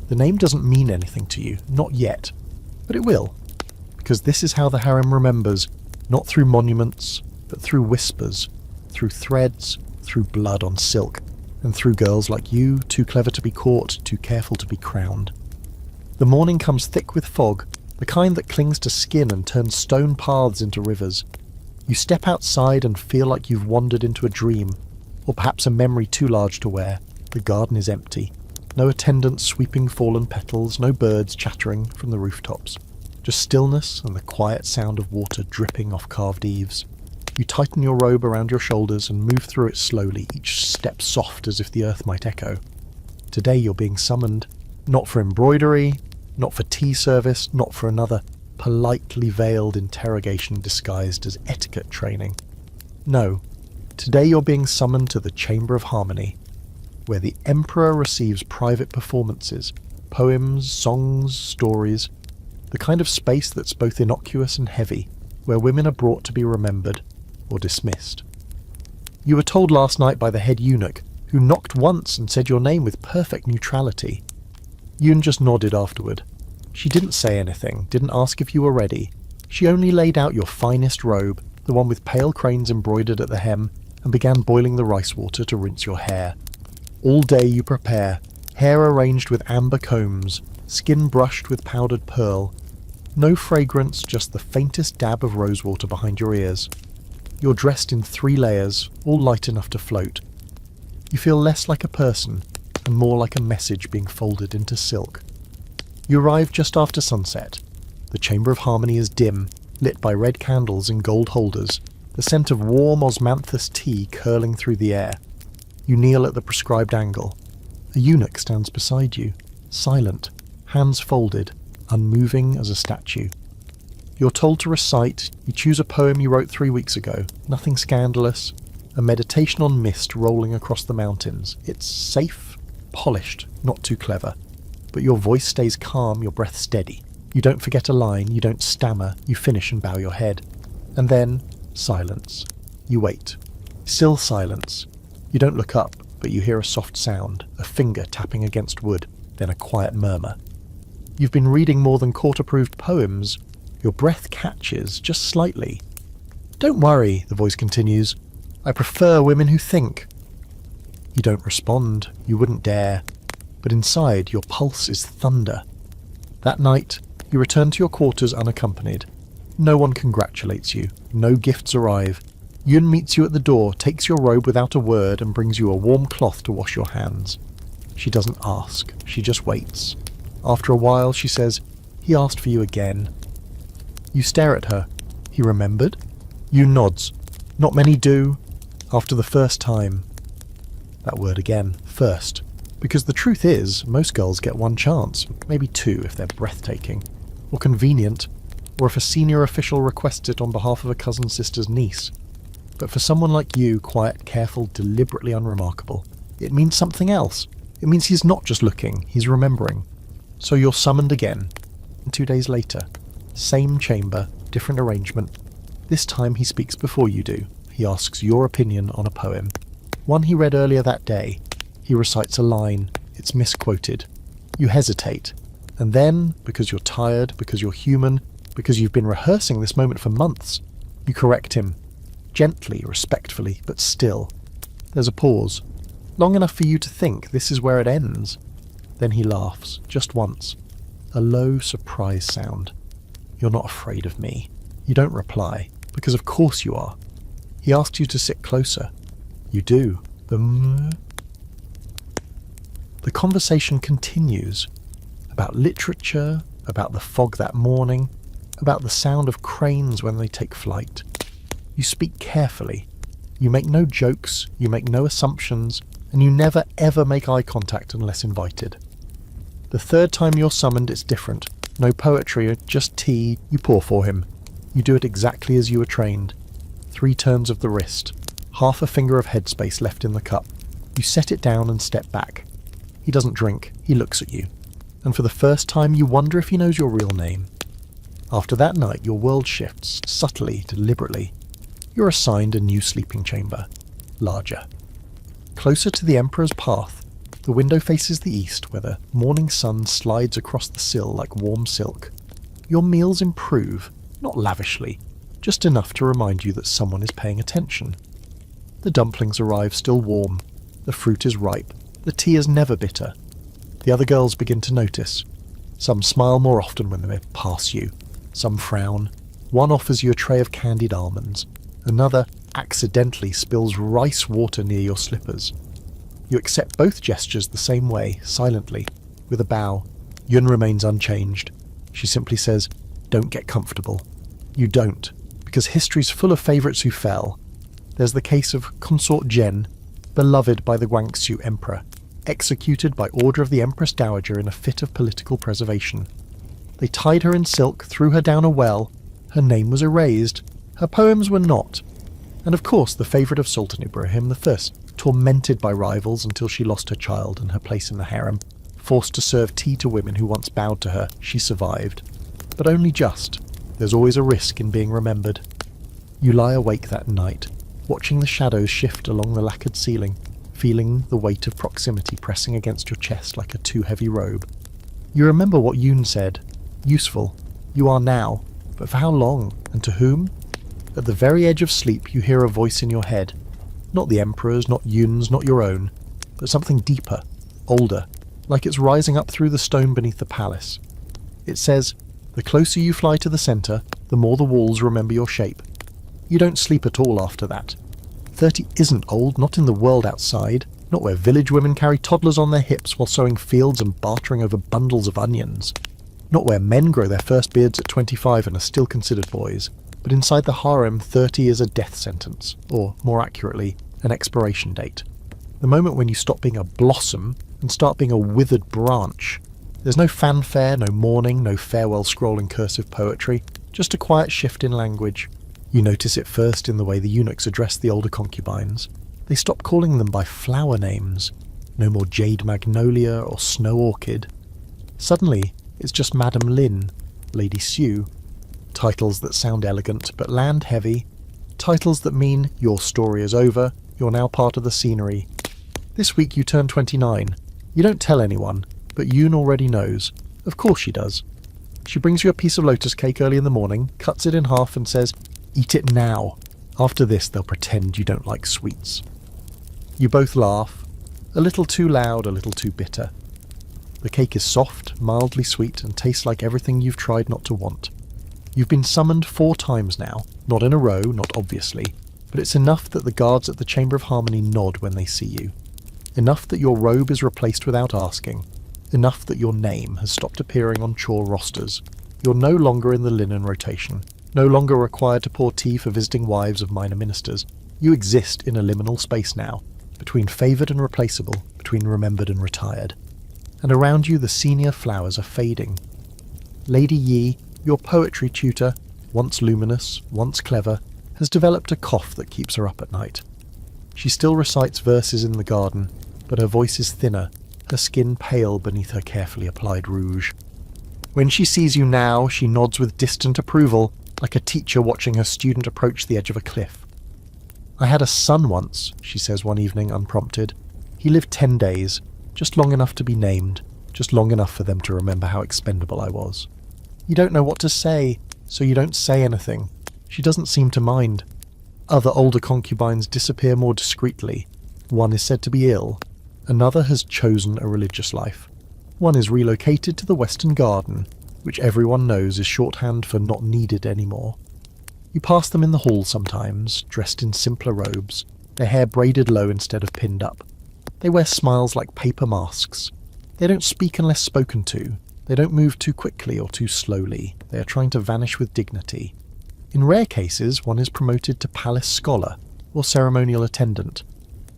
The name doesn't mean anything to you, not yet. But it will. Because this is how the harem remembers, not through monuments, but through whispers, through threads, through blood on silk, and through girls like you, too clever to be caught, too careful to be crowned. The morning comes thick with fog, the kind that clings to skin and turns stone paths into rivers. You step outside and feel like you've wandered into a dream, or perhaps a memory too large to wear. The garden is empty. No attendants sweeping fallen petals, no birds chattering from the rooftops. Just stillness and the quiet sound of water dripping off carved eaves. You tighten your robe around your shoulders and move through it slowly, each step soft as if the earth might echo. Today you're being summoned, not for embroidery, not for tea service, not for another politely veiled interrogation disguised as etiquette training. No, today you're being summoned to the Chamber of Harmony, where the Emperor receives private performances, poems, songs, stories, the kind of space that's both innocuous and heavy, where women are brought to be remembered or dismissed. You were told last night by the head eunuch, who knocked once and said your name with perfect neutrality. Yoon just nodded afterward. She didn't say anything, didn't ask if you were ready. She only laid out your finest robe, the one with pale cranes embroidered at the hem, and began boiling the rice water to rinse your hair. All day you prepare, hair arranged with amber combs, skin brushed with powdered pearl. No fragrance, just the faintest dab of rosewater behind your ears. You're dressed in 3 layers, all light enough to float. You feel less like a person, and more like a message being folded into silk. You arrive just after sunset. The Chamber of Harmony is dim, lit by red candles in gold holders, the scent of warm osmanthus tea curling through the air. You kneel at the prescribed angle. A eunuch stands beside you, silent, hands folded, unmoving as a statue. You're told to recite. You choose a poem you wrote 3 weeks ago, nothing scandalous, a meditation on mist rolling across the mountains. It's safe, polished, not too clever. But your voice stays calm, your breath steady. You don't forget a line, you don't stammer, you finish and bow your head. And then, silence. You wait. Still silence. You don't look up, but you hear a soft sound, a finger tapping against wood, then a quiet murmur. You've been reading more than court-approved poems. Your breath catches, just slightly. Don't worry, the voice continues. I prefer women who think. You don't respond, you wouldn't dare. But inside, your pulse is thunder. That night, you return to your quarters unaccompanied. No one congratulates you. No gifts arrive. Yun meets you at the door, takes your robe without a word, and brings you a warm cloth to wash your hands. She doesn't ask. She just waits. After a while, she says, "He asked for you again." You stare at her. "He remembered?" Yun nods. "Not many do. After the first time." That word again. First. Because the truth is, most girls get one chance, maybe two if they're breathtaking, or convenient, or if a senior official requests it on behalf of a cousin's sister's niece. But for someone like you, quiet, careful, deliberately unremarkable, it means something else. It means he's not just looking, he's remembering. So you're summoned again. And 2 days later, same chamber, different arrangement. This time he speaks before you do. He asks your opinion on a poem. One he read earlier that day. He recites a line. It's misquoted. You hesitate. And then, because you're tired, because you're human, because you've been rehearsing this moment for months, you correct him. Gently, respectfully, but still. There's a pause. Long enough for you to think this is where it ends. Then he laughs, just once. A low, surprise sound. You're not afraid of me. You don't reply, because of course you are. He asks you to sit closer. You do. The conversation continues. About literature, about the fog that morning, about the sound of cranes when they take flight. You speak carefully. You make no jokes, you make no assumptions, and you never ever make eye contact unless invited. The third time you're summoned, it's different. No poetry, just tea. You pour for him. You do it exactly as you were trained. 3 turns of the wrist. Half a finger of headspace left in the cup. You set it down and step back. He doesn't drink. He looks at you. And for the first time, you wonder if he knows your real name. After that night, your world shifts, subtly, deliberately. You're assigned a new sleeping chamber. Larger. Closer to the Emperor's path, the window faces the east, where the morning sun slides across the sill like warm silk. Your meals improve, not lavishly, just enough to remind you that someone is paying attention. The dumplings arrive still warm. The fruit is ripe. The tea is never bitter. The other girls begin to notice. Some smile more often when they pass you. Some frown. One offers you a tray of candied almonds. Another accidentally spills rice water near your slippers. You accept both gestures the same way, silently, with a bow. Yun remains unchanged. She simply says, "Don't get comfortable." You don't, because history's full of favourites who fell. There's the case of Consort Jen, beloved by the Guangxu Emperor, executed by order of the Empress Dowager in a fit of political preservation. They tied her in silk, threw her down a well. Her name was erased. Her poems were not. And of course the favourite of Sultan Ibrahim I, tormented by rivals until she lost her child and her place in the harem. Forced to serve tea to women who once bowed to her, she survived. But only just. There's always a risk in being remembered. You lie awake that night, watching the shadows shift along the lacquered ceiling, feeling the weight of proximity pressing against your chest like a too heavy robe. You remember what Yoon said. Useful. You are now. But for how long? And to whom? At the very edge of sleep you hear a voice in your head. Not the Emperor's, not Yoon's, not your own, but something deeper, older, like it's rising up through the stone beneath the palace. It says, "The closer you fly to the centre, the more the walls remember your shape." You don't sleep at all after that. 30 isn't old, not in the world outside, not where village women carry toddlers on their hips while sowing fields and bartering over bundles of onions. Not where men grow their first beards at 25 and are still considered boys. But inside the harem, 30 is a death sentence, or, more accurately, an expiration date. The moment when you stop being a blossom and start being a withered branch. There's no fanfare, no mourning, no farewell scroll in cursive poetry, just a quiet shift in language. You notice it first in the way the eunuchs address the older concubines. They stop calling them by flower names. No more jade magnolia or snow orchid. Suddenly, it's just Madame Lin, Lady Sue. Titles that sound elegant but land heavy. Titles that mean your story is over, you're now part of the scenery. This week you turn 29. You don't tell anyone, but Yoon already knows. Of course she does. She brings you a piece of lotus cake early in the morning, cuts it in half and says, "Eat it now." After this they'll pretend you don't like sweets. You both laugh. A little too loud, a little too bitter. The cake is soft, mildly sweet, and tastes like everything you've tried not to want. You've been summoned 4 times now, not in a row, not obviously, but it's enough that the guards at the Chamber of Harmony nod when they see you. Enough that your robe is replaced without asking. Enough that your name has stopped appearing on chore rosters. You're no longer in the linen rotation, no longer required to pour tea for visiting wives of minor ministers. You exist in a liminal space now, between favoured and replaceable, between remembered and retired. And around you the senior flowers are fading. Lady Yi, your poetry tutor, once luminous, once clever, has developed a cough that keeps her up at night. She still recites verses in the garden, but her voice is thinner, her skin pale beneath her carefully applied rouge. When she sees you now, she nods with distant approval, like a teacher watching her student approach the edge of a cliff. "I had a son once," she says one evening unprompted. "He lived 10 days, just long enough to be named, just long enough for them to remember how expendable I was." You don't know what to say, so you don't say anything. She doesn't seem to mind. Other older concubines disappear more discreetly. One is said to be ill. Another has chosen a religious life. One is relocated to the Western Garden, which everyone knows is shorthand for not needed anymore. You pass them in the hall sometimes, dressed in simpler robes, their hair braided low instead of pinned up. They wear smiles like paper masks. They don't speak unless spoken to. They don't move too quickly or too slowly. They are trying to vanish with dignity. In rare cases, one is promoted to palace scholar or ceremonial attendant.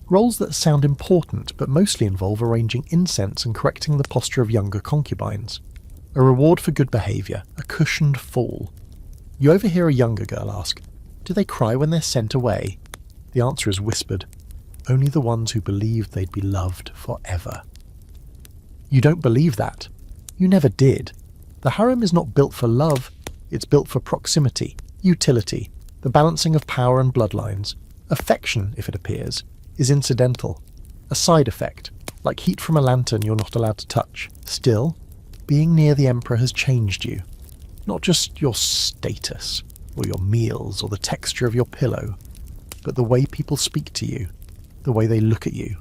Roles that sound important but mostly involve arranging incense and correcting the posture of younger concubines. A reward for good behaviour, a cushioned fall. You overhear a younger girl ask, "Do they cry when they're sent away?" The answer is whispered. Only the ones who believed they'd be loved forever. You don't believe that. You never did. The harem is not built for love, it's built for proximity, utility, the balancing of power and bloodlines. Affection, if it appears, is incidental, a side effect, like heat from a lantern you're not allowed to touch. Still, being near the emperor has changed you. Not just your status, or your meals, or the texture of your pillow, but the way people speak to you, the way they look at you,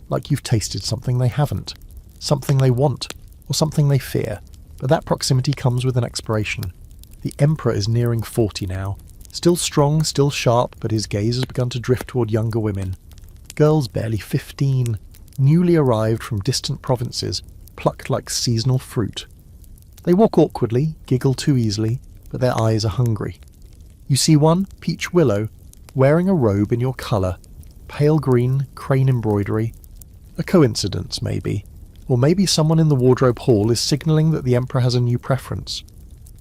like you've tasted something they haven't, something they want, or something they fear. But that proximity comes with an expiration. The emperor is nearing 40 now, still strong, still sharp, but his gaze has begun to drift toward younger women. Girls barely 15, newly arrived from distant provinces, plucked like seasonal fruit. They walk awkwardly, giggle too easily, but their eyes are hungry. You see one, Peach Willow, wearing a robe in your colour, pale green, crane embroidery. A coincidence, maybe. Or maybe someone in the wardrobe hall is signalling that the emperor has a new preference.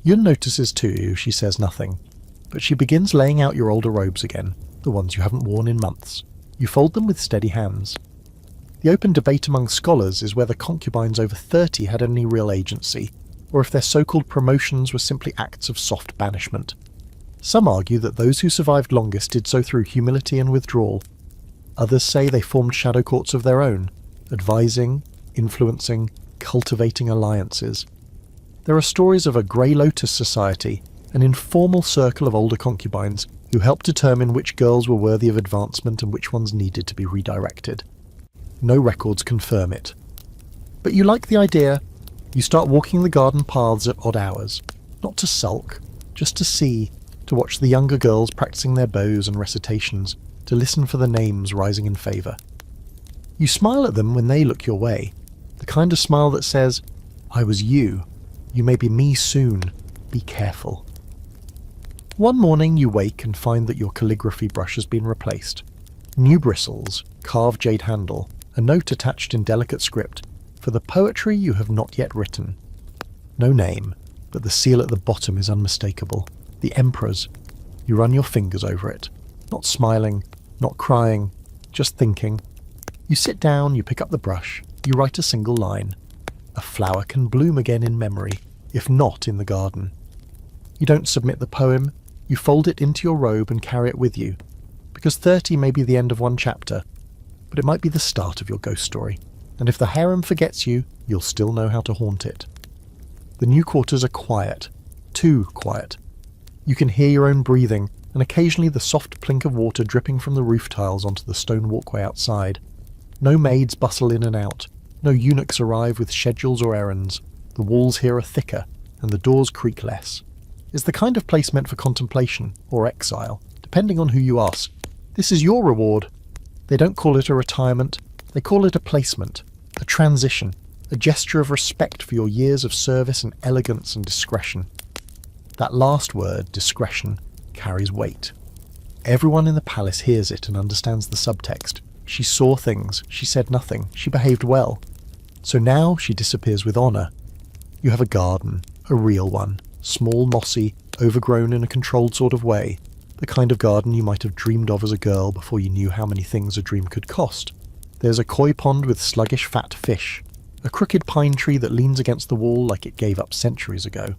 Yun notices too, she says nothing. But she begins laying out your older robes again, the ones you haven't worn in months. You fold them with steady hands. The open debate among scholars is whether concubines over 30 had any real agency, or if their so-called promotions were simply acts of soft banishment. Some argue that those who survived longest did so through humility and withdrawal. Others say they formed shadow courts of their own, advising, influencing, cultivating alliances. There are stories of a Grey Lotus society, an informal circle of older concubines who helped determine which girls were worthy of advancement and which ones needed to be redirected. No records confirm it. But you like the idea. You start walking the garden paths at odd hours, not to sulk, just to see, to watch the younger girls practicing their bows and recitations, to listen for the names rising in favour. You smile at them when they look your way, the kind of smile that says, "I was you. You may be me soon. Be careful." One morning you wake and find that your calligraphy brush has been replaced. New bristles, carved jade handle, a note attached in delicate script, for the poetry you have not yet written. No name, but the seal at the bottom is unmistakable. The Emperor's. You run your fingers over it, not smiling, not crying, just thinking. You sit down, you pick up the brush, you write a single line. A flower can bloom again in memory, if not in the garden. You don't submit the poem, you fold it into your robe and carry it with you, because 30 may be the end of one chapter, but it might be the start of your ghost story, and if the harem forgets you, you'll still know how to haunt it. The new quarters are quiet, too quiet. You can hear your own breathing, and occasionally the soft plink of water dripping from the roof tiles onto the stone walkway outside. No maids bustle in and out, no eunuchs arrive with schedules or errands. The walls here are thicker, and the doors creak less. It's the kind of place meant for contemplation, or exile, depending on who you ask. This is your reward. They don't call it a retirement, they call it a placement, a transition, a gesture of respect for your years of service and elegance and discretion. That last word, discretion, carries weight. Everyone in the palace hears it and understands the subtext. She saw things, she said nothing, she behaved well. So now she disappears with honour. You have a garden, a real one, small, mossy, overgrown in a controlled sort of way, the kind of garden you might have dreamed of as a girl before you knew how many things a dream could cost. There's a koi pond with sluggish fat fish, a crooked pine tree that leans against the wall like it gave up centuries ago,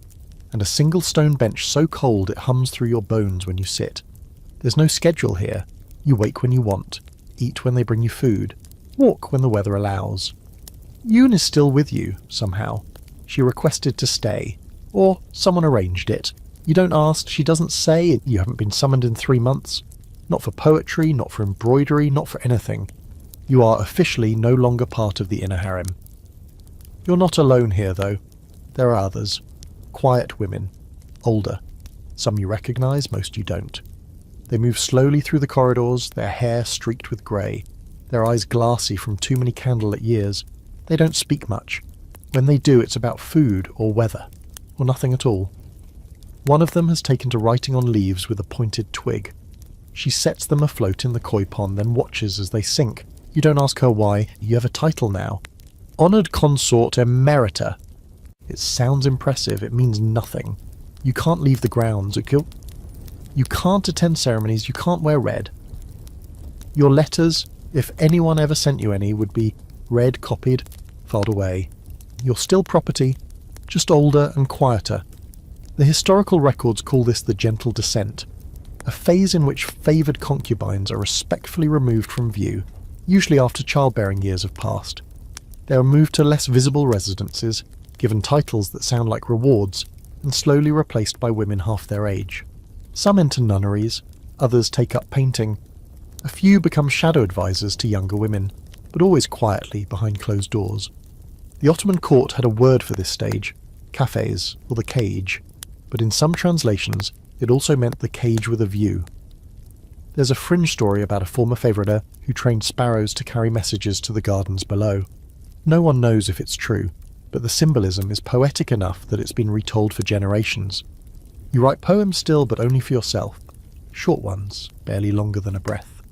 and a single stone bench so cold it hums through your bones when you sit. There's no schedule here. You wake when you want, eat when they bring you food, walk when the weather allows. Yoon is still with you, somehow. She requested to stay, or someone arranged it. You don't ask, she doesn't say, you haven't been summoned in 3 months. Not for poetry, not for embroidery, not for anything. You are officially no longer part of the inner harem. You're not alone here, though. There are others. Quiet women. Older. Some you recognise, most you don't. They move slowly through the corridors, their hair streaked with grey, their eyes glassy from too many candlelit years. They don't speak much. When they do, it's about food or weather, or nothing at all. One of them has taken to writing on leaves with a pointed twig. She sets them afloat in the koi pond, then watches as they sink. You don't ask her why. You have a title now. Honoured Consort Emerita. It sounds impressive. It means nothing. You can't leave the grounds. You can't attend ceremonies. You can't wear red. Your letters, if anyone ever sent you any, would be read, copied, filed away. You're still property, just older and quieter. The historical records call this the gentle descent, a phase in which favoured concubines are respectfully removed from view, usually after childbearing years have passed. They are moved to less visible residences, given titles that sound like rewards, and slowly replaced by women half their age. Some enter nunneries, others take up painting. A few become shadow advisors to younger women, but always quietly behind closed doors. The Ottoman court had a word for this stage, cafes, or the cage, but in some translations it also meant the cage with a view. There's a fringe story about a former favouriter who trained sparrows to carry messages to the gardens below. No one knows if it's true, but the symbolism is poetic enough that it's been retold for generations. You write poems still, but only for yourself. Short ones, barely longer than a breath.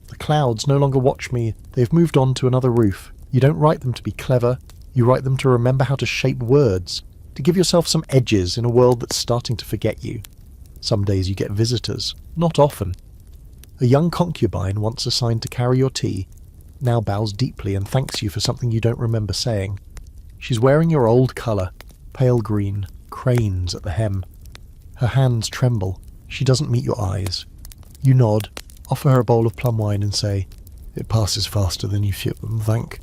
The clouds no longer watch me, they've moved on to another roof. You don't write them to be clever, you write them to remember how to shape words, to give yourself some edges in a world that's starting to forget you. Some days you get visitors, not often. A young concubine once assigned to carry your tea now bows deeply and thanks you for something you don't remember saying. She's wearing your old colour, pale green, cranes at the hem. Her hands tremble. She doesn't meet your eyes. You nod, offer her a bowl of plum wine and say, "It passes faster than you think."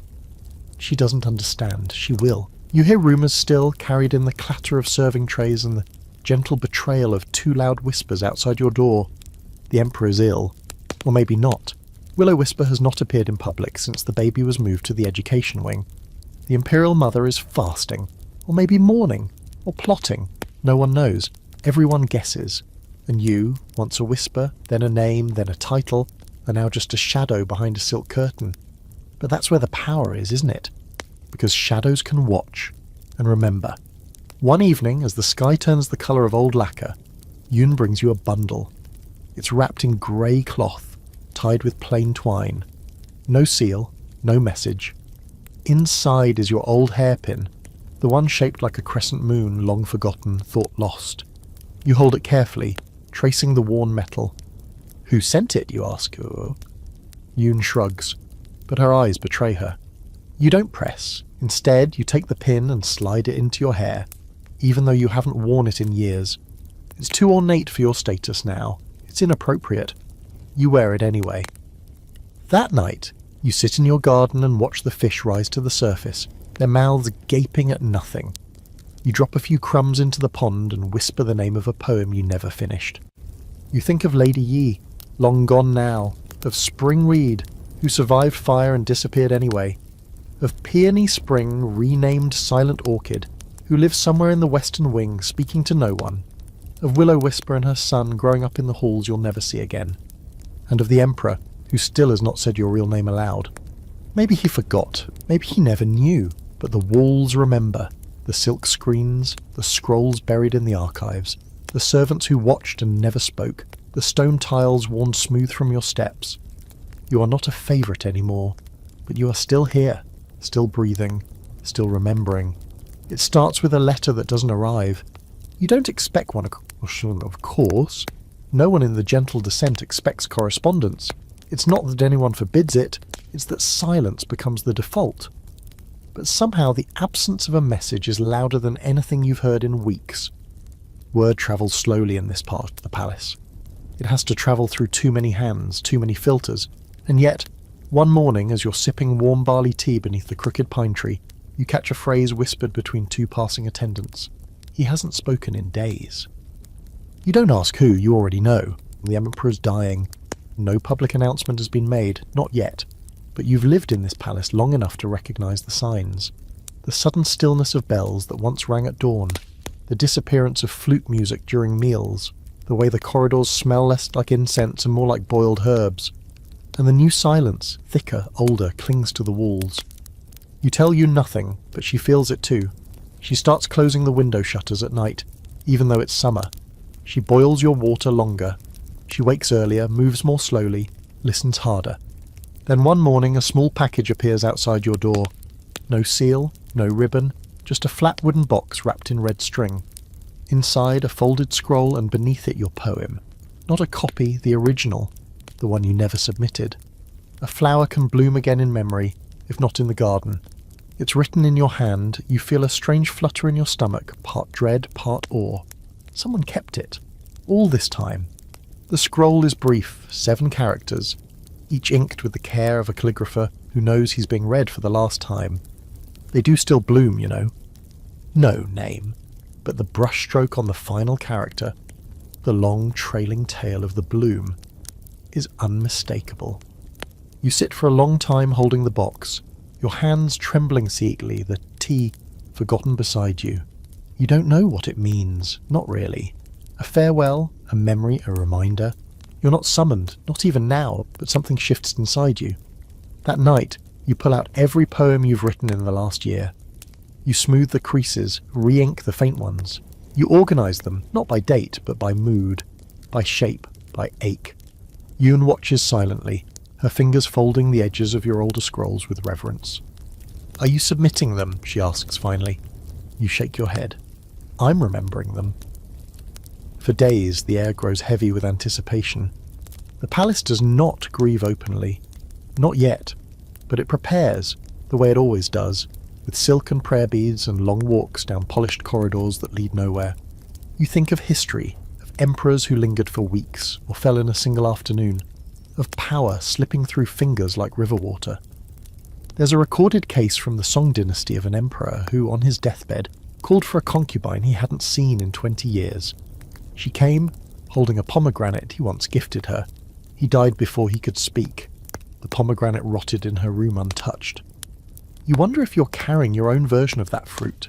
She doesn't understand. She will. You hear rumours still, carried in the clatter of serving trays and the gentle betrayal of 2 loud whispers outside your door. The Emperor is ill. Or maybe not. Willow Whisper has not appeared in public since the baby was moved to the education wing. The Imperial Mother is fasting. Or maybe mourning. Or plotting. No one knows. Everyone guesses. And you, once a whisper, then a name, then a title, are now just a shadow behind a silk curtain. But that's where the power is, isn't it? Because shadows can watch and remember. One evening, as the sky turns the colour of old lacquer, Yoon brings you a bundle. It's wrapped in grey cloth, tied with plain twine. No seal, no message. Inside is your old hairpin, the one shaped like a crescent moon, long forgotten, thought lost. You hold it carefully, tracing the worn metal. Who sent it, you ask? Yoon shrugs, but her eyes betray her. You don't press. Instead, you take the pin and slide it into your hair, even though you haven't worn it in years. It's too ornate for your status now. It's inappropriate. You wear it anyway. That night, you sit in your garden and watch the fish rise to the surface, their mouths gaping at nothing. You drop a few crumbs into the pond and whisper the name of a poem you never finished. You think of Lady Yi, long gone now, of Spring Reed, who survived fire and disappeared anyway, of Peony Spring, renamed Silent Orchid, who lives somewhere in the western wing speaking to no one. of Will-O-Wisp and her son growing up in the halls you'll never see again, and of the Emperor, who still has not said your real name aloud. Maybe he forgot, maybe he never knew, but the walls remember, the silk screens, the scrolls buried in the archives, the servants who watched and never spoke, the stone tiles worn smooth from your steps. You are not a favourite anymore, but you are still here, still breathing, still remembering. It starts with a letter that doesn't arrive. You don't expect one, of course. No one in the gentle descent expects correspondence. It's not that anyone forbids it, it's that silence becomes the default. But somehow the absence of a message is louder than anything you've heard in weeks. Word travels slowly in this part of the palace. It has to travel through too many hands, too many filters, and yet, one morning as you're sipping warm barley tea beneath the crooked pine tree, you catch a phrase whispered between two passing attendants. He hasn't spoken in days. You don't ask who, you already know. The Emperor's dying. No public announcement has been made, not yet. But you've lived in this palace long enough to recognise the signs. The sudden stillness of bells that once rang at dawn. The disappearance of flute music during meals. The way the corridors smell less like incense and more like boiled herbs. And the new silence, thicker, older, clings to the walls. You tell Yoon nothing, but she feels it too. She starts closing the window shutters at night, even though it's summer. She boils your water longer. She wakes earlier, moves more slowly, listens harder. Then one morning a small package appears outside your door. No seal, no ribbon, just a flat wooden box wrapped in red string. Inside a folded scroll and beneath it your poem. Not a copy, the original, the one you never submitted. A flower can bloom again in memory, if not in the garden. It's written in your hand, you feel a strange flutter in your stomach, part dread, part awe. Someone kept it. All this time. The scroll is brief, 7 characters, each inked with the care of a calligrapher who knows he's being read for the last time. They do still bloom, you know. No name, but the brushstroke on the final character, the long trailing tail of the bloom, is unmistakable. You sit for a long time holding the box, your hands trembling secretly, the tea forgotten beside you. You don't know what it means, not really. A farewell, a memory, a reminder. You're not summoned, not even now, but something shifts inside you. That night, you pull out every poem you've written in the last year. You smooth the creases, re-ink the faint ones. You organise them, not by date, but by mood, by shape, by ache. Yoon watches silently, her fingers folding the edges of your older scrolls with reverence. Are you submitting them? She asks finally. You shake your head. I'm remembering them. For days, the air grows heavy with anticipation. The palace does not grieve openly. Not yet. But it prepares, the way it always does, with silk and prayer beads and long walks down polished corridors that lead nowhere. You think of history, of emperors who lingered for weeks, or fell in a single afternoon, of power slipping through fingers like river water. There's a recorded case from the Song dynasty of an emperor who, on his deathbed, called for a concubine he hadn't seen in 20 years. She came, holding a pomegranate he once gifted her. He died before he could speak. The pomegranate rotted in her room untouched. You wonder if you're carrying your own version of that fruit.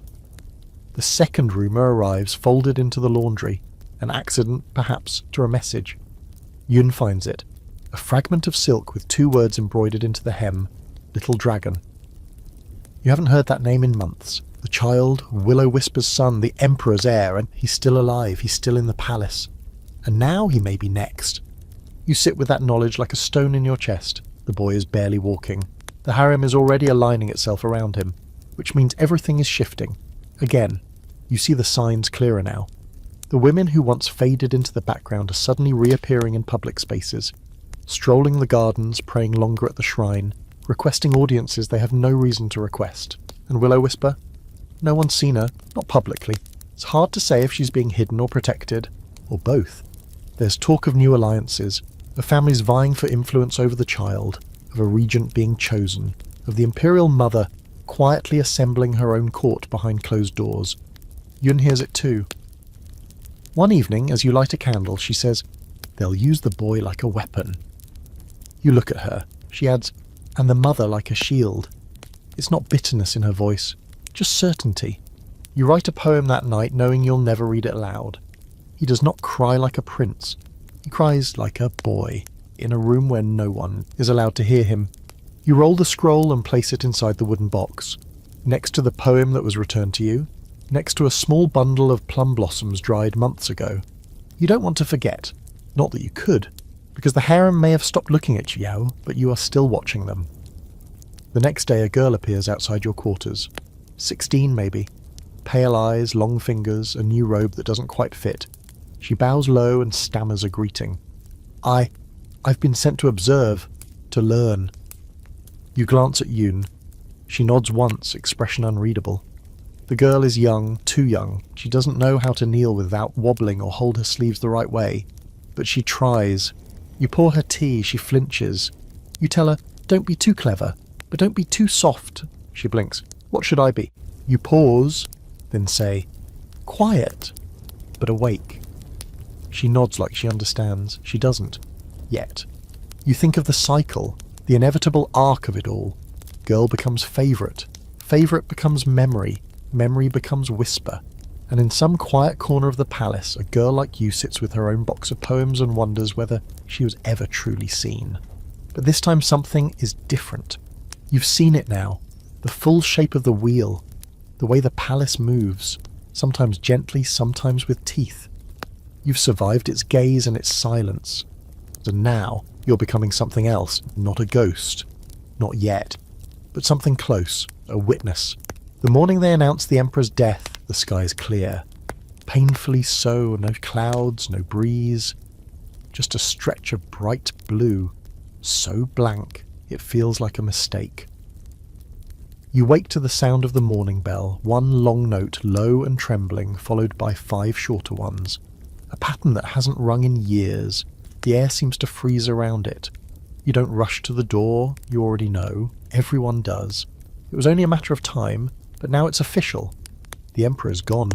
The second rumour arrives folded into the laundry, an accident, perhaps, to a message. Yun finds it, a fragment of silk with 2 words embroidered into the hem, Little Dragon. You haven't heard that name in months. The child, Will-O-Wisper's son, the Emperor's heir, and he's still alive, he's still in the palace. And now he may be next. You sit with that knowledge like a stone in your chest. The boy is barely walking. The harem is already aligning itself around him, which means everything is shifting. Again, you see the signs clearer now. The women who once faded into the background are suddenly reappearing in public spaces, strolling the gardens, praying longer at the shrine, requesting audiences they have no reason to request. And Will-O-Wisper? No one's seen her, not publicly. It's hard to say if she's being hidden or protected, or both. There's talk of new alliances, of families vying for influence over the child, of a regent being chosen, of the imperial mother quietly assembling her own court behind closed doors. Yun hears it too. One evening, as you light a candle, she says, "They'll use the boy like a weapon." You look at her. She adds, "And the mother like a shield." It's not bitterness in her voice, just certainty. You write a poem that night knowing you'll never read it aloud. He does not cry like a prince. He cries like a boy, in a room where no one is allowed to hear him. You roll the scroll and place it inside the wooden box, next to the poem that was returned to you, next to a small bundle of plum blossoms dried months ago. You don't want to forget. Not that you could, because the harem may have stopped looking at you, but you are still watching them. The next day a girl appears outside your quarters. 16 maybe. Pale eyes, long fingers, a new robe that doesn't quite fit. She bows low and stammers a greeting. I've been sent to observe, to learn. You glance at Yoon. She nods once, expression unreadable. The girl is young, too young. She doesn't know how to kneel without wobbling or hold her sleeves the right way. But she tries. You pour her tea, she flinches. You tell her, don't be too clever, but don't be too soft. She blinks. What should I be? You pause, then say, quiet, but awake. She nods like she understands. She doesn't. Yet. You think of the cycle, the inevitable arc of it all. Girl becomes favourite. Favourite becomes memory. Memory becomes whisper. And in some quiet corner of the palace, a girl like you sits with her own box of poems and wonders whether she was ever truly seen. But this time something is different. You've seen it now. The full shape of the wheel. The way the palace moves. Sometimes gently, sometimes with teeth. You've survived its gaze and its silence. And now you're becoming something else, not a ghost. Not yet. But something close, a witness. The morning they announce the Emperor's death, the sky is clear. Painfully so, no clouds, no breeze. Just a stretch of bright blue. So blank, it feels like a mistake. You wake to the sound of the morning bell, one long note, low and trembling, followed by 5 shorter ones. A pattern that hasn't rung in years. The air seems to freeze around it. You don't rush to the door, you already know. Everyone does. It was only a matter of time, but now it's official. The Emperor's gone.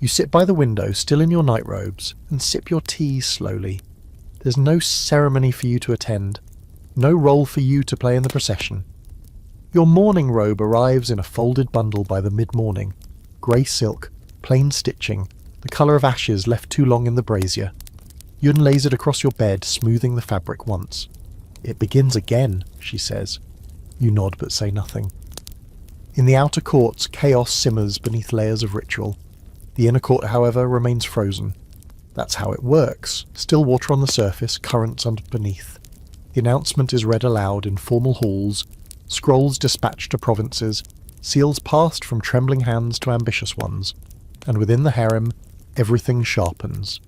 You sit by the window, still in your nightrobes, and sip your tea slowly. There's no ceremony for you to attend. No role for you to play in the procession. Your mourning robe arrives in a folded bundle by the mid-morning. Grey silk, plain stitching, the colour of ashes left too long in the brazier. Yun lays it across your bed, smoothing the fabric once. It begins again, she says. You nod but say nothing. In the outer courts, chaos simmers beneath layers of ritual. The inner court, however, remains frozen. That's how it works. Still water on the surface, currents underneath. The announcement is read aloud in formal halls, scrolls dispatched to provinces, seals passed from trembling hands to ambitious ones, and within the harem, everything sharpens.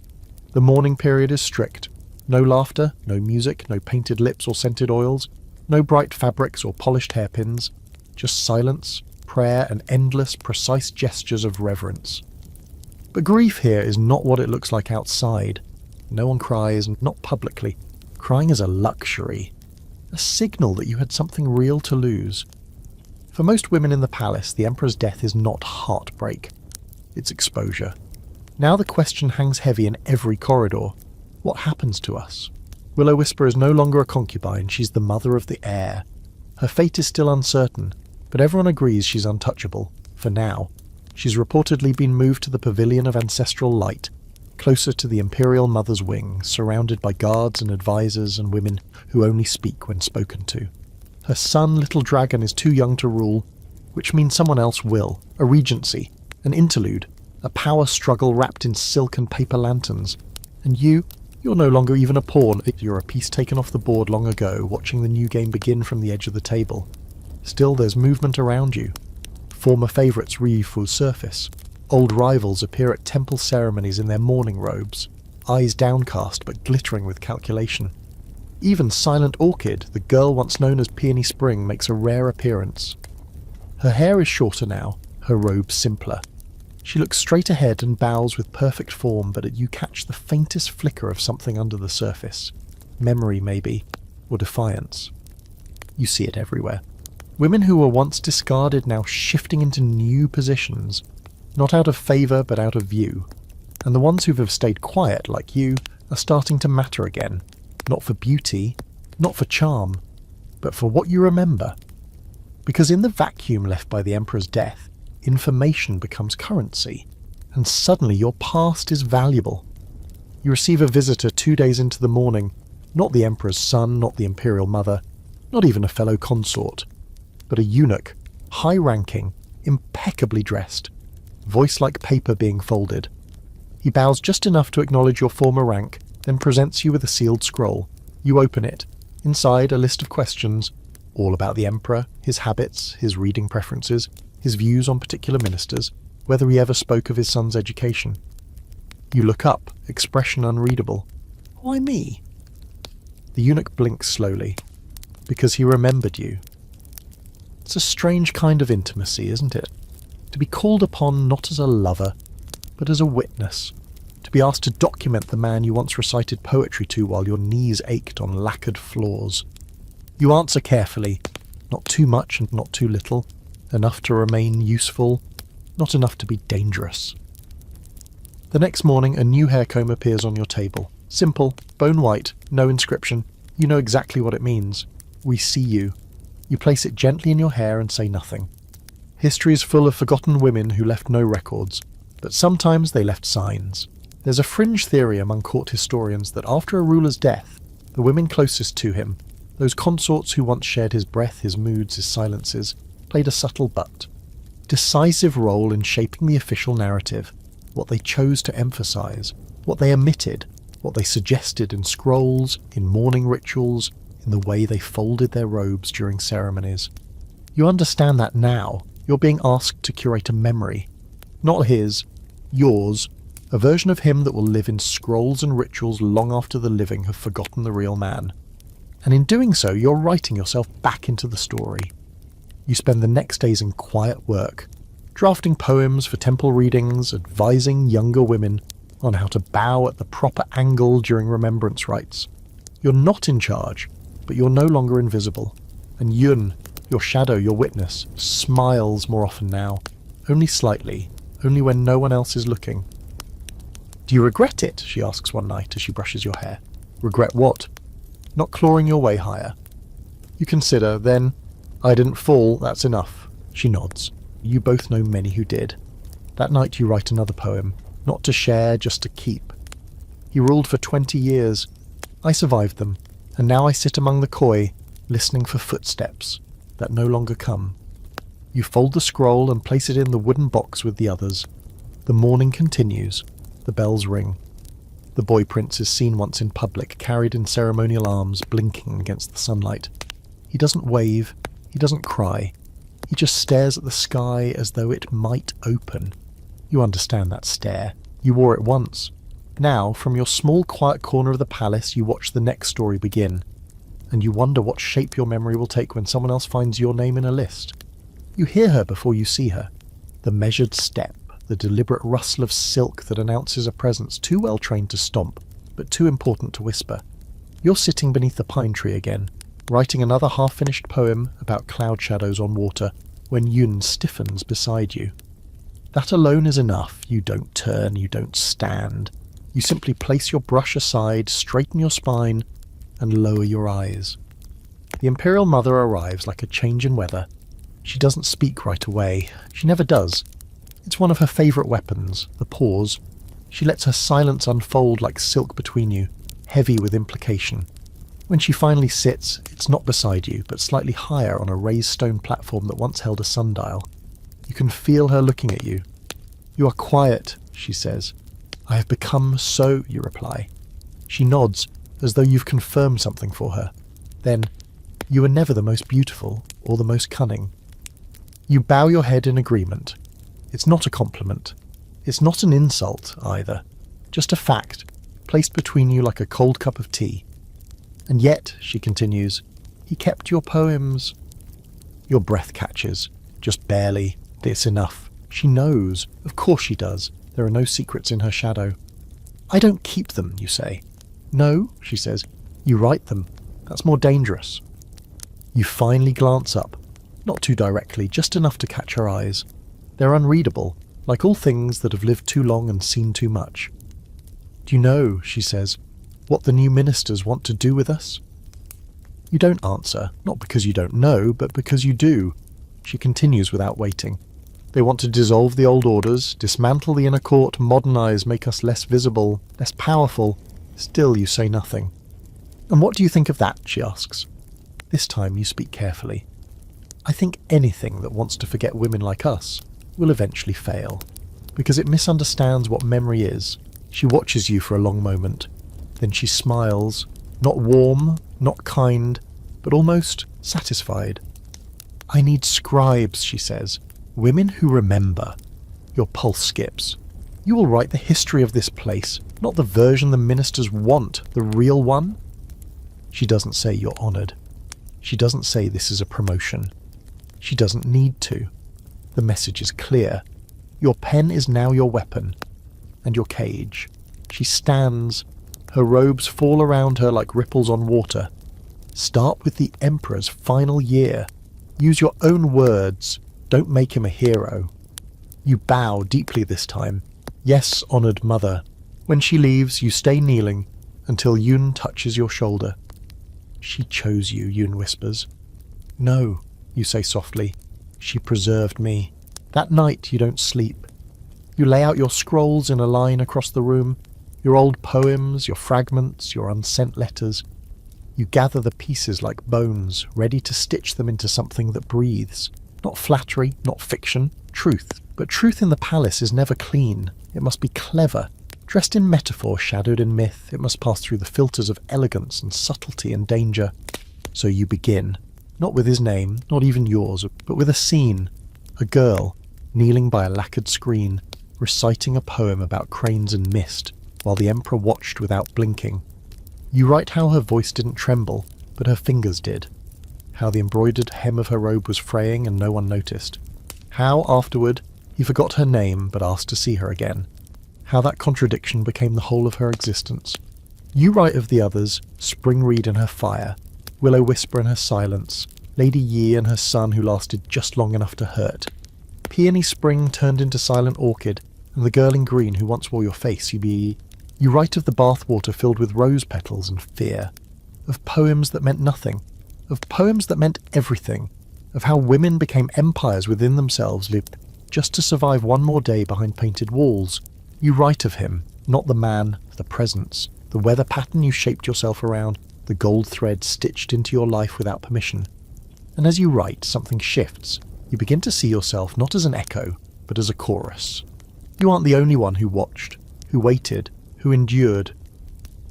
The mourning period is strict. No laughter, no music, no painted lips or scented oils, no bright fabrics or polished hairpins, just silence, prayer, and endless, precise gestures of reverence. But grief here is not what it looks like outside. No one cries, not publicly. Crying is a luxury. A signal that you had something real to lose. For most women in the palace, the Emperor's death is not heartbreak. It's exposure. Now the question hangs heavy in every corridor. What happens to us? Willow-Whisper is no longer a concubine, she's the mother of the heir. Her fate is still uncertain, but everyone agrees she's untouchable, for now. She's reportedly been moved to the Pavilion of Ancestral Light, closer to the Imperial Mother's wing, surrounded by guards and advisors and women who only speak when spoken to. Her son, Little Dragon, is too young to rule, which means someone else will. A regency, an interlude, a power struggle wrapped in silk and paper lanterns. And you're no longer even a pawn. You're a piece taken off the board long ago, watching the new game begin from the edge of the table. Still, there's movement around you. Former favourites resurface. Old rivals appear at temple ceremonies in their mourning robes, eyes downcast but glittering with calculation. Even Silent Orchid, the girl once known as Peony Spring, makes a rare appearance. Her hair is shorter now, her robe simpler. She looks straight ahead and bows with perfect form, but you catch the faintest flicker of something under the surface. Memory, maybe, or defiance. You see it everywhere. Women who were once discarded now shifting into new positions, not out of favour but out of view. And the ones who have stayed quiet, like you, are starting to matter again. Not for beauty, not for charm, but for what you remember. Because in the vacuum left by the Emperor's death, information becomes currency, and suddenly your past is valuable. You receive a visitor 2 days into the morning, not the emperor's son, not the imperial mother, not even a fellow consort, but a eunuch, high-ranking, impeccably dressed, voice like paper being folded. He bows just enough to acknowledge your former rank, then presents you with a sealed scroll. You open it. Inside, a list of questions, all about the emperor, his habits, his reading preferences, his views on particular ministers, whether he ever spoke of his son's education. You look up, expression unreadable. Why me? The eunuch blinks slowly, because he remembered you. It's a strange kind of intimacy, isn't it? To be called upon not as a lover, but as a witness. To be asked to document the man you once recited poetry to while your knees ached on lacquered floors. You answer carefully, not too much and not too little, enough to remain useful, not enough to be dangerous. The next morning, a new hair comb appears on your table. Simple, bone white, no inscription. You know exactly what it means. We see you. You place it gently in your hair and say nothing. History is full of forgotten women who left no records, but sometimes they left signs. There's a fringe theory among court historians that after a ruler's death, the women closest to him, those consorts who once shared his breath, his moods, his silences, played a subtle but decisive role in shaping the official narrative, what they chose to emphasize, what they omitted, what they suggested in scrolls, in mourning rituals, in the way they folded their robes during ceremonies. You understand that now. You're being asked to curate a memory. Not his, yours, a version of him that will live in scrolls and rituals long after the living have forgotten the real man. And in doing so, you're writing yourself back into the story. You spend the next days in quiet work, drafting poems for temple readings, advising younger women on how to bow at the proper angle during remembrance rites. You're not in charge, but you're no longer invisible. And Yun, your shadow, your witness, smiles more often now, only slightly, only when no one else is looking. Do you regret it? She asks one night as she brushes your hair. Regret what? Not clawing your way higher. You consider, then, I didn't fall, that's enough. She nods. You both know many who did. That night you write another poem, not to share, just to keep. He ruled for 20 years. I survived them, and now I sit among the koi, listening for footsteps that no longer come. You fold the scroll and place it in the wooden box with the others. The morning continues. The bells ring. The boy prince is seen once in public, carried in ceremonial arms, blinking against the sunlight. He doesn't wave. He doesn't cry. He just stares at the sky as though it might open. You understand that stare. You wore it once. Now, from your small quiet corner of the palace, you watch the next story begin. And you wonder what shape your memory will take when someone else finds your name in a list. You hear her before you see her. The measured step, the deliberate rustle of silk that announces a presence too well trained to stomp, but too important to whisper. You're sitting beneath the pine tree again, writing another half-finished poem about cloud shadows on water, when Yun stiffens beside you. That alone is enough. You don't turn, you don't stand. You simply place your brush aside, straighten your spine, and lower your eyes. The imperial mother arrives like a change in weather. She doesn't speak right away. She never does. It's one of her favourite weapons, the pause. She lets her silence unfold like silk between you, heavy with implication. When she finally sits, it's not beside you, but slightly higher on a raised stone platform that once held a sundial. You can feel her looking at you. You are quiet, she says. I have become so, you reply. She nods, as though you've confirmed something for her. Then, you are never the most beautiful or the most cunning. You bow your head in agreement. It's not a compliment. It's not an insult, either. Just a fact, placed between you like a cold cup of tea. And yet, she continues, he kept your poems. Your breath catches. Just barely. It's enough. She knows. Of course she does. There are no secrets in her shadow. I don't keep them, you say. No, she says. You write them. That's more dangerous. You finally glance up. Not too directly, just enough to catch her eyes. They're unreadable, like all things that have lived too long and seen too much. Do you know, she says, what the new ministers want to do with us? You don't answer, not because you don't know, but because you do. She continues without waiting. They want to dissolve the old orders, dismantle the inner court, modernize, make us less visible, less powerful. Still you say nothing. And what do you think of that, she asks. This time you speak carefully. I think anything that wants to forget women like us will eventually fail, because it misunderstands what memory is. She watches you for a long moment. Then she smiles, not warm, not kind, but almost satisfied. I need scribes, she says. Women who remember. Your pulse skips. You will write the history of this place, not the version the ministers want, the real one. She doesn't say you're honoured. She doesn't say this is a promotion. She doesn't need to. The message is clear. Your pen is now your weapon. And your cage. She stands. Her robes fall around her like ripples on water. Start with the Emperor's final year. Use your own words. Don't make him a hero. You bow deeply this time. Yes, honoured mother. When she leaves, you stay kneeling until Yoon touches your shoulder. She chose you, Yoon whispers. No, you say softly. She preserved me. That night you don't sleep. You lay out your scrolls in a line across the room, your old poems, your fragments, your unsent letters. You gather the pieces like bones, ready to stitch them into something that breathes. Not flattery, not fiction, truth. But truth in the palace is never clean. It must be clever. Dressed in metaphor, shadowed in myth, it must pass through the filters of elegance and subtlety and danger. So you begin. Not with his name, not even yours, but with a scene. A girl, kneeling by a lacquered screen, reciting a poem about cranes and mist, while the Emperor watched without blinking. You write how her voice didn't tremble, but her fingers did. How the embroidered hem of her robe was fraying and no one noticed. How, afterward, he forgot her name but asked to see her again. How that contradiction became the whole of her existence. You write of the others, Springreed and her fire, Willow Whisper and her silence, Lady Yi and her son who lasted just long enough to hurt. Peony Spring turned into Silent Orchid, and the girl in green who once wore your face, You write of the bathwater filled with rose petals and fear. Of poems that meant nothing. Of poems that meant everything. Of how women became empires within themselves, lived just to survive one more day behind painted walls. You write of him, not the man, the presence, the weather pattern you shaped yourself around, the gold thread stitched into your life without permission. And as you write, something shifts. You begin to see yourself not as an echo, but as a chorus. You aren't the only one who watched, who waited, who endured.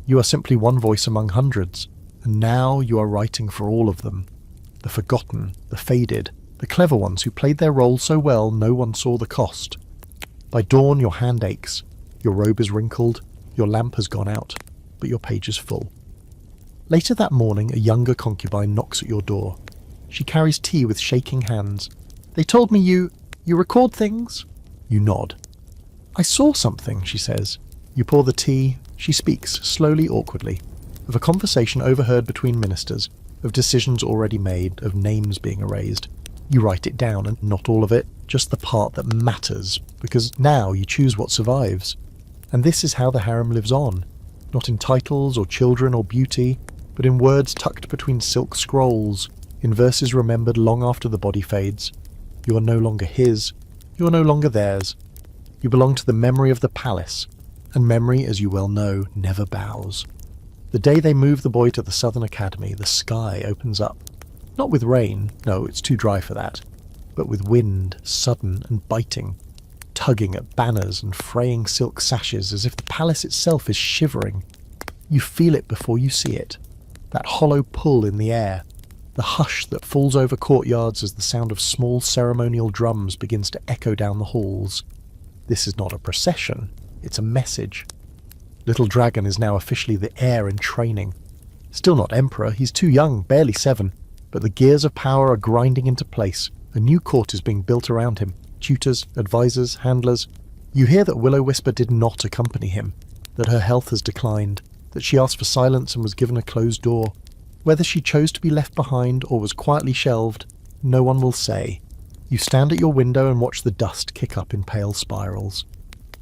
You are simply one voice among hundreds, and now you are writing for all of them. The forgotten, the faded, the clever ones who played their role so well no one saw the cost. By dawn your hand aches, your robe is wrinkled, your lamp has gone out, but your page is full. Later that morning a younger concubine knocks at your door. She carries tea with shaking hands. They told me you record things? You nod. I saw something, she says. You pour the tea. She speaks, slowly, awkwardly, of a conversation overheard between ministers, of decisions already made, of names being erased. You write it down, and not all of it, just the part that matters, because now you choose what survives. And this is how the harem lives on, not in titles or children or beauty, but in words tucked between silk scrolls, in verses remembered long after the body fades. You are no longer his, you are no longer theirs. You belong to the memory of the palace, and memory, as you well know, never bows. The day they move the boy to the Southern Academy, the sky opens up. Not with rain, no, it's too dry for that, but with wind, sudden and biting, tugging at banners and fraying silk sashes as if the palace itself is shivering. You feel it before you see it, that hollow pull in the air, the hush that falls over courtyards as the sound of small ceremonial drums begins to echo down the halls. This is not a procession, it's a message. Little Dragon is now officially the heir in training. Still not emperor, he's too young, barely 7, but the gears of power are grinding into place. A new court is being built around him. Tutors, advisors, handlers. You hear that Willow Whisper did not accompany him, that her health has declined, that she asked for silence and was given a closed door. Whether she chose to be left behind or was quietly shelved, no one will say. You stand at your window and watch the dust kick up in pale spirals.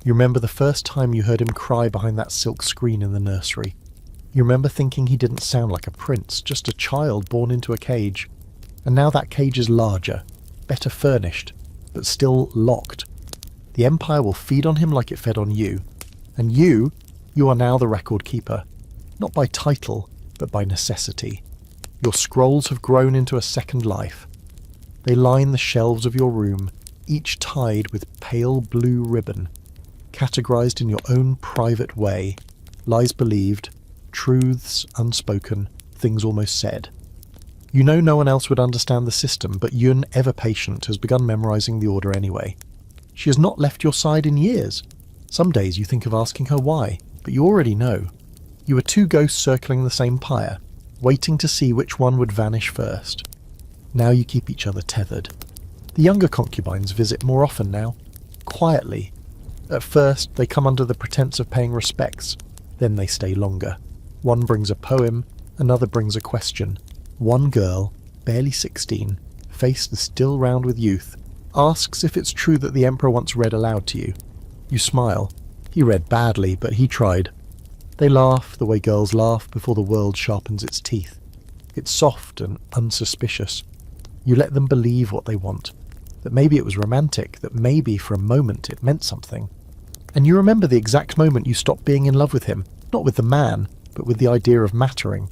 You remember the first time you heard him cry behind that silk screen in the nursery. You remember thinking he didn't sound like a prince, just a child born into a cage. And now that cage is larger, better furnished. but still locked. The Empire will feed on him like it fed on you. And you are now the record keeper. Not by title, but by necessity. Your scrolls have grown into a second life. They line the shelves of your room, each tied with pale blue ribbon, categorized in your own private way, lies believed, truths unspoken, things almost said. You know no one else would understand the system, but Yun, ever patient, has begun memorizing the order anyway. She has not left your side in years. Some days you think of asking her why, but you already know. You are two ghosts circling the same pyre, waiting to see which one would vanish first. Now you keep each other tethered. The younger concubines visit more often now, quietly. At first, they come under the pretense of paying respects, then they stay longer. One brings a poem, another brings a question. One girl, barely 16, face still round with youth, asks if it's true that the Emperor once read aloud to you. You smile. He read badly, but he tried. They laugh the way girls laugh before the world sharpens its teeth. It's soft and unsuspicious. You let them believe what they want, that maybe it was romantic, that maybe for a moment it meant something. And you remember the exact moment you stopped being in love with him, not with the man, but with the idea of mattering.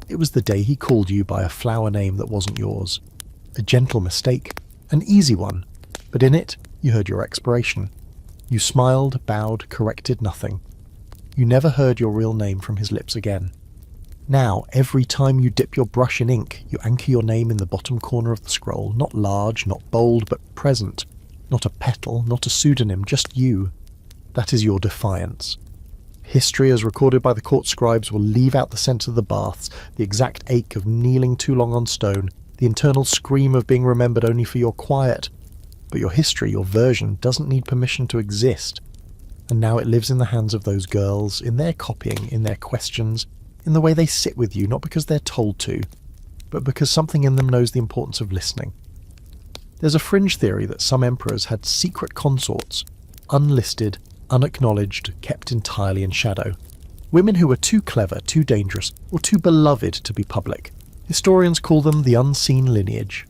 It was the day he called you by a flower name that wasn't yours. A gentle mistake, an easy one, but in it you heard your expiration. You smiled, bowed, corrected nothing. You never heard your real name from his lips again. Now, every time you dip your brush in ink, you anchor your name in the bottom corner of the scroll, not large, not bold, but present. Not a petal, not a pseudonym, just you. That is your defiance. History, as recorded by the court scribes, will leave out the scent of the baths, the exact ache of kneeling too long on stone, the internal scream of being remembered only for your quiet. But your history, your version, doesn't need permission to exist. And now it lives in the hands of those girls, in their copying, in their questions, in the way they sit with you, not because they're told to, but because something in them knows the importance of listening. There's a fringe theory that some emperors had secret consorts, unlisted, unacknowledged, kept entirely in shadow. Women who were too clever, too dangerous, or too beloved to be public. Historians call them the unseen lineage.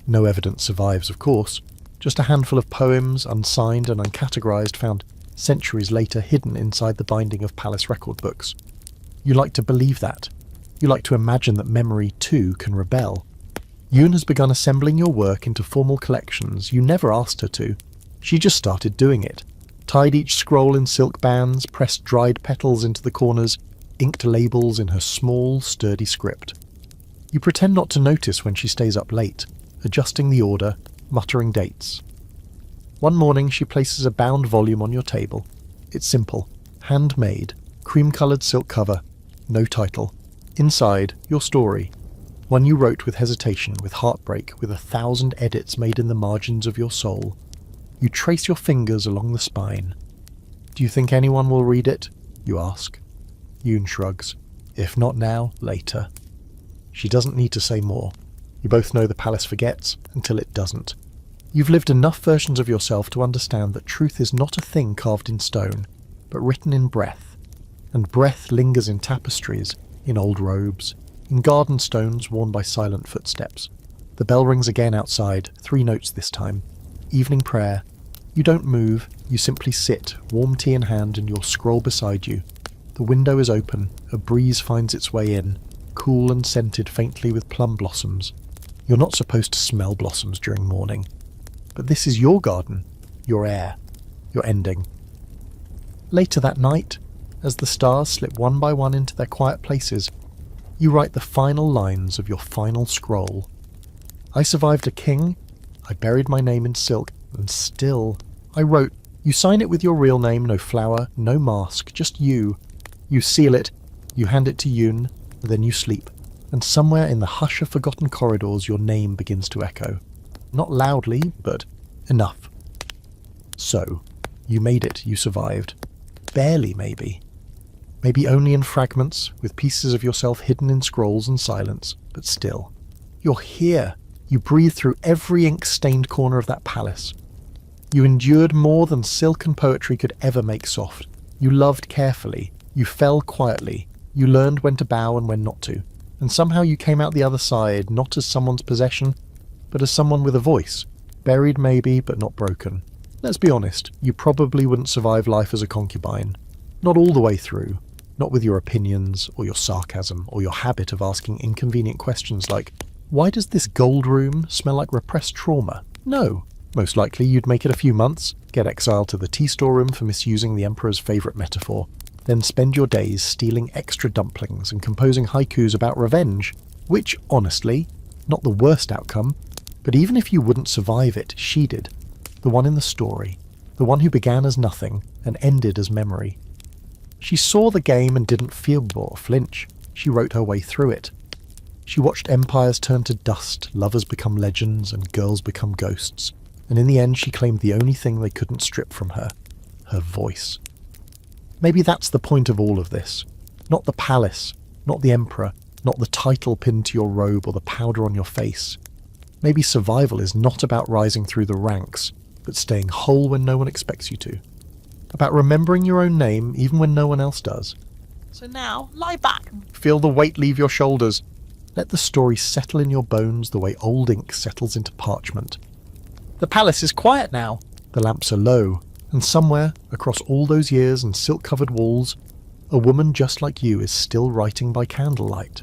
No evidence survives, of course. Just a handful of poems, unsigned and uncategorized, found centuries later hidden inside the binding of palace record books. You like to believe that. You like to imagine that memory, too, can rebel. Yoon has begun assembling your work into formal collections. You never asked her to. She just started doing it. Tied each scroll in silk bands, pressed dried petals into the corners, inked labels in her small, sturdy script. You pretend not to notice when she stays up late, adjusting the order, muttering dates. One morning she places a bound volume on your table. It's simple, handmade, cream-coloured silk cover, no title. Inside, your story. One you wrote with hesitation, with heartbreak, with 1,000 edits made in the margins of your soul. You trace your fingers along the spine. Do you think anyone will read it? You ask. Yoon shrugs. If not now, later. She doesn't need to say more. You both know the palace forgets until it doesn't. You've lived enough versions of yourself to understand that truth is not a thing carved in stone, but written in breath. And breath lingers in tapestries, in old robes, in garden stones worn by silent footsteps. The bell rings again outside, 3 notes this time. Evening prayer. You don't move, you simply sit, warm tea in hand and your scroll beside you. The window is open, a breeze finds its way in, cool and scented faintly with plum blossoms. You're not supposed to smell blossoms during morning. But this is your garden, your air, your ending. Later that night, as the stars slip one by one into their quiet places, you write the final lines of your final scroll. I survived a king, I buried my name in silk, and still, I wrote. You sign it with your real name, no flower, no mask, just you. You seal it, you hand it to Yoon, then you sleep, and somewhere in the hush of forgotten corridors your name begins to echo. Not loudly, but enough. So, you made it, you survived. Barely, maybe. Maybe only in fragments, with pieces of yourself hidden in scrolls and silence, but still. You're here. You breathe through every ink-stained corner of that palace. You endured more than silk and poetry could ever make soft. You loved carefully. You fell quietly. You learned when to bow and when not to. And somehow you came out the other side, not as someone's possession, but as someone with a voice. Buried maybe, but not broken. Let's be honest, you probably wouldn't survive life as a concubine. Not all the way through. Not with your opinions, or your sarcasm, or your habit of asking inconvenient questions like, why does this gold room smell like repressed trauma? No. Most likely you'd make it a few months, get exiled to the tea storeroom for misusing the Emperor's favourite metaphor, then spend your days stealing extra dumplings and composing haikus about revenge, which, honestly, not the worst outcome, but even if you wouldn't survive it, she did. The one in the story. The one who began as nothing and ended as memory. She saw the game and didn't feel or flinch. She wrote her way through it. She watched empires turn to dust, lovers become legends, and girls become ghosts. And in the end she claimed the only thing they couldn't strip from her. Her voice. Maybe that's the point of all of this. Not the palace, not the emperor, not the title pinned to your robe or the powder on your face. Maybe survival is not about rising through the ranks, but staying whole when no one expects you to. About remembering your own name even when no one else does. So now, lie back. Feel the weight leave your shoulders. Let the story settle in your bones the way old ink settles into parchment. The palace is quiet now. The lamps are low, and somewhere, across all those years and silk-covered walls, a woman just like you is still writing by candlelight.